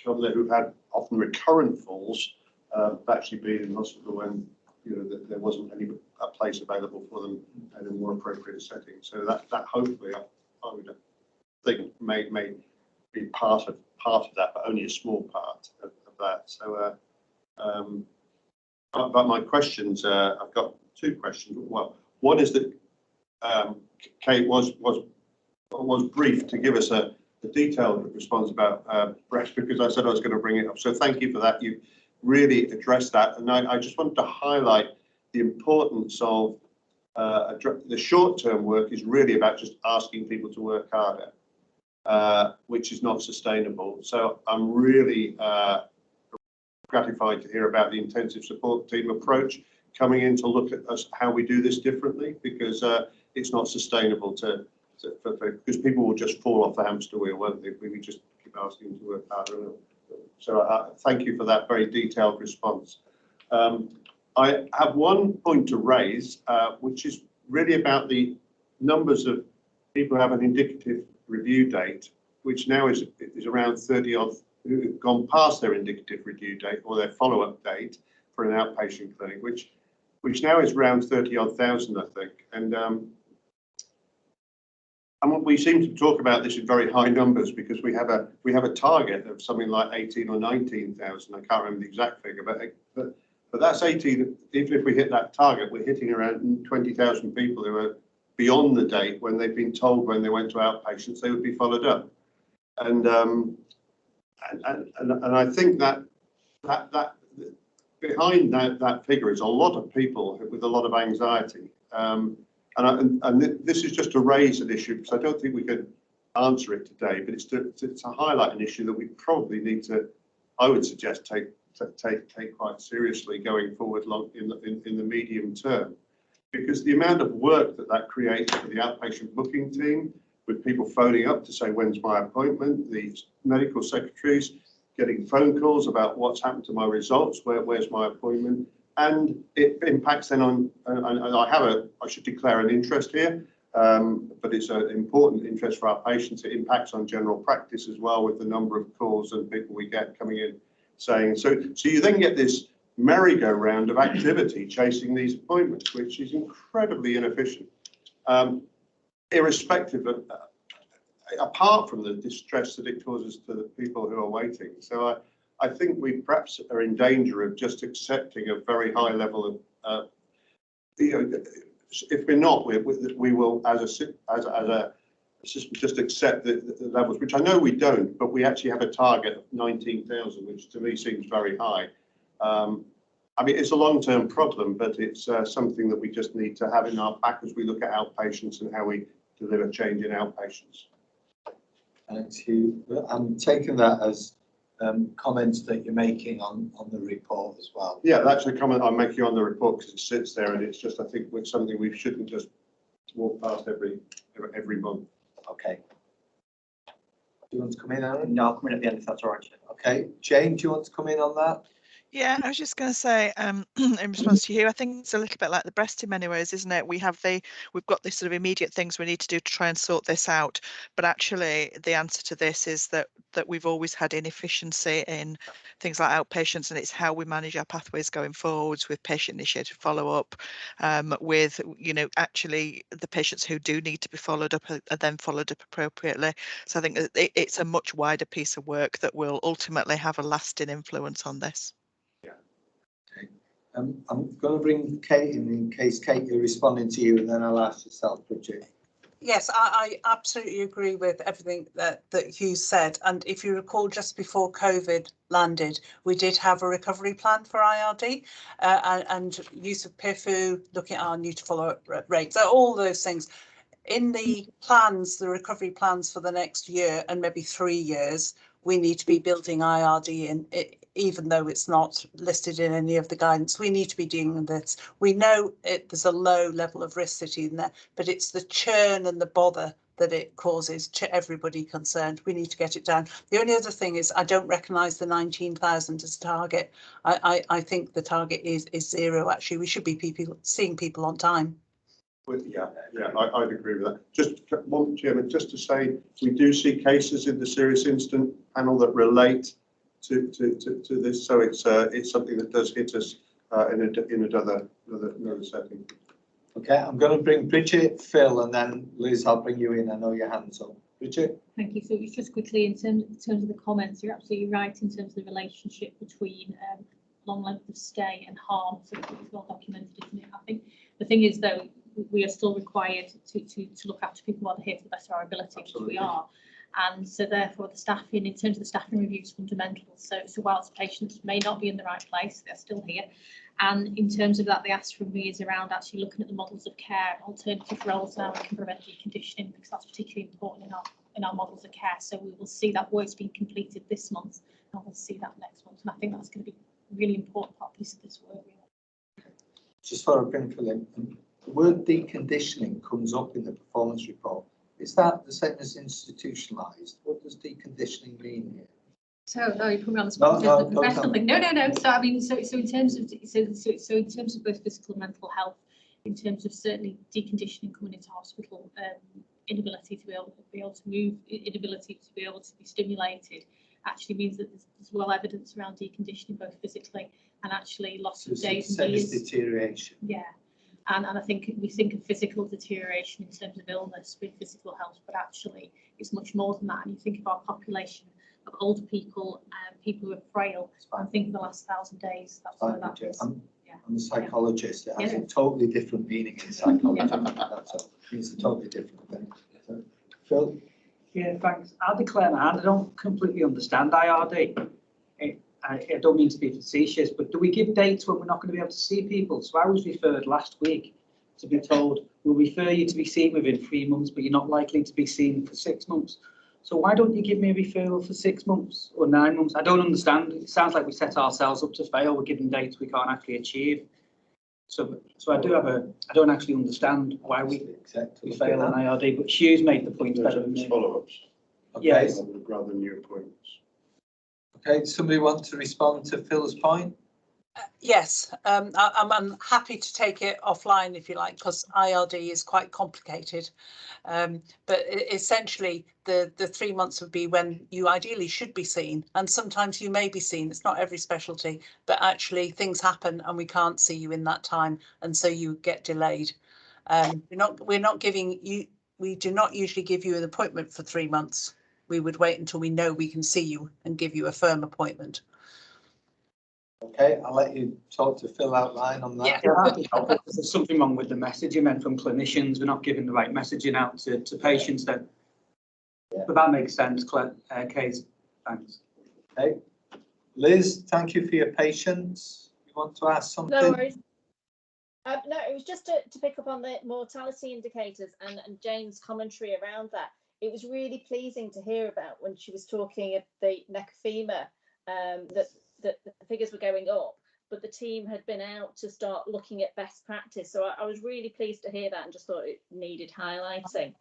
come there who've had often recurrent falls have actually been in hospital when there wasn't a place available for them in a more appropriate setting. So that hopefully I would think may be part of that, but only a small part of that. So but my questions, I've got two questions. Well, one is that Kate was briefed to give us a detailed response about breast, because I said I was going to bring it up. So thank you for that. You really addressed that, and I just wanted to highlight the importance of the short-term work is really about just asking people to work harder, which is not sustainable. So I'm really gratified to hear about the intensive support team approach coming in to look at us how we do this differently, because it's not sustainable because people will just fall off the hamster wheel, won't they, if we just keep asking them to work harder. So thank you for that very detailed response. I have one point to raise, which is really about the numbers of people who have an indicative review date, which now is around 30 odd who have gone past their indicative review date or their follow-up date for an outpatient clinic, which now is around 30 odd thousand, I think. And we seem to talk about this in very high numbers because we have a target of something like 18 or 19,000. I can't remember the exact figure, but that's 18. Even if we hit that target, we're hitting around 20,000 people who are beyond the date when they've been told when they went to outpatients they would be followed up. And I think that behind that figure is a lot of people with a lot of anxiety. And this is just to raise an issue, because I don't think we can answer it today, but it's to highlight an issue that we probably need to, I would suggest, take quite seriously going forward in the medium term, because the amount of work that creates for the outpatient booking team with people phoning up to say, when's my appointment? These medical secretaries getting phone calls about what's happened to my results, where's my appointment? And it impacts then on, and I should declare an interest here, but it's an important interest for our patients. It impacts on general practice as well, with the number of calls and people we get coming in saying, so you then get this merry-go-round of activity chasing these appointments, which is incredibly inefficient, irrespective of, apart from the distress that it causes to the people who are waiting. So I think we perhaps are in danger of just accepting a very high level of, if we're not, we will, as a system, just accept the levels, which I know we don't, but we actually have a target of 19,000, which to me seems very high. I mean, it's a long-term problem, but it's something that we just need to have in our back as we look at outpatients and how we deliver change in outpatients. Thank you. I'm taking that as comments that you're making on the report as well. Yeah, that's a comment I'm making on the report because it sits there, and it's just, I think, it's something we shouldn't just walk past every month. Okay. Do you want to come in, Aaron? No, I'll come in at the end if that's all right. Okay. Jane, do you want to come in on that? Yeah, I was just going to say, in response to you, I think it's a little bit like the breast in many ways, isn't it? We've got these sort of immediate things we need to do to try and sort this out. But actually, the answer to this is that we've always had inefficiency in things like outpatients, and it's how we manage our pathways going forwards with patient-initiated follow-up, with, actually the patients who do need to be followed up are then followed up appropriately. So I think it's a much wider piece of work that will ultimately have a lasting influence on this. I'm going to bring Kate in case, Kate, you're responding to you, and then I'll ask yourself, Bridget. Yes, I absolutely agree with everything that Hugh said. And if you recall, just before COVID landed, we did have a recovery plan for IRD and use of PIFU, looking at our new to follow-up rates, so all those things. In the plans, the recovery plans for the next year and maybe 3 years, we need to be building IRD in, even though it's not listed in any of the guidance. We need to be doing this. We know there's a low level of risk sitting there, but it's the churn and the bother that it causes to everybody concerned. We need to get it down. The only other thing is I don't recognise the 19,000 as a target. I think the target is 0. Actually, we should be seeing people on time. Yeah, I'd agree with that. Just one, Chairman, just to say, we do see cases in the serious incident panel that relate to this, so it's something that does hit us in another setting. Okay, I'm going to bring Bridget, Phil, and then Liz, I'll bring you in. I know your hand's up. Bridget? Thank you. So it's just quickly in terms of the comments, you're absolutely right in terms of the relationship between long length of stay and harm. So it's well documented, isn't it? I think the thing is, though, we are still required to look after people while they're here to the best of our ability, which we are. And so therefore the staffing, in terms of the staffing review, is fundamental. So whilst patients may not be in the right place, they're still here. And in terms of that, the ask from me is around actually looking at the models of care, alternative roles now we can prevent deconditioning, because that's particularly important in our models of care. So we will see that work's being completed this month, and we'll see that next month. And I think that's going to be a really important piece of this work. Just for a bring Phil in, the word deconditioning comes up in the performance report. Is that the same as institutionalised? What does deconditioning mean here? So no, you put me on the spot. No. No. So I mean, so in terms of in terms of both physical and mental health, in terms of certainly deconditioning coming into hospital, inability to be able to move, inability to be able to be stimulated, actually means that there's well evidence around deconditioning, both physically and actually loss of days and years. Deterioration. Yeah. And I think we think of physical deterioration in terms of illness with physical health, but actually it's much more than that. And you think of our population of older people and people who are frail, and think of the last 1,000 days. That's where that is. I'm a psychologist. It has a totally different meaning in psychology. That's all. It's a totally different thing. So, Phil? Yeah, thanks. I'll declare my hand. I don't completely understand IRD. I don't mean to be facetious, but do we give dates when we're not going to be able to see people? So I was referred last week to be told, we'll refer you to be seen within 3 months, but you're not likely to be seen for 6 months. So why don't you give me a referral for 6 months or 9 months? I don't understand. It sounds like we set ourselves up to fail. We're giving dates we can't actually achieve. So I don't actually understand why we fail on IRD, but Hugh's made the point better than me. Follow-ups. Okay. Yes. Rather than new appointments. Okay, somebody want to respond to Phil's point? Yes, I'm happy to take it offline if you like, because IRD is quite complicated. But essentially, the 3 months would be when you ideally should be seen, and sometimes you may be seen. It's not every specialty, but actually things happen and we can't see you in that time, and so you get delayed. We're not giving you. We do not usually give you an appointment for 3 months. We would wait until we know we can see you and give you a firm appointment. Okay, I'll let you talk to Phil outline on that. Yeah, there's something wrong with the messaging then from clinicians. We're not giving the right messaging out to patients then. Yeah. But that makes sense, Kate. Thanks. Okay. Liz, thank you for your patience. You want to ask something? No worries. No, it was just to pick up on the mortality indicators and Jane's commentary around that. It was really pleasing to hear about when she was talking at the neck of femur, that the figures were going up, but the team had been out to start looking at best practice. So I was really pleased to hear that and just thought it needed highlighting,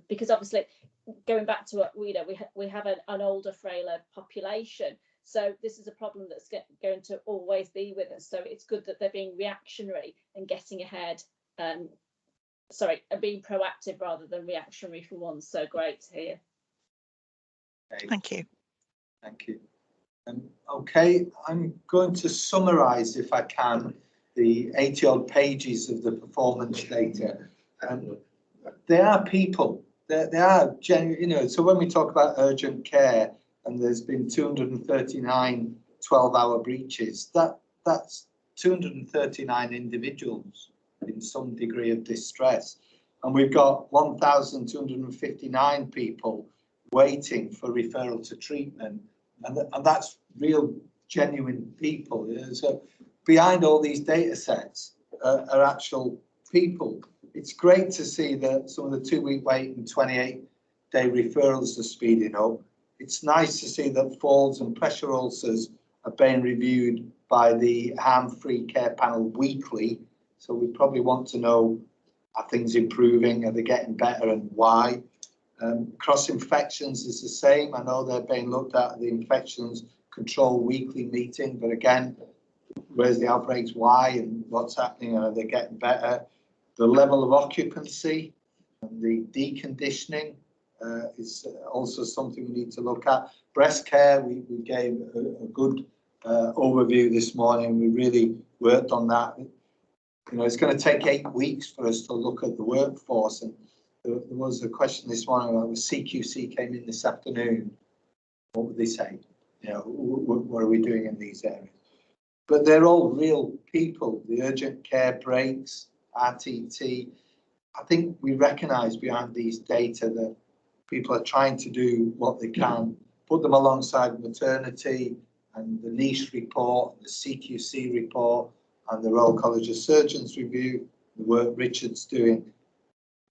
because obviously going back to what we have an older, frailer population. So this is a problem that's going to always be with us. So it's good that they're being reactionary and getting ahead, and being proactive rather than reactionary for once. So great to hear. Okay. Thank you. Thank you. Okay, I'm going to summarise, if I can, the 80-odd pages of the performance data. They are people. They are genuine. So when we talk about urgent care, and there's been 239 12-hour breaches, that's 239 individuals in some degree of distress, and we've got 1,259 people waiting for referral to treatment. And that's real, genuine people. So behind all these data sets are actual people. It's great to see that some of the 2-week wait and 28-day referrals are speeding up. It's nice to see that falls and pressure ulcers are being reviewed by the harm-free care panel weekly. So we probably want to know, are things improving? Are they getting better, and why? Cross infections is the same. I know they're being looked at the infections control weekly meeting, but again, where's the outbreaks, why, and what's happening? Are they getting better? The level of occupancy and the deconditioning is also something we need to look at. Breast care, we gave a good overview this morning. We really worked on that. It's going to take 8 weeks for us to look at the workforce, and there was a question this morning about the CQC came in this afternoon. What would they say? What are we doing in these areas? But they're all real people. The urgent care breaks, RTT. I think we recognise behind these data that people are trying to do what they can, put them alongside maternity and the niche report, the CQC report, and the Royal College of Surgeons review, the work Richard's doing.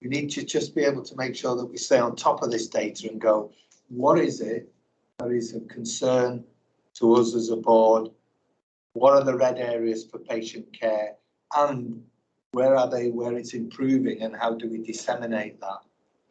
We need to just be able to make sure that we stay on top of this data and go, what is it that is of concern to us as a board? What are the red areas for patient care? And where are they where it's improving, and how do we disseminate that?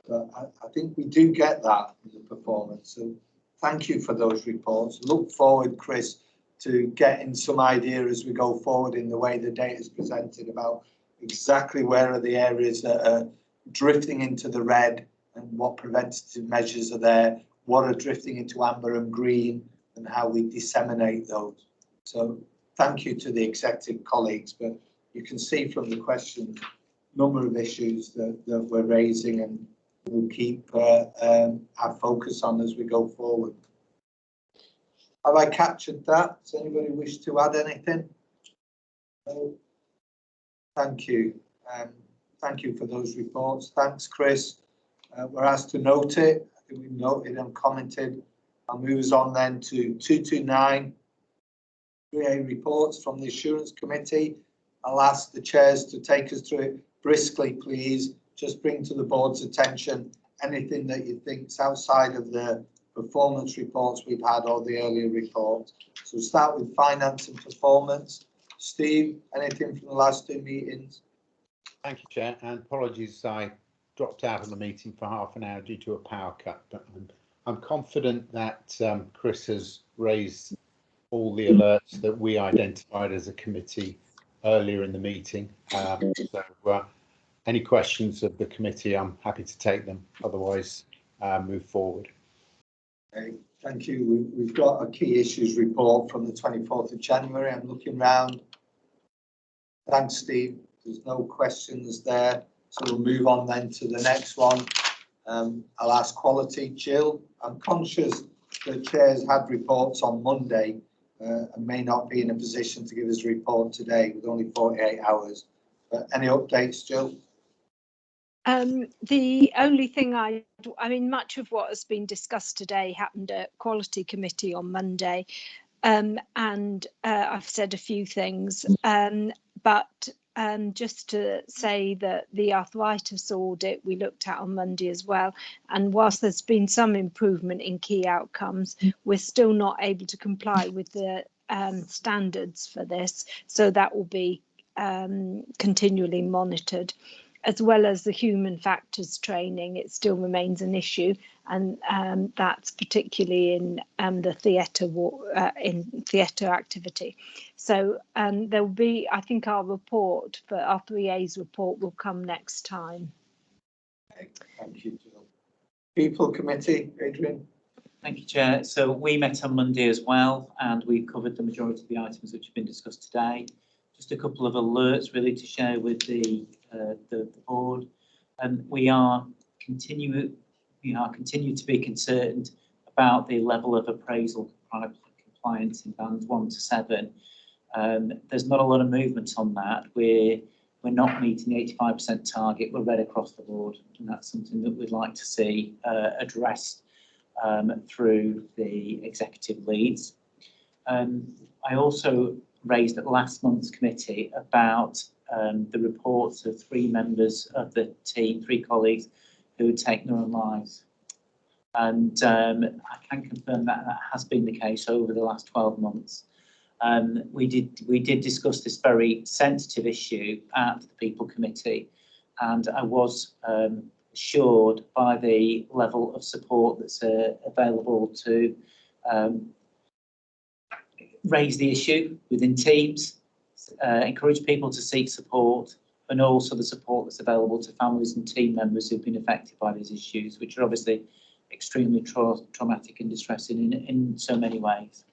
But I think we do get that in the performance. So thank you for those reports. Look forward, Chris, to getting some idea as we go forward in the way the data is presented about exactly where are the areas that are drifting into the red and what preventative measures are there, what are drifting into amber and green, and how we disseminate those. So thank you to the executive colleagues, but you can see from the questions number of issues that we're raising, and we'll keep our focus on as we go forward. Have I captured that? Does anybody wish to add anything? No. Thank you. Thank you for those reports. Thanks, Chris. We're asked to note it. I think we've noted and commented. I'll move us on then to 229 3A reports from the Assurance Committee. I'll ask the chairs to take us through it briskly, please. Just bring to the board's attention anything that you think is outside of the performance reports we've had or the earlier reports. So we'll start with finance and performance. Steve, anything from the last 2 meetings? Thank you, Chair, and apologies, I dropped out of the meeting for half an hour due to a power cut, but I'm confident that Chris has raised all the alerts that we identified as a committee earlier in the meeting. So any questions of the committee, I'm happy to take them, otherwise move forward. Okay, thank you. We've got a key issues report from the 24th of January. I'm looking round. Thanks, Steve. There's no questions there. So we'll move on then to the next one. I'll ask quality. Jill, I'm conscious the chairs had reports on Monday and may not be in a position to give us a report today with only 48 hours. But any updates, Jill? The only thing I mean, much of what has been discussed today happened at Quality Committee on Monday, and I've said a few things, but just to say that the arthritis audit we looked at on Monday as well, and whilst there's been some improvement in key outcomes, we're still not able to comply with the standards for this, so that will be continually monitored. As well as the human factors training, it still remains an issue, and that's particularly in the theatre activity. So there will be, I think, our report for our 3A's report will come next time. Okay, thank you, Jill. People Committee, Adrian. Thank you, Chair. So we met on Monday as well, and we covered the majority of the items which have been discussed today. Just a couple of alerts really to share with the board, and we continue to be concerned about the level of appraisal compliance in bands 1 to 7. There's not a lot of movement on that. We're not meeting the 85% target. We're red across the board, and that's something that we'd like to see addressed through the executive leads. I also raised at last month's committee about the reports of 3 members of the team, 3 colleagues who had taken their own lives. And I can confirm that that has been the case over the last 12 months. We did discuss this very sensitive issue at the People Committee, and I was assured by the level of support that's available to raise the issue within teams, encourage people to seek support, and also the support that's available to families and team members who've been affected by these issues, which are obviously extremely traumatic and distressing in so many ways.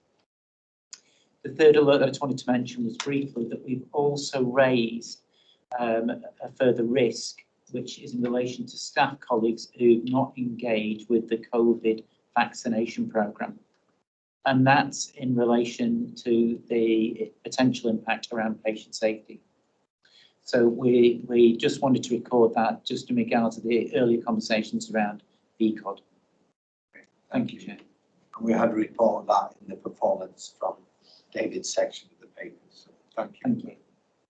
The third alert that I just wanted to mention was briefly that we've also raised a further risk, which is in relation to staff colleagues who not engage with the COVID vaccination programme. And that's in relation to the potential impact around patient safety. So we just wanted to record that just in regard to the earlier conversations around ECOD. Thank you, Chair. And we had a report of that in the performance from David's section of the paper. So thank you. Thank you.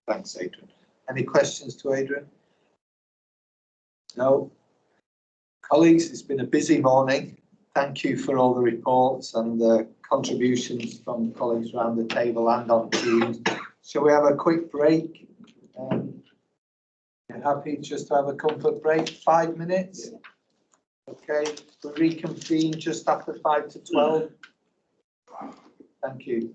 Thanks, Adrian. Any questions to Adrian? No. Colleagues, it's been a busy morning. Thank you for all the reports and the contributions from colleagues around the table and on Teams. Shall we have a quick break? You're happy just to have a comfort break? 5 minutes? Okay, we'll reconvene just after 5 to 12. Thank you.